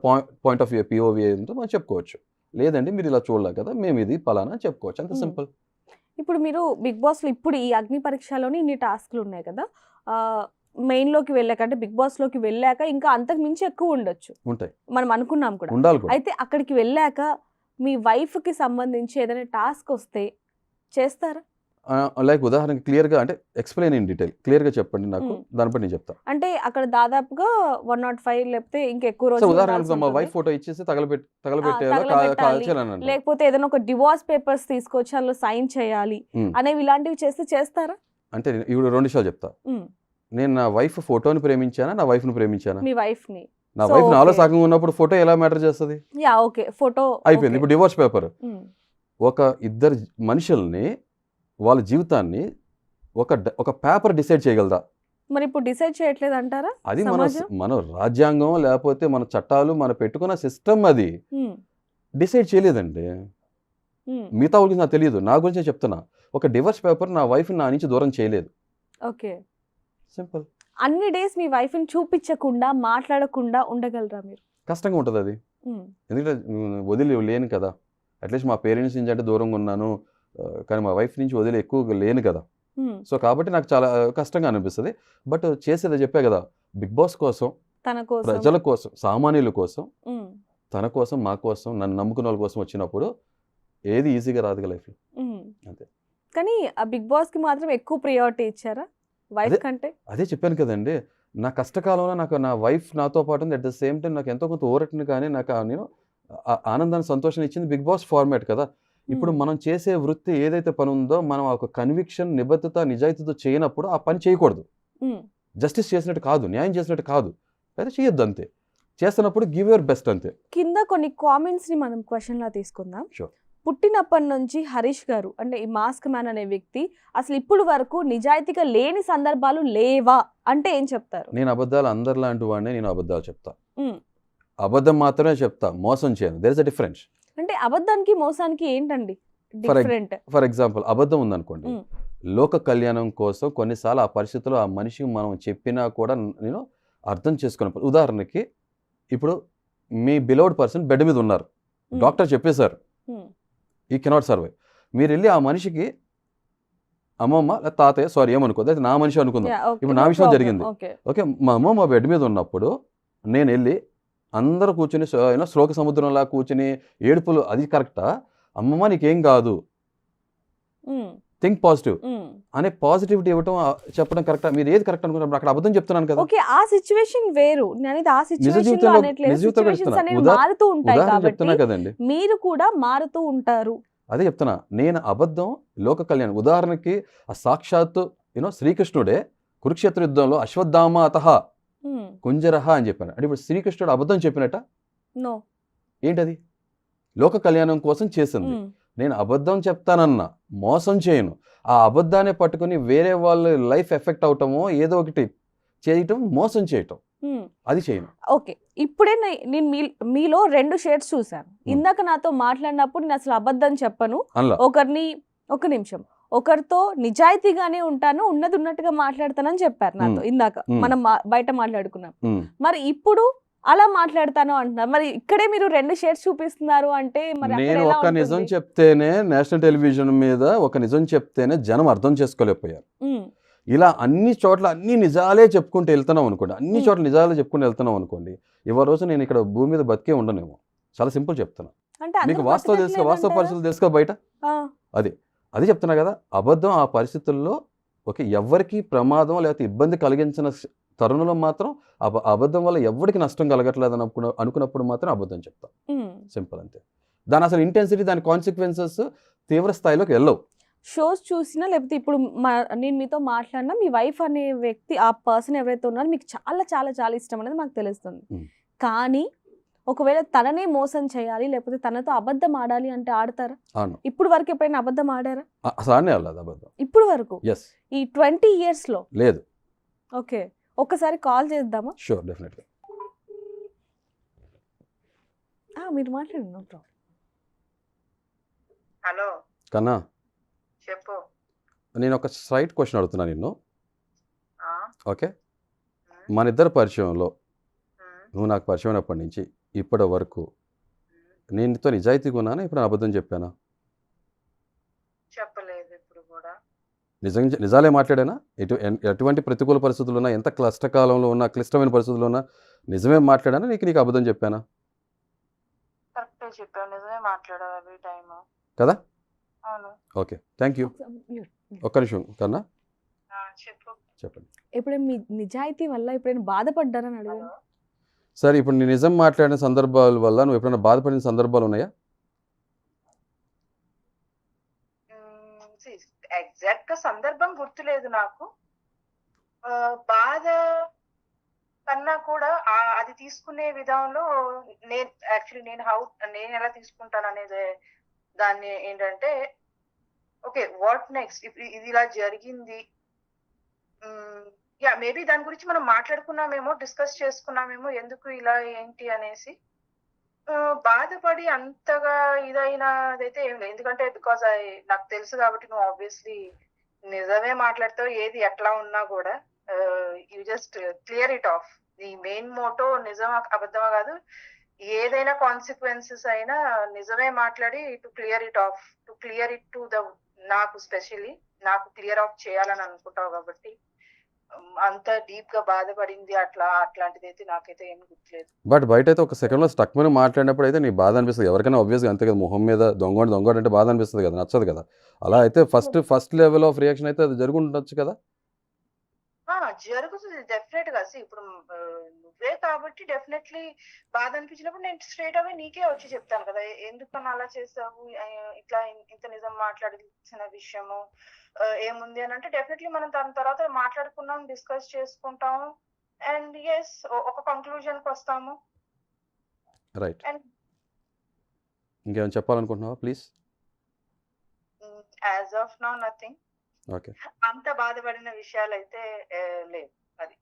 పాయింట్ ఆఫ్ వ్యూ, పిఓవి ఏంటో మనం చెప్పుకోవచ్చు. లేదండి మీరు ఇలా చూడలేదు కదా, మేము ఇది పలానా చెప్పుకోవచ్చు, అంత సింపుల్. ఇప్పుడు మీరు బిగ్ బాస్లో ఇప్పుడు ఈ అగ్ని పరీక్షలోని ఇన్ని టాస్క్లు ఉన్నాయి కదా, మెయిన్లోకి వెళ్ళాక అంటే బిగ్ బాస్లోకి వెళ్ళాక ఇంకా అంతకు మించి ఎక్కువ ఉండొచ్చు, ఉంటాయి, మనం అనుకున్నాం కూడా. అయితే అక్కడికి వెళ్ళాక మీ వైఫ్కి సంబంధించి ఏదైనా టాస్క్ వస్తే చేస్తారా? లైక్ ఉదాహరణకి క్లియర్గా అంటే ఎక్స్ప్లెయిన్ ఇన్ డీటెయిల్, క్లియర్గా చెప్పండి నాకు, దానిపై నేను చెప్తాను. అంటే అక్కడ దాదాపుగా 105 లేకపోతే ఇంకా ఎక్కువ రోజులు, ఉదాహరణకు మా వైఫ్ ఫోటో ఇచ్చేసి తగలబెట్టేయాలి, లేకపోతే ఏదైనా ఒక డివోర్స్ పేపర్స్ తీసుకొచ్చి అందులో సైన్ చేయాలి అనేవి, ఇలాంటివి చేస్తారా? అంటే ఇప్పుడు 2 విషయాలు చెప్తా. నేను నా వైఫ్ ఫోటోని ప్రేమించానా, నా వైఫ్ని ప్రేమించానా? మీ వైఫ్ని. నా వైఫ్ నాలో సాగంగా ఉన్నప్పుడు ఫోటో ఎలా మ్యాటర్ చేస్తుంది? ఫోటో అయిపోయింది. ఇప్పుడు డివోర్స్ పేపర్, ఒక ఇద్దరు మనుషుల్ని వాళ్ళ జీవితాన్ని ఒక పేపర్ డిసైడ్ చేయగలదా? మరి ఇప్పుడు డిసైడ్ చేయట్లేదు అంటారా? అది మన రాజ్యాంగం లేకపోతే మన చట్టాలు మన పెట్టుకున్న సిస్టమ్ అది డిసైడ్ చేయలేదండి. మిగతా వాళ్ళకి నాకు తెలియదు, నా గురించే చెప్తున్నా. ఒక డివర్స్ పేపర్ నా వైఫ్ నా నుంచి దూరం చేయలేదు. ఓకే. సింపుల్. అన్ని డేస్ మీ వైఫ్ని చూపించకుండా మాట్లాడకుండా ఉండగలరా మీరు? కష్టంగా ఉంటుంది అది, ఎందుకంటే వదిలి లేను కదా. అట్లీస్ట్ మా పేరెంట్స్ నుంచి అంటే దూరంగా ఉన్నాను, కానీ మా వైఫ్ నుంచి వదిలి ఎక్కువ లేను కదా. సో కాబట్టి నాకు చాలా కష్టంగా అనిపిస్తుంది. బట్ చేసేది చెప్పే కదా, బిగ్ బాస్ కోసం, తన కోసం, ప్రజల కోసం, సామాన్యుల కోసం, తన కోసం, మా కోసం, నన్ను నమ్ముకున్న వాళ్ళ కోసం వచ్చినప్పుడు ఏది ఈజీగా రాదుగా లైఫ్లో. అంతే. కానీ ఆ బిగ్ బాస్కి మాత్రం ఎక్కువ ప్రియారిటీ ఇచ్చారా వైఫ్ కంటే? అదే చెప్పాను కదండి, నా కష్టకాలంలో నాకు నా వైఫ్ నాతో పాటు ఉంది. అట్ ద సేమ్ టైం నాకు ఎంతో కొంత ఊరటని కానీ నాకు నేను ఆనందాన్ని, సంతోషాన్ని ఇచ్చింది బిగ్ బాస్ ఫార్మాట్ కదా. ఇప్పుడు మనం చేసే వృత్తి ఏదైతే పని ఉందో, మనం ఒక కన్విక్షన్, నిబద్ధత, నిజాయితీతో చేయనప్పుడు ఆ పని చేయకూడదు. జస్టిస్ చేసినట్టు కాదు, న్యాయం చేసినట్టు కాదు, అయితే చేయొద్దు అంతే. చేస్తున్నప్పుడు గివ్ యువర్ బెస్ట్ అంతే. కింద కొన్ని కామెంట్స్ని మనం క్వశ్చన్లా తీసుకుందాం. Sure. పుట్టినప్పటి నుంచి హరీష్ గారు అంటే ఈ మాస్క్ మ్యాన్ అనే వ్యక్తి అసలు ఇప్పుడు వరకు నిజాయితీగా లేని సందర్భాలు లేవా అంటే ఏం చెప్తారు? నేను అబద్ధాలు అందరిలాంటి వాడిని, నేను అబద్ధాలు చెప్తా, అబద్ధం మాత్రమే చెప్తా, మోసం చేయను. There is a difference. అంటే అబద్ధానికి మోసానికి ఏంటండి డిఫరెంట్? ఫర్ ఎగ్జాంపుల్, అబద్ధం ఉందనుకోండి, లోక కళ్యాణం కోసం కొన్నిసార్లు ఆ పరిస్థితుల్లో ఆ మనిషికి మనం చెప్పినా కూడా నేను అర్థం చేసుకున్న. ఉదాహరణకి ఇప్పుడు మీ బిలౌడ్ పర్సన్ బెడ్ మీద ఉన్నారు, డాక్టర్ చెప్పేశారు ఈ కెనాట్ సర్వైవ్. మీరు వెళ్ళి ఆ మనిషికి అమ్మమ్మ లేదా తాతయ్య, సారీ ఏమనుకోదు, అయితే నా మనిషి అనుకుందాం, ఇప్పుడు నా విషయం జరిగింది. ఓకే, మా అమ్మమ్మ బెడ్ మీద ఉన్నప్పుడు నేను వెళ్ళి అందరూ కూర్చుని శ్లోక సముద్రంలా కూర్చుని ఏడుపులు, అది కరెక్టా? అమ్మమ్మ నీకేం కాదు, థింక్ పాజిటివ్ అనే పాజిటివిటీ ఇవ్వటం, చెప్పడం కరెక్టా? మీరు ఏది కరెక్ట్ అనుకున్నప్పుడు అక్కడ అబద్ధం చెప్తున్నాను కదా. ఓకే, ఆ సిచువేషన్ వేరు, నేను ఆ సిచువేషన్ లో అనట్లేదు. సిచువేషన్స్ అనేవి మారుతూ ఉంటాయి కాబట్టి కదండి, మీరు కూడా మారుతూ ఉంటారు. అదే చెప్తున్నా, నేను అబద్ధం లోక కళ్యాణం. ఉదాహరణకి ఆ సాక్షాత్తు శ్రీకృష్ణుడే కురుక్షేత్ర యుద్ధంలో అశ్వత్థామ అతహ కుంజరహ అని చెప్పాను. అంటే ఇప్పుడు శ్రీకృష్ణుడు అబద్ధం చెప్పినట్ట? నో. ఏంటది? లోక కళ్యాణం కోసం చేసింది. నేను అబద్ధం చెప్తానన్నా, మోసం చేయను. ఆ అబద్ధాన్ని పట్టుకుని వేరే వాళ్ళ లైఫ్ ఎఫెక్ట్ అవటమో, ఏదో ఒకటి చేయటం, మోసం చేయటం, అది చేయను. ఓకే, ఇప్పుడే నేను మీలో 2 షేడ్స్ చూసాను. ఇందాక నాతో మాట్లాడినప్పుడు నేను అసలు అబద్ధం చెప్పను, ఒకరిని, ఒక నిమిషం, ఒకరితో నిజాయితీగానే ఉంటాను, ఉన్నది ఉన్నట్టుగా మాట్లాడతానని చెప్పారు నాతో ఇందాక మనం బయట మాట్లాడుకున్నాం. మరి ఇప్పుడు అలా మాట్లాడతాను అంటున్నారు. మరి ఇక్కడే మీరు 2 షేడ్స్ చూపిస్తున్నారు అంటే మరి నేను ఒక నిజం చెప్తేనే, నేషనల్ టెలివిజన్ మీద ఒక నిజం చెప్తేనే జనం అర్థం చేసుకోలేకపోయారు. ఇలా అన్ని చోట్ల అన్ని నిజాలే చెప్పుకుంటూ వెళ్తున్నాం అనుకోండి, అన్ని చోట్ల నిజాలే చెప్పుకుంటూ వెళ్తున్నాం అనుకోండి, ఇవాళ రోజు నేను ఇక్కడ భూమి మీద బతికే ఉండనేమో. చాలా సింపుల్ చెప్తున్నా. మీకు వాస్తవ తెలుసుకో, వాస్తవ పరిస్థితులు తెలుసుకో బయట. అది చెప్తున్నా కదా, అబద్ధం ఆ పరిస్థితుల్లో ఎవరికి ప్రమాదం లేకపోతే ఇబ్బంది కలిగించిన తరుణంలో మాత్రం అబద్ధం వల్ల ఎవరికి నష్టం కలగట్లేదు అనుకున్నప్పుడు మాత్రం అబద్ధం చెప్తాం. సింపుల్ అంతే. దాని అసలు ఇంటెన్సిటీ, దాని కాన్సిక్వెన్సెస్ తీవ్ర స్థాయిలోకి వెళ్ళవు. షోస్ చూసినా లేకపోతే ఇప్పుడు నేను మీతో మాట్లాడినా మీ వైఫ్ అనే వ్యక్తి, ఆ పర్సన్ ఎవరైతే ఉన్నారో మీకు చాలా చాలా చాలా ఇష్టం అనేది మాకు తెలుస్తుంది. కానీ ఒకవేళ తననే మోసం చేయాలి లేకపోతే తనతో అబద్ధం ఆడాలి అంటే ఆడతారా? ఇప్పుడు వరకు ఎప్పుడైనా అబద్ధం ఆడారా? ఇప్పుడు వరకు ఈ 20 years లో లేదు. ఓకే, ఒక్కసారి కాల్ చేద్దామా? Sure, definitely. మీరు మాట్లాడండి, నో ప్రాబ్లం. హలో కన్నా, చెప్పు. నేను ఒక స్ట్రైట్ క్వశ్చన్ అడుగుతున్నా నిన్ను. ఓకే, మన ఇద్దరు పరిచయంలో నువ్వు నాకు పరిచయం అయినప్పటి నుంచి ఇప్పటి వరకు నేను నీతో నిజాయితీగా ఉన్నానా? ఇప్పుడు అబద్ధం చెప్పానా? చెప్పలేదు. ఇప్పుడు కూడా నిజాలే మాట్లాడానా? ఎటువంటి ప్రతికూల పరిస్థితులు ఉన్నా, ఎంత కష్టకాలంలో ఉన్నా, క్లిష్టమైన పరిస్థితుల్లో ఉన్నా నిజమే మాట్లాడానా? నీకు అబద్ధం చెప్పానా? కరెక్టే చెప్పాను, నిజమే మాట్లాడావు ఎవ్రీ టైం కదా. అవును. Okay, thank you. ఒక్క నిమిషం కన్నా, చెప్పండి. ఎప్పుడైనా మీ నిజాయితీ వల్ల ఎప్పుడైనా బాధపడ్డారని అడిగాను. సరే, ఇప్పుడు నీ నిజం మాట్లాడిన సందర్భాల వల్ల నువ్వు ఎప్పుడైనా బాధపడిన సందర్భాలు ఉన్నాయా? ఎగ్జాక్ట్ గా సందర్భం గుర్తులేదు నాకు. బాధ కన్నా కూడా అది తీసుకునే విధానంలో నేను ఎలా తీసుకుంటాను అనేది దాన్ని ఏంటంటే, ఓకే వాట్ నెక్స్ట్, ఇప్పుడు ఇది ఇలా జరిగింది, మేబీ దాని గురించి మనం మాట్లాడుకున్నామేమో, డిస్కస్ చేసుకున్నామేమో, ఎందుకు ఇలా ఏంటి అనేసి. బాధపడి అంతగా ఇదైనదైతే ఏం లేదు. ఎందుకంటే బికాజ్ నాకు తెలుసు కాబట్టి నువ్వు ఆబ్వియస్లీ నిజమే మాట్లాడతావు. ఏది ఎట్లా ఉన్నా కూడా you just clear it of. నీ మెయిన్ మోటో నిజమా అబద్ధమా కాదు. ఏదైనా కాన్సిక్వెన్సెస్ అయినా నిజమే మాట్లాడి to clear it of, to clear it to the నాకు స్పెషల్లీ నాకు క్లియర్ ఆఫ్ చేయాలని అనుకుంటావు కాబట్టి అంత డీప్ గా బాధపడింది అట్లాంటిది అయితే నాకైతే ఏం గుర్తులేదు. బట్ బయట అయితే ఒక సెకండ్లో స్టక్ మీద మాట్లాడినప్పుడు అయితే నీ బాధ అనిపిస్తుంది. ఎవరికైనా ఆబ్వియస్గా అంతే కదా, మొహం మీద దొంగోడు అంటే బాధ అనిపిస్తుంది కదా, నచ్చదు కదా. అలా అయితే ఫస్ట్ లెవెల్ ఆఫ్ రియాక్షన్ అయితే అది జరుగుండొచ్చు కదా. జరుగుతుంది డెఫినెట్ గా. ఇప్పుడు నువ్వే కాబట్టి డెఫినెట్లీ బాధ అనిపించినప్పుడు నేను స్ట్రైట్ అవే నీకే వచ్చి చెప్తాను కదా, ఎందుకన్నా అలా చేసావు, ఇట్లా ఇంత నిజం మాట్లాడాల్సిన విషయము ఏముంది అని అంటే డెఫినెట్లీ మనం దాని తర్వాత మాట్లాడుకున్నాం, డిస్కస్ చేసుకుంటాము అండ్ ఎస్ ఒక కంక్లూజన్ కి వస్తాము. రైట్. అండ్ ఇంకేమైనా చెప్పాలనుకుంటున్నావా please? As of now nothing. Okay. అంత బాధపడిన విషయాలు అయితే లేదు. అది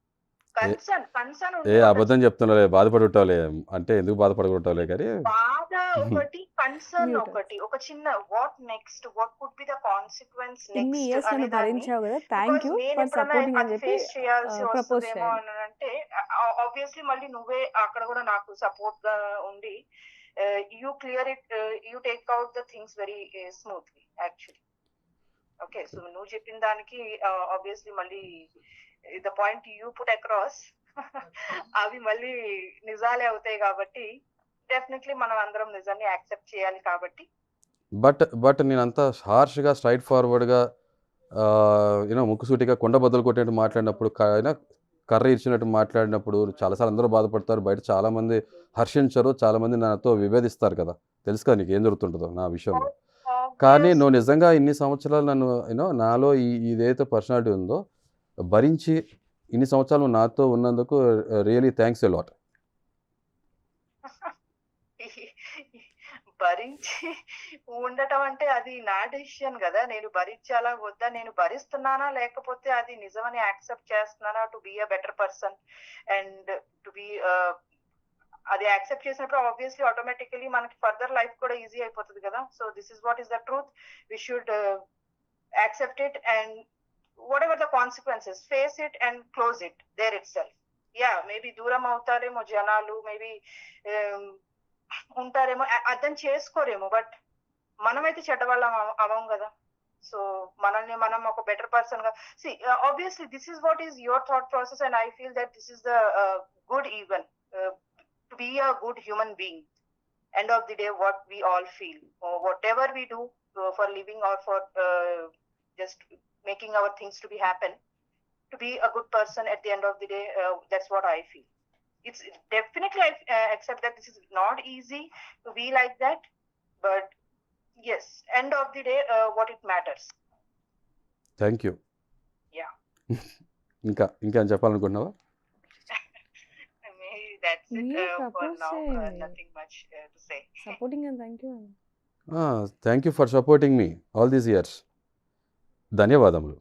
కన్సర్న్ ఏ అబద్ధం చెప్తున్నాలే, బాధపడుతావులే అంటే ఎందుకు బాధపడగొట్టావులే కానీ బాధ ఒకటి, కన్సర్న్ Mute. ఒకటి, ఒక చిన్న what next, what could be the consequence ఇన్ని నెక్స్ట్ ఇయర్స్ నన్ను అనేదాన్ని. భరించావు కదా, థ్యాంక్ యూ నేను ఫర్ ఎప్పుడైనా సపోర్టింగ్ అని అది చెప్పి ఫేస్ చేయాల్సి ప్రపోజ్ వస్తుందేమో చేయండి. అని అంటే ఆబ్వియస్లీ మళ్ళీ నువ్వే అక్కడ కూడా నాకు సపోర్ట్ గా ఉండి you clear it, you take out the things very smoothly actually. Okay, so నువ్వు చెప్పిన దానికి ఆబ్వియస్లీ మళ్ళీ the point you put across అవి మళ్ళీ నిజాలే అవుతాయి కాబట్టి డెఫినెట్లీ మనం అందరం నిజాన్ని యాక్సెప్ట్ చేయాలి కాబట్టి. బట్ నేను అంతా హార్ష్గా స్ట్రైట్ ఫార్వర్డ్గా ముక్కుసూటిగా కొండ బద్దలు కొట్టినట్టు మాట్లాడినప్పుడు కర్ర ఇచ్చినట్టు మాట్లాడినప్పుడు చాలాసార్లు అందరూ బాధపడతారు. బయట చాలామంది హర్షించరు, చాలామంది నాతో విభేదిస్తారు కదా, తెలుసు కదా నీకు ఏం జరుగుతుంటుందో నా విషయంలో. కానీ నువ్వు నిజంగా ఇన్ని సంవత్సరాలు నన్ను నాలో ఇదైతే పర్సనాలిటీ ఉందో భరించి ఇన్ని సంవత్సరాలు నాతో ఉన్నందుకు రియలీ థ్యాంక్స్ ఎ లాట్. భరించి ఉండటం అంటే అది నా డెసిషన్ కదా, నేను భరించాలా వద్దా, నేను భరిస్తున్నానా లేకపోతే అది నిజమని యాక్సెప్ట్ చేస్తున్నానా to be a better person and to be అది యాక్సెప్ట్ చేసినప్పుడు ఆబ్వియస్లీ ఆటోమేటికలీ మనకి ఫర్దర్ లైఫ్ కూడా ఈజీ అయిపోతుంది కదా. So this is what is the truth, we should accept it and whatever the consequences face it and close it there itself. Yeah maybe దూరం అవుతారేమో జనాలు, maybe ఉంటారేమో, అర్థం చేసుకోరేమో, but మనమైతే చెడ్డవాళ్ళం అవం కదా. సో మనల్ని మనం ఒక బెటర్ పర్సన్ గా obviously this is what is your thought process and I feel that this is the good even to be a good human being. End of the day what we all feel, whatever we do for living or for just making our things to be happen, to be a good person at the end of the day, that's what I feel. It's definitely I accept that this is not easy to be like that, but yes, end of the day what it matters. Thank you. Yeah. ఇంకా చెప్పాలనుకుంటున్నావా? That's it మీరు for propose now. చేయండి. Nothing much to say. Supporting and thank you. Thank you for supporting me all these years. ధన్యవాదములు.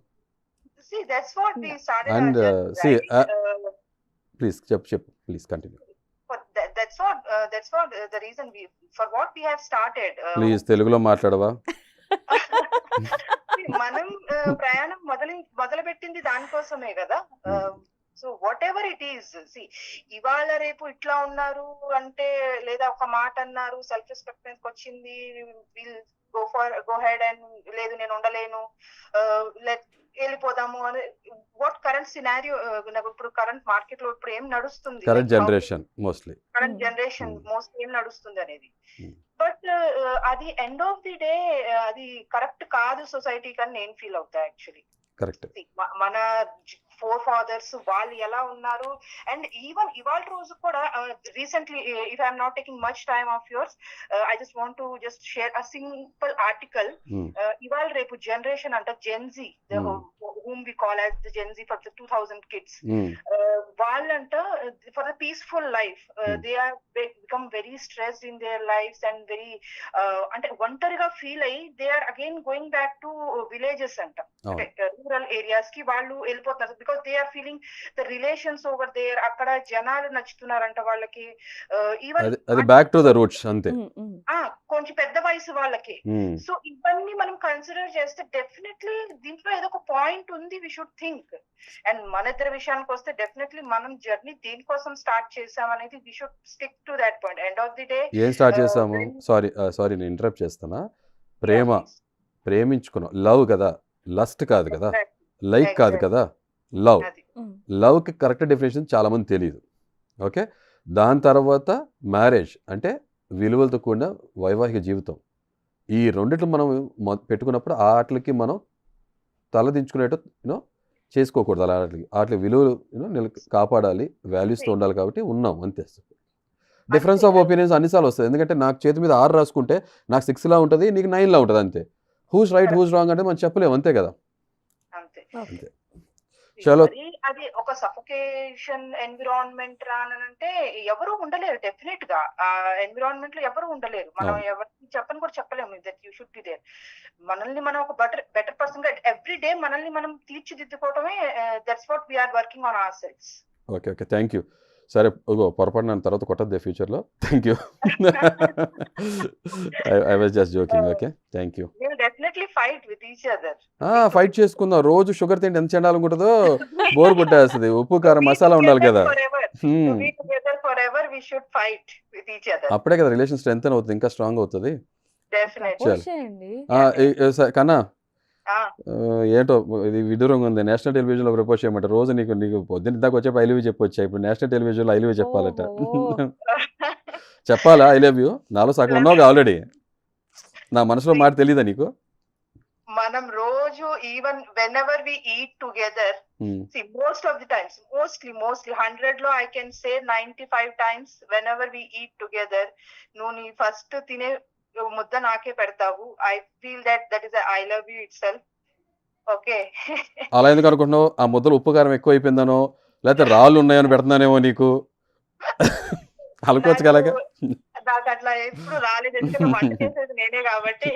See, that's what we started And, our journey, see, right? Please చెప్పు please continue. That's what the reason for what we have started. Please తెలుగులో మాట్లాడవా? మనం ప్రయాణం మొదలు పెట్టింది దానికోసమే కదా. So whatever it is, ఇవాళ రేపు ఇట్లా ఉన్నారు అంటే లేదా ఒక మాట అన్నారు, సెల్ఫ్ రెస్పెక్ట్ మీదకి వచ్చింది, విల్ గో హెడ్ అండ్ లేదు నేను ఉండలేను, వెళ్ళిపోదాము అని వాట్ కరెంట్ సినారియో ఇప్పుడు కరెంట్ మార్కెట్ లో ఇప్పుడు ఏం నడుస్తుంది, కరెంట్ జనరేషన్ మోస్ట్లీ ఏం నడుస్తుంది అనేది. బట్ అది ఎండ్ ఆఫ్ ది డే అది కరెక్ట్ కాదు సొసైటీ అని నేను ఫీల్ అవుతా యాక్చువల్లీ. కరెక్ట్. మన ఫోర్ ఫాదర్స్ వాళ్ళు ఎలా ఉన్నారు అండ్ ఈవెన్ ఇవాళ రోజు కూడా recently if I'm not taking much time of yours, I just want to just share a simple article. ఇవాళ రేపు జనరేషన్ అంట Gen Z, whom we call as the Gen Z for the 2000 kids, వాళ్ళంట for the peaceful life, they are become very stressed in their lives and very అంటే ఒంటరిగా feel అయ్యి they are again going back to villages అంట. అవును. Rural areas కి వాళ్ళు వెళ్ళిపోతున్నారు because they are feeling the relations over there. అక్కడ జనాలు నచ్చుతున్నారంట వాళ్ళకి. ఈవెన్ అది బ్యాక్ టు ద రూట్స్ అంతే. కొంచెం పెద్ద వయసు వాళ్ళకి. ఉమ్. సో ఇవన్నీ మనం కన్సిడర్ చేస్తే డెఫినెట్లీ దీంట్లో ఏదో ఒక పాయింట్ ఉంది, వి షుడ్ థింక్. అండ్ మన ఇద్దరి విషయానికి వస్తే డెఫినెట్లీ మనం జర్నీ దేనికోసం స్టార్ట్ చేసాం అనేది we should stick to that point. End of the day ఏం స్టార్ట్ చేసాము? సారీ నేను ఇంటరప్ట్ చేస్తానా? ప్రేమించుకున్నాం, లవ్ కదా, లస్ట్ కాదు కదా, లైక్ కాదు కదా, లవ్. లవ్కి కరెక్ట్ డెఫినేషన్ చాలామంది తెలియదు. ఓకే, దాని తర్వాత మ్యారేజ్ అంటే విలువలతో కూడిన వైవాహిక జీవితం. ఈ రెండిట్లు మనం పెట్టుకున్నప్పుడు వాటికి మనం తలదించుకునేట్టు చేసుకోకూడదు. వాటి విలువలు కాపాడాలి, వాల్యూస్తో ఉండాలి. కాబట్టి ఉన్నాం అంతే. డిఫరెన్స్ ఆఫ్ ఒపీనియన్స్ అన్నిసార్లు వస్తుంది. ఎందుకంటే నాకు చేతి మీద 6 రాసుకుంటే నాకు 6లా ఉంటుంది, నీకు 9లా ఉంటుంది. అంతే. హూస్ రైట్ హూస్ రాంగ్ అంటే మనం చెప్పలేము. అంతే కదా. అంతే. చలో. అది ఒక సఫోకేషన్ ఎన్విరాన్మెంట్ రానంటే ఎవరు ఉండలేరు. డెఫినెట్ గా ఆ ఎన్విరాన్మెంట్ లో ఎవరు ఉండలేరు. మనం ఎవరికి చెప్పని కూడా చెప్పలేము that you should be there. మనల్ని మనం ఒక బెటర్ పర్సన్ గా ఎవ్రీ డే మనల్ని మనం తీర్చిదిద్దుకోవటమే. That's what we're working on our selves. Okay, thank you. సరే, పొరపాటు నన్ను తర్వాత కొట్టద్దే ఫ్యూచర్లో. Thank you. I was just joking. Okay, thank you. Fight చేసుకుందాం. రోజు షుగర్ తింటే ఎంత చెండాలనుకుంటుందో, బోర్ కొట్టేస్తుంది. ఉప్పు కారం మసాలా ఉండాలి కదా. అప్పుడే కదా రిలేషన్ స్ట్రెంత్ అవుతుంది, ఇంకా స్ట్రాంగ్ అవుతుంది. కన్నా ఏంటో ఇది విదూరంగా ఉంది. నేషనల్ టెలివిజన్ లో ప్రపోజ్ చేయమంట. రోజు నీకు పొద్దున్న దాకా వచ్చే ఐ లవ్ యూ చెప్పొచ్చా? ఇప్పుడు నేషనల్ టెలివిజన్ లో ఐ లవ్ యూ చెప్పాలట. చెప్పాలా ఐ లవ్ యూ? నాలో సగం ఉన్నావు ఆల్రెడీ. నా మనసులో మాట తెలీదా నీకు? మనం రోజు even whenever we eat together, most of the times, mostly 100 లో I can say 95 times whenever we eat together, నువ్వు నీ ఫస్ట్ తినే ముద్ద నాకే పెడతావు. I feel that is I love you itself. Okay, అలా ఎందుకు అనుకుంటున్నావు? ఆ ముద్దలు ఉప్పు కారం ఎక్కువ అయిపోయిందనో, లేకపోతే రాళ్ళు ఉన్నాయని పెడుతున్నానేమో నీకు. అనుకోవచ్చు కలగా. నాకు అట్లా ఎప్పుడు రాలేదు, ఎందుకంటే వంట చేసేది నేనే కాబట్టి.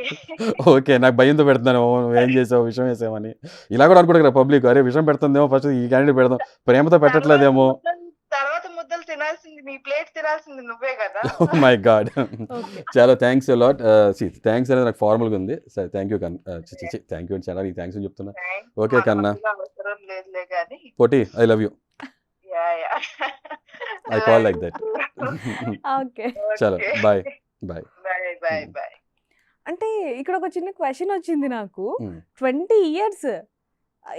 ఓకే, నాకు భయంతో పెడుతున్నానేమో, ఏం చేసావు, విషయం వేసామని. ఇలా కూడా అనుకుంటారు కదా పబ్లిక్. అరే విషయం పెడుతుందేమో, ఫస్ట్ ఈ క్యాండిడేట్ పెడదాం, ప్రేమతో పెట్టట్లేదేమో. తర్వాత ముద్దలు తినాల్సింది, నీ ప్లేట్ తినాల్సింది నువ్వే కదా. My God. చాలా థ్యాంక్స్ అ లాట్. థ్యాంక్స్ అనేది నాకు ఫార్మల్గా ఉంది. సరే, థ్యాంక్ యూ కన్నా. థ్యాంక్ యూ చాలా, నీకు థ్యాంక్స్ అని చెప్తున్నా. ఓకే కన్నా. పోటీ, I love you. I call like that. Okay, చలో, బాయ్ బాయ్. అంటే ఇక్కడ ఒక చిన్న క్వశ్చన్ వచ్చింది నాకు. 20 years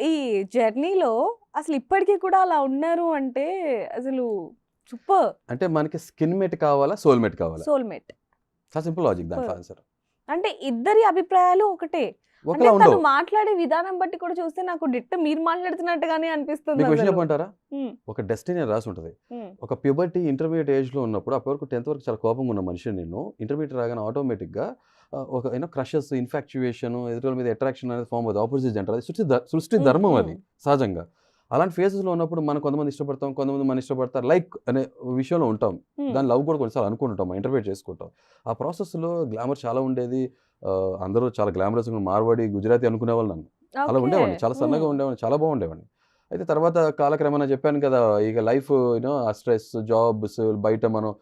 ఈ జర్నీలో అసలు ఇప్పటికీ కూడా అలా ఉన్నారు అంటే అసలు సూపర్. అంటే మనకి స్కిన్ మేట్ కావాలా, సోల్మేట్ కావాలా? సోల్మేట్. సింపుల్ లాజిక్ దాని ఆన్సర్. అంటే ఇద్దరి అభిప్రాయాలు ఒకటే. అంటే తను మాట్లాడే విధానం బట్టి కూడా చూస్తే నాకు డిట్ట మీరు మాట్లాడుతున్నట్టుగానే అనిపిస్తుంది. మీకు విషయం చెప్పంటారా? ఒక డెస్టినీ రాసి ఉంటుంది. ఒక ప్యూబర్టీ ఇంటర్మీడియట్ ఏజ్ లో ఉన్నప్పుడు, అప్పటి వరకు 10th వరకు చాలా కోపంగా ఉన్న మనిషి నేను, ఇంటర్మీడియట్ రాగానే ఆటోమేటిక్ గా ఒక క్రషెస్, ఇన్ఫాక్చుయేషన్, ఎదుటి మీద అట్రాక్షన్ అనేది ఫామ్ అవుతుంది. ఆపోజిట్ అంటారు. అది సృష్టి ధర్మం, అది సహజంగా. అలాంటి ఫేజెస్ లో ఉన్నప్పుడు మనం కొంతమంది ఇష్టపడతాం, కొంతమంది మనం ఇష్టపడతారు, లైక్ అనే విషయంలో ఉంటాం. దాని లవ్ కూడా కొన్నిసార్లు అనుకుంటుంటాం, ఇంటర్ప్రిట్ చేసుకుంటాం. ఆ ప్రాసెస్ లో గ్లామర్ చాలా ఉండేది. అందరూ చాలా గ్లామరస్, మార్వాడి, గుజరాతీ అనుకునేవాళ్ళు నన్ను. అలా ఉండేవాడిని, చాలా సన్నగా ఉండేవాడిని, చాలా బాగుండేవాడిని. అయితే తర్వాత కాలక్రమేణా చెప్పాను కదా, ఇక లైఫ్ ఆ స్ట్రెస్, జాబ్స్, బయట మనం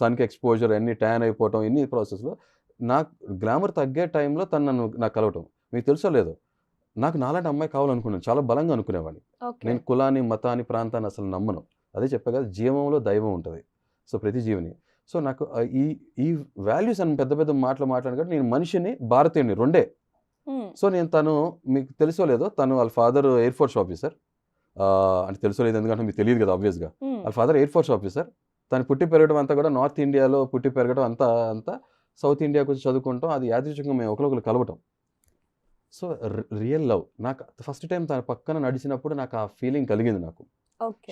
సన్కి ఎక్స్పోజర్, అన్ని ట్యాన్ అయిపోవటం, ఇన్ని ప్రాసెస్లో నాకు గ్లామర్ తగ్గే టైంలో తను నాకు కలవటం. మీకు తెలుసో లేదో, నాకు నాలాంటి అమ్మాయి కావాలనుకున్నాను, చాలా బలంగా అనుకునేవాడిని. నేను కులాన్ని, మతాన్ని, ప్రాంతాన్ని అసలు నమ్మను. అదే చెప్పా కదా, జీవంలో దైవం ఉంటుంది. సో ప్రతి జీవిని. సో నాకు ఈ వాల్యూస్ అని పెద్ద పెద్ద మాట్లాడగా, నేను మనిషిని, భారతీయుని, రెండే. సో నేను తను, మీకు తెలుసో లేదో, తను వాళ్ళ ఫాదర్ ఎయిర్ ఫోర్స్ ఆఫీసర్. అంటే తెలుసో లేదు ఎందుకంటే మీకు తెలియదు కదా ఆబ్వియస్గా. వాళ్ళ ఫాదర్ ఎయిర్ ఫోర్స్ ఆఫీసర్. తను పుట్టి పెరగడం అంతా కూడా నార్త్ ఇండియాలో పుట్టి పెరగడం అంతా సౌత్ ఇండియాకి వచ్చి చదువుకుంటాం. అది యాదృచ్ఛికంగా మేము ఒకరికొకరు కలవటం. So real love. నాకు ఫస్ట్ టైం తన పక్కన నడిచినప్పుడు నాకు ఆ ఫీలింగ్ కలిగింది. నాకు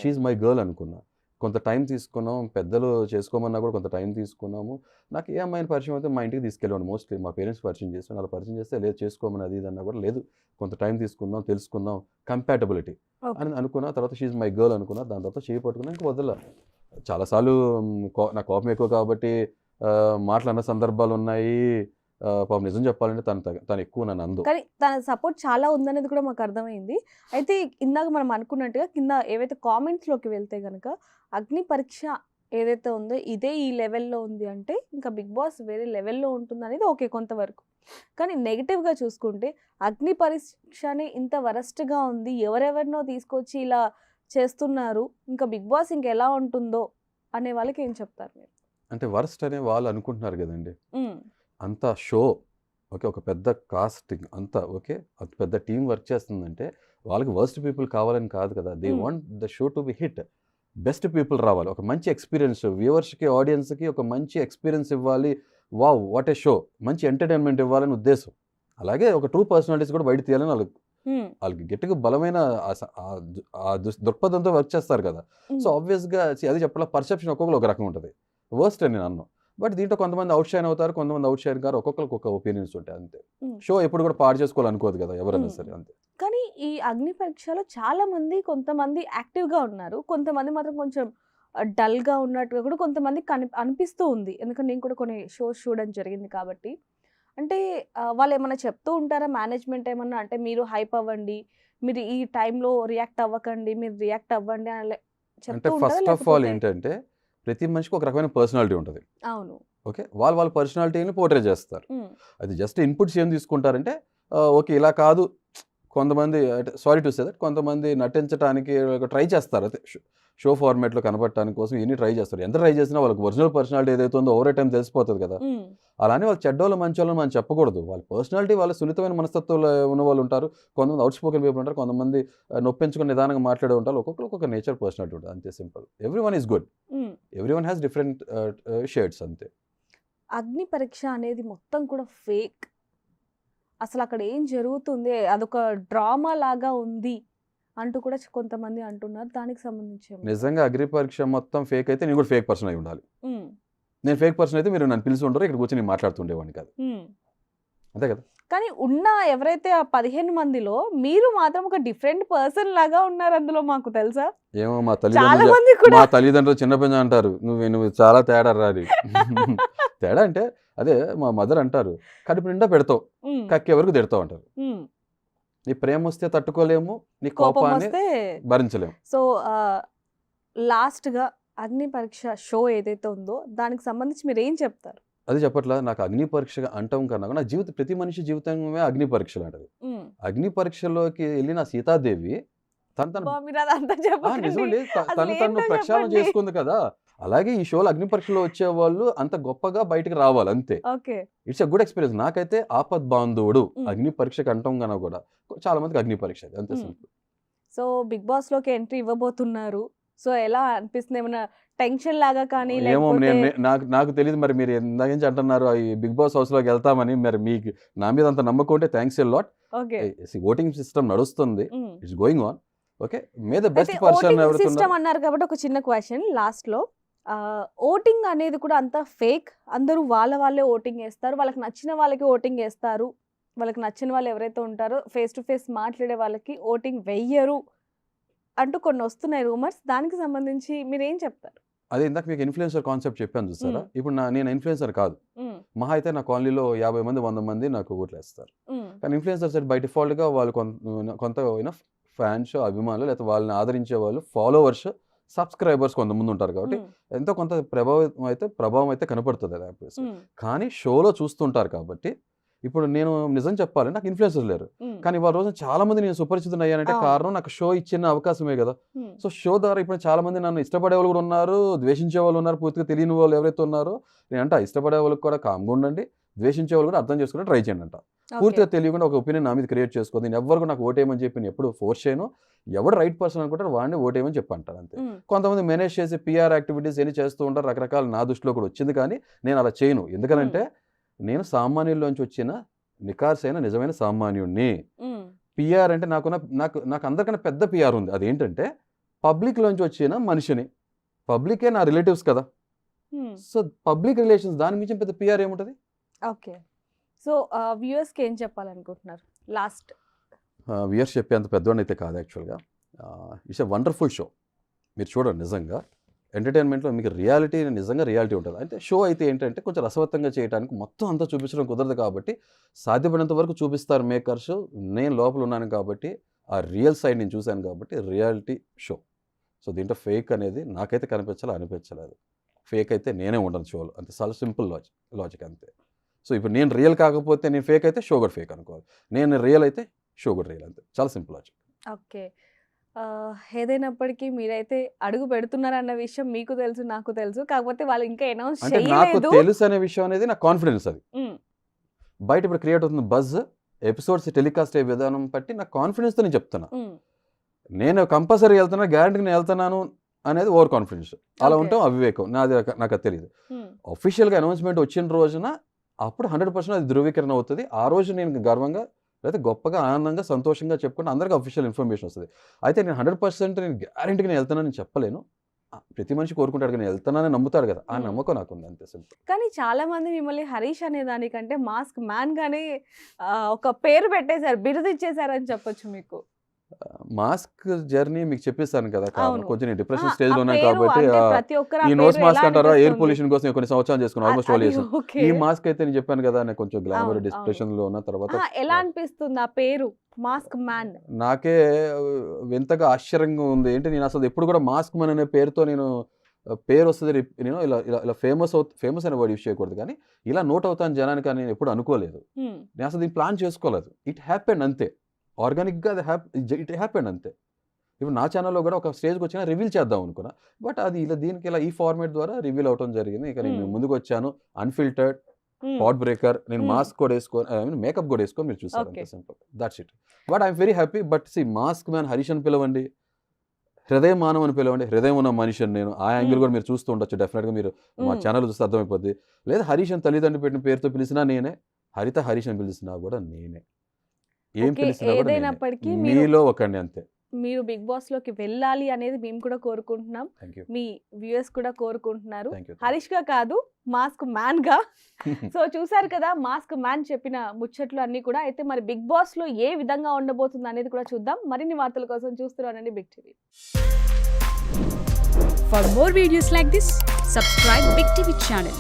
షీఈ్ మై గర్ల్ అనుకున్నా. కొంత టైం తీసుకున్నాం, పెద్దలు చేసుకోమన్నా కూడా కొంత టైం తీసుకున్నాము. నాకు ఏ అమ్మాయిని పరిచయం అయితే మా ఇంటికి తీసుకెళ్ళాను. మోస్ట్లీ మా పేరెంట్స్ పరిచయం చేస్తాను. అలా పరిచయం చేస్తే లేదు చేసుకోమని అది ఇదన్నా కూడా లేదు, కొంత టైం తీసుకుందాం, తెలుసుకుందాం, కంపాటబిలిటీ అని అనుకున్నా. తర్వాత షీఈ్ మై గర్ల్ అనుకున్నా. దాని తర్వాత చేయి పట్టుకున్నా, ఇంకా వదల. చాలాసార్లు నా కోపం ఎక్కువ కాబట్టి మాటలు అన్న సందర్భాలు ఉన్నాయి. పాపం నిజం చెప్పాలంటే తను ఎక్కువ నన్ను అందు. కానీ తన సపోర్ట్ చాలా ఉందనేది కూడా మాకు అర్థమైంది. అయితే ఇందాక మనం అనుకున్నట్టుగా కింద ఏవైతే కామెంట్స్‌లోకి వెళ్తే గనక అగ్ని పరీక్ష ఏదైతే ఉందో ఇదే ఈ లెవెల్‌లో ఉంది అంటే ఇంకా 'బిగ్ బాస్' వేరే లెవెల్‌లో ఉంటుందనేది ఓకే కొంతవరకు. కానీ నెగెటివ్‌గా చూసుకుంటే అగ్ని పరీక్షనే ఇంత వరస్ట్‌గా ఉంది. ఎవరెవరినో తీసుకొచ్చి ఇలా చేస్తున్నారు. ఇంకా 'బిగ్ బాస్' ఇంకెలా ఉంటుందో అనే వాళ్ళకి ఏం చెప్తారు మీరు? అంటే వరస్ట్ అని వాళ్ళు అనుకుంటున్నారు గదండీ! హ్మ్. అంత షో ఓకే. ఒక పెద్ద కాస్టింగ్ అంతా ఓకే. అంత పెద్ద టీమ్ వర్క్ చేస్తుందంటే వాళ్ళకి వర్స్ట్ పీపుల్ కావాలని కాదు కదా! దే హ్మ్. Want the show to be hit. Best people రావాలి. ఒక మంచి ఎక్స్‌పీరియన్స్ వ్యూవర్స్‌కి, ఆడియన్స్‌కి ఒక మంచి ఎక్స్‌పీరియన్స్ ఇవ్వాలి. వావ్! What a show! మంచి ఎంటర్‌టైన్‌మెంట్ ఇవ్వాలని ఉద్దేశం. అలాగే ఒక ట్రూ పర్సనాలిటీస్ కూడా బయట తీయాలని హ్మ్. వాళ్ళకి గట్టిగా బలమైన దృక్పథంతో వర్క్ చేస్తారు కదా! సో, హ్మ్. ఆబ్వియస్‌గా అది చెప్పాలా పర్సెప్షన్ ఒక్కొక్కళ్ళు ఒక రకంగా ఉంటది. వర్స్ట్ అని నేను అనను. బట్ దీంట్లో కొంతమంది ఔట్ షైన్ అవుతారు. కొంతమంది ఔట్ షైన్ కారు. ఒక్కొక్కళ్ళకి ఒక్కొక్క ఒపీనియన్స్ ఉంటాయి అంతే. హ్మ్. షో ఎప్పుడు కూడా పాడు చేసుకోవాలనుకోదు కదా! ఎవరైనా హ్మ్. సరే అంతే. కానీ ఈ అగ్ని పరీక్షలో చాలా మంది కొంతమంది యాక్టివ్‌గా ఉన్నారు. కొంతమంది మాత్రం కొంచెం డల్‌గా ఉన్నట్టుగా కూడా కొంతమందికి అనిపిస్తూ ఉంది. ఎందుకంటే నేను కూడా కొన్ని షోస్ చూడడం జరిగింది కాబట్టి. అంటే వాళ్ళేమన్నా చెప్తూ ఉంటారా మేనేజ్‌మెంట్ ఏమన్నా? అంటే మీరు హైప్ అవ్వండి. మీరు ఈ టైంలో రియాక్ట్ అవ్వకండి. మీరు రియాక్ట్ అవ్వండి అని అంటే చెప్తూ ఉంటారా? ఫస్ట్ ఆఫ్ ఆల్ లేకపోతే ఏంటంటే ప్రతి మనిషికి ఒక రకమైన పర్సనాలిటీ ఉంటది. అవును. ఓకే. వాళ్ళ పర్సనాలిటీని పోర్ట్రే చేస్తారు. హ్మ్. అది జస్ట్ ఇన్‌పుట్స్ ఏం తీసుకుంటారంటే ఓకే. ఇలా కాదు కొంతమంది అంటే సారీ టు సే దట్ కొంతమంది నటించటానికి ట్రై చేస్తారు. అదే షో ఫార్మాట్‌లో కనపడటానికి కోసం ఇవన్నీ ట్రై చేస్తారు. ఎంత ట్రై చేసినా వాళ్ళకి ఒరిజినల్ పర్సనాలిటీ ఏదైతే ఉందో ఓవర్ టైమ్ తెలిసిపోతది కదా! హ్మ్. అలా అని వాళ్ళు చెడ్డోళ్ళు, మంచోళ్ళని మనం చెప్పకూడదు. వాళ్ళ పర్సనాలిటీ వాళ్ళ సున్నితమైన మనస్తత్వంలో ఉన్నవాళ్ళు ఉంటారు. కొంతమంది ఔట్ స్పోకెన్ పీపుల్ ఉంటారు. కొంతమంది నొప్పించుకొని నిదానంగా మాట్లాడే ఉంటారు. ఒక్కొక్కరికి ఒక్కొక్క నేచర్ పర్సనాలిటీ ఉంటది. అంతే సింపుల్. Everyone is good. హ్మ్. ఎవ్రీవన్ హాస్ డిఫరెంట్ షేడ్స్ అంతే. అగ్ని పరీక్ష అనేది మొత్తం కూడా ఫేక్. అసలక్కడ ఏం జరుగుతుంది? అదొక డ్రామా లాగా ఉంది అంటూ కూడా కొంతమంది అంటున్నారు. దానికి సంబంధించి ఏమంటారు? నిజంగా అగ్ని పరీక్ష మొత్తం ఫేక్ అయితే నేను కూడా ఫేక్ పర్సన్ అయి ఉండాలి. హ్మ్. నేను ఫేక్ పర్సన్ అయితే మీరు నన్ను పిలిచి ఉండరు. ఇక్కడ కూర్చొని నేను మాట్లాడుతుండేవాడిని కాదు. హ్మ్. అంతే కదా! కానీ ఉన్న ఎవరైతే ఆ 15 మందిలో మీరు మాత్రం ఒక డిఫరెంట్ పర్సన్ లాగా ఉన్నారు అందులో మాకు తెలుసా? ఏమో చాలా మంది కూడా మా తల్లిదండ్రులు చిన్నపిల్ల అంటారు. నువ్వు చాలా తేడా రా అని. తేడా అంటే అదే మా మదర్ అంటారు. కడుపు నిండా పెడతావు. హ్మ్. కక్కే వరకు తిడతావు అంటారు. హ్మ్. నీ ప్రేమ వస్తే తట్టుకోలేము. నీ కోపం కోపాన్ని వస్తే భరించలేము. సో లాస్ట్‌గా అగ్ని పరీక్ష షో ఏదైతే ఉందో దానికి సంబంధించి మీరేం చెప్తారు? అది చెప్పట్లా నాకు అగ్ని పరీక్ష అంటం కన్నా కూడా నా ప్రతి మనిషి జీవితమే అగ్ని పరీక్ష లాంటిది. హ్మ్. అగ్ని పరీక్షలోకి వెళ్ళిన సీతాదేవి తను అబ్బా! మీరదంతా చెప్పకండి. నిజమండి. తను తను అసలేంటో ప్రక్షాళన చెప్పండి. చేసుకుంది కదా! అలాగే ఈ షోలో అగ్ని పరీక్షలో వచ్చేవాళ్ళు అంత గొప్పగా బయటికి రావాలి అంతే. Okay. It's a good experience. నాకైతే ఆపద్ బాంధవుడు హ్మ్. అగ్ని పరీక్షకు అంటాం గన కూడా చాలా మందికి అగ్ని పరీక్ష అది అంతే హ్మ్. సింపుల్. సో 'బిగ్ బాస్'లోకి ఎంట్రీ ఇవ్వబోతున్నారు. సో ఎలా అనిపిస్తుంది? ఏమన్నా టెన్షన్ లాగా కానీ ఏమో లేకపోతే నాకు తెలీదు మరి మీరు ఇందాక నుంచి అంటున్నారు ఈ బిగ్ బాస్ హౌస్‌లోకి వెళ్తామని మరి మీకు నా మీద అంత నమ్మకం ఉంటే thanks a lot. Okay. Voting system నడుస్తుంది. హ్మ్. It's going on. Okay. May the అయితే బెస్ట్ పర్సన్ ఓటింగ్ ఎవరైతే సిస్టమ్ ఉన్నారో అన్నారు కాబట్టి ఒక చిన్న క్వెషన్ లాస్ట్‌లో. ఓటింగ్ అనేది కూడా అంతా ఫేక్. అందరూ వాళ్ళే ఓటింగ్ ఏస్తారు. వాళ్ళకి నచ్చిన వాళ్ళకి ఓటింగ్ ఏస్తారు. వాళ్ళకి నచ్చిన వాళ్ళు ఎవరైతే ఉంటారో ఫేస్ టు ఫేస్ మాట్లాడే వాళ్ళకి ఓటింగ్ వెయ్యరు అంటూ కొన్ని వస్తున్నాయి రూమర్స్. దానికి సంబంధించి మీరేం చెప్తారు? అదే ఇందాక మీకు ఇన్‌ఫ్లుయెన్సర్ కాన్సెప్ట్ చెప్పాను చూసారా? హ్మ్. ఇప్పుడు నేను ఇన్‌ఫ్లుయెన్సర్ కాదు. హ్మ్. మహా అయితే నా కాలనీలో 50 మంది, 100 మంది నాకు ఓట్లేస్తారు. హ్మ్. కానీ ఇన్‌ఫ్లుయెన్సర్స్ అంటే బై డిఫాల్ట్‌గా వాళ్ళు కొంత ఫ్యాన్స్, అభిమానులు లేకపోతే వాళ్ళని ఆదరించే వాళ్ళు, ఫాలోవర్స్, సబ్‌స్క్రైబర్స్ కొంతమంది ఉంటారు కాబట్టి హ్మ్. ఎంతో కొంత ప్రభావం అయితే కనపడుతది అది ఆబ్వియస్‌గా. హ్మ్. కానీ షోలో చూస్తుంటారు కాబట్టి ఇప్పుడు నేను నిజం చెప్పాలంటే నాకు ఇన్‌ఫ్లుయెన్సర్స్ లేరు. హ్మ్. కానీ ఇవాళ రోజున చాలా మంది నేను సుపరిచితుడనయ్యానంటే అవును. కారణం నాకు షో ఇచ్చిన అవకాశమే కదా! హ్మ్. సో, షో ద్వారా ఇప్పుడు చాలా మంది నన్ను ఇష్టపడేవాళ్ళు కూడా ఉన్నారు. ద్వేషించే వాళ్ళు ఉన్నారు. పూర్తిగా తెలియని వాళ్ళు ఎవరైతే ఉన్నారో నేనంటా ఇష్టపడే వాళ్ళకి కూడా కామ్‌గా ఉండండి. ద్వేషించే వాళ్ళు కూడా అర్థం చేసుకొని ట్రై చేయండి అంట. ఓకే. పూర్తిగా తెలియకుండా ఒక ఒపీనియన్ నా మీద క్రియేట్ చేసుకోవద్దు. నేను ఎవ్వరు కూడా నాకు ఓటేయమని చెప్పి నేను ఎప్పుడు ఫోర్స్ చేయను. ఎవడు రైట్ పర్సన్ అనుకుంటారో వాడిని ఓటేయమని చెప్పంటాను అంతే. హ్మ్. కొంతమంది మేనేజ్ చేసి పీఆర్ యాక్టివిటీస్ ఇయన్నీ చేస్తూ ఉంటారు. రకరకాల నా దృష్టిలో కూడా వచ్చింది కానీ నేను అలా చేయను. ఎందుకనంటే నేను సామాన్యుల్లోంచి వచ్చిన నికార్సైన నిజమైన సామాన్యుడిని. హ్మ్. పీఆర్ అంటే నాకు అందరికన్నా పెద్ద పీఆర్ ఉంది. అదేంటంటే పబ్లిక్‌లోంచి వచ్చిన మనిషిని. పబ్లికే నా రిలేటివ్స్ కదా! హ్మ్. సో, పబ్లిక్ రిలేషన్స్ దానికి మించిన పెద్ద పీఆర్ ఏముంటది? ఓకే. సో వ్యూయర్స్‌కి ఏం చెప్పాలనుకుంటున్నారు? లాస్ట్. వ్యూయర్స్ చెప్పేంత పెద్దోడినైతే కాదు యాక్చువల్‌గా. It's a wonderful show. మీరు చూడండి నిజంగా. ఎంటర్టైన్మెంట్లో మీకు రియాలిటీ నిజంగా రియాలిటీ ఉంటుంది. అంటే షో అయితే ఏంటంటే కొంచెం రసవత్తంగా చేయడానికి మొత్తం అంతా చూపించడం కుదరదు కాబట్టి సాధ్యపడినంత వరకు చూపిస్తారు మేకర్స్. నేను లోపల ఉన్నాను కాబట్టి ఆ రియల్ సైడ్ నేను చూశాను కాబట్టి రియాలిటీ షో. సో దీంట్లో ఫేక్ అనేది నాకైతే అనిపించలేదు. ఫేక్ అయితే నేనే ఉండను షోలో, అంతే. చాలా సింపుల్ లాజిక్ అంతే. సో ఇప్పుడు నేను రియల్ కాకపోతే నేను ఫేక్ అయితే షో కూడా ఫేక్ అనుకోవాలి, నేను రియల్ అయితే షో కూడా రియల్, అంతే. చాలా సింపుల్ లాజిక్. ఓకే. ఏదైనప్పటికీ మీరైతే అడుగు పెడుతున్నారన్న విషయం మీకు తెలుసు, నాకు తెలుసు. కాకపోతే వాళ్ళు ఇంకా అనౌన్స్ అంటే నాకు చేయలేదు. తెలుసు అనే విషయం అనేది నాకు కాన్ఫిడెన్స్. అది బయట ఇప్పుడు క్రియేట్ అవుతుంది బజ్, ఎపిసోడ్స్ టెలికాస్ట్ అయ్యే విధానం బట్టి నాకు కాన్ఫిడెన్స్తో నేను చెప్తున్నా. నేను కంపల్సరీ వెళ్తున్నా, గ్యారంటీ నేను వెళ్తున్నాను అనేది ఓవర్ కాన్ఫిడెన్స్. అలా Okay. ఉంటాం అవివేకం, నాకు అది తెలియదు. అఫీషియల్గా అనౌన్స్మెంట్ వచ్చిన రోజున అప్పుడు 100% అది ధృవీకరణ అవుతుంది. ఆ రోజు నేను గర్వంగా లేదా గొప్పగా ఆనందంగా సంతోషంగా చెప్పుకుంటే అందరికీ అఫీషియల్ ఇన్ఫర్మేషన్ వస్తుంది. అయితే నేను 100% నేను గ్యారంటీగా నేను వెళ్తానని చెప్పలేను. ప్రతి మనిషి కోరుకుంటాడు కానీ వెళ్తానని నమ్ముతాడు కదా, ఆ నమ్మకం నాకు ఉంది, అంతే సింపుల్. కానీ చాలా మంది మిమ్మల్ని హరీష్ అనే దానికంటే మాస్క్ మ్యాన్ గానే ఒక పేరు పెట్టేశారు, బిరుదు ఇచ్చేసారని చెప్పొచ్చు మీకు. మాస్క్ జర్నీ మీకు చెప్పేస్తాను కదా, కారణం అవును. కొంచెం నేను డిప్రెషన్ ఆ, స్టేజ్లో ఆ ఉన్నాను పేరు కాబట్టి అంటే ప్రతి ఒక్కరు ఆ ఈ నోస్ పేరు మాస్క్ ఎలా అంటారా, ఎయిర్ అనిపిస్తుంది? పొల్యూషన్ కోసం కొన్ని సంవత్సరాలు చేసుకున్నాను, ఆల్మోస్ట్ వాళ్ళు చేసాను. ఓకే. ఈ మాస్క్ అయితే నేను చెప్పాను కదా, నేను కొంచెం గ్లామర్ అవును, డిప్రెషన్ లో ఉన్న తర్వాత ఎలా అనిపిస్తుంది ఆ పేరు మాస్క్ మ్యాన్? నాకే వింతగా ఆశ్చర్యంగా ఉంది. ఏంటి నేను అసలు ఎప్పుడు కూడా మాస్క్ మన్ అనే పేరుతో నేను పేరు వస్తుంది నేను ఇలా ఇలా ఇలా ఫేమస్ అనే వర్డ్ యూస్ చేయకూడదు కానీ ఇలా నోట్ అవుతాను జనానికి అని నేను ఎప్పుడు అనుకోలేదు. నేను అసలు దీన్ని ప్లాన్ చేసుకోలేదు. ఇట్ హ్యాపెండ్ అంతే, ఆర్గానిక్గా అది ఇట్ హ్యాపెండ్ అంతే. ఇప్పుడు నా ఛానల్లో కూడా ఒక స్టేజ్కి వచ్చినా రివీల్ చేద్దాం అనుకున్నా, బట్ అది ఇలా దీనికి ఇలా ఈ ఫార్మేట్ ద్వారా రివీల్ అవడం జరిగింది. ఇక నేను ముందుకు వచ్చాను అన్ఫిల్టర్డ్ పాట్ బ్రేకర్. నేను మాస్క్ కూడా వేసుకొని మేకప్ కూడా వేసుకొని మీరు చూసారు, అంతే simple, that's it. But I'm very happy. But see mask man Harish అని పిలవండి, హృదయం మానవ్ అని పిలవండి, హృదయం ఉన్న మనిషి అని నేను. ఆ యాంగిల్ కూడా మీరు చూస్తూ ఉండొచ్చు, డెఫినెట్గా మీరు మా ఛానల్ చూస్తే అర్థమైపోద్ది. లేదా హరీష్ అని తల్లిదండ్రులు పెట్టిన పేరుతో పిలిచినా నేనే, హరిత హరీష్ అని పిలిచినా కూడా నేనే, ఏం ఓకే, పిలిచినా కూడా ఏదైనప్పటికీ నేనే. మీరు- మీలో ఒకండి, అంతే. మీరు బిగ్ బాస్ లోకి వెళ్ళాలి అనేది మేము కూడా కోరుకుంటున్నాం, థ్యాంక్ యూ, మీ వ్యూయర్స్ కూడా కోరుకుంటున్నారు. Thank you. హరీష్ గా కాదు, మాస్క్ మ్యాన్ గా. సో చూసారు కదా మాస్క్ మ్యాన్ చెప్పిన ముచ్చట్లు అన్ని కూడా. అయితే మరి బిగ్ బాస్ లో ఏ విధంగా ఉండబోతుంది అనేది కూడా చూద్దాం. మరిన్ని వార్తల కోసం చూస్తున్నానండి Big TV. For more videos like this, subscribe Big TV channel.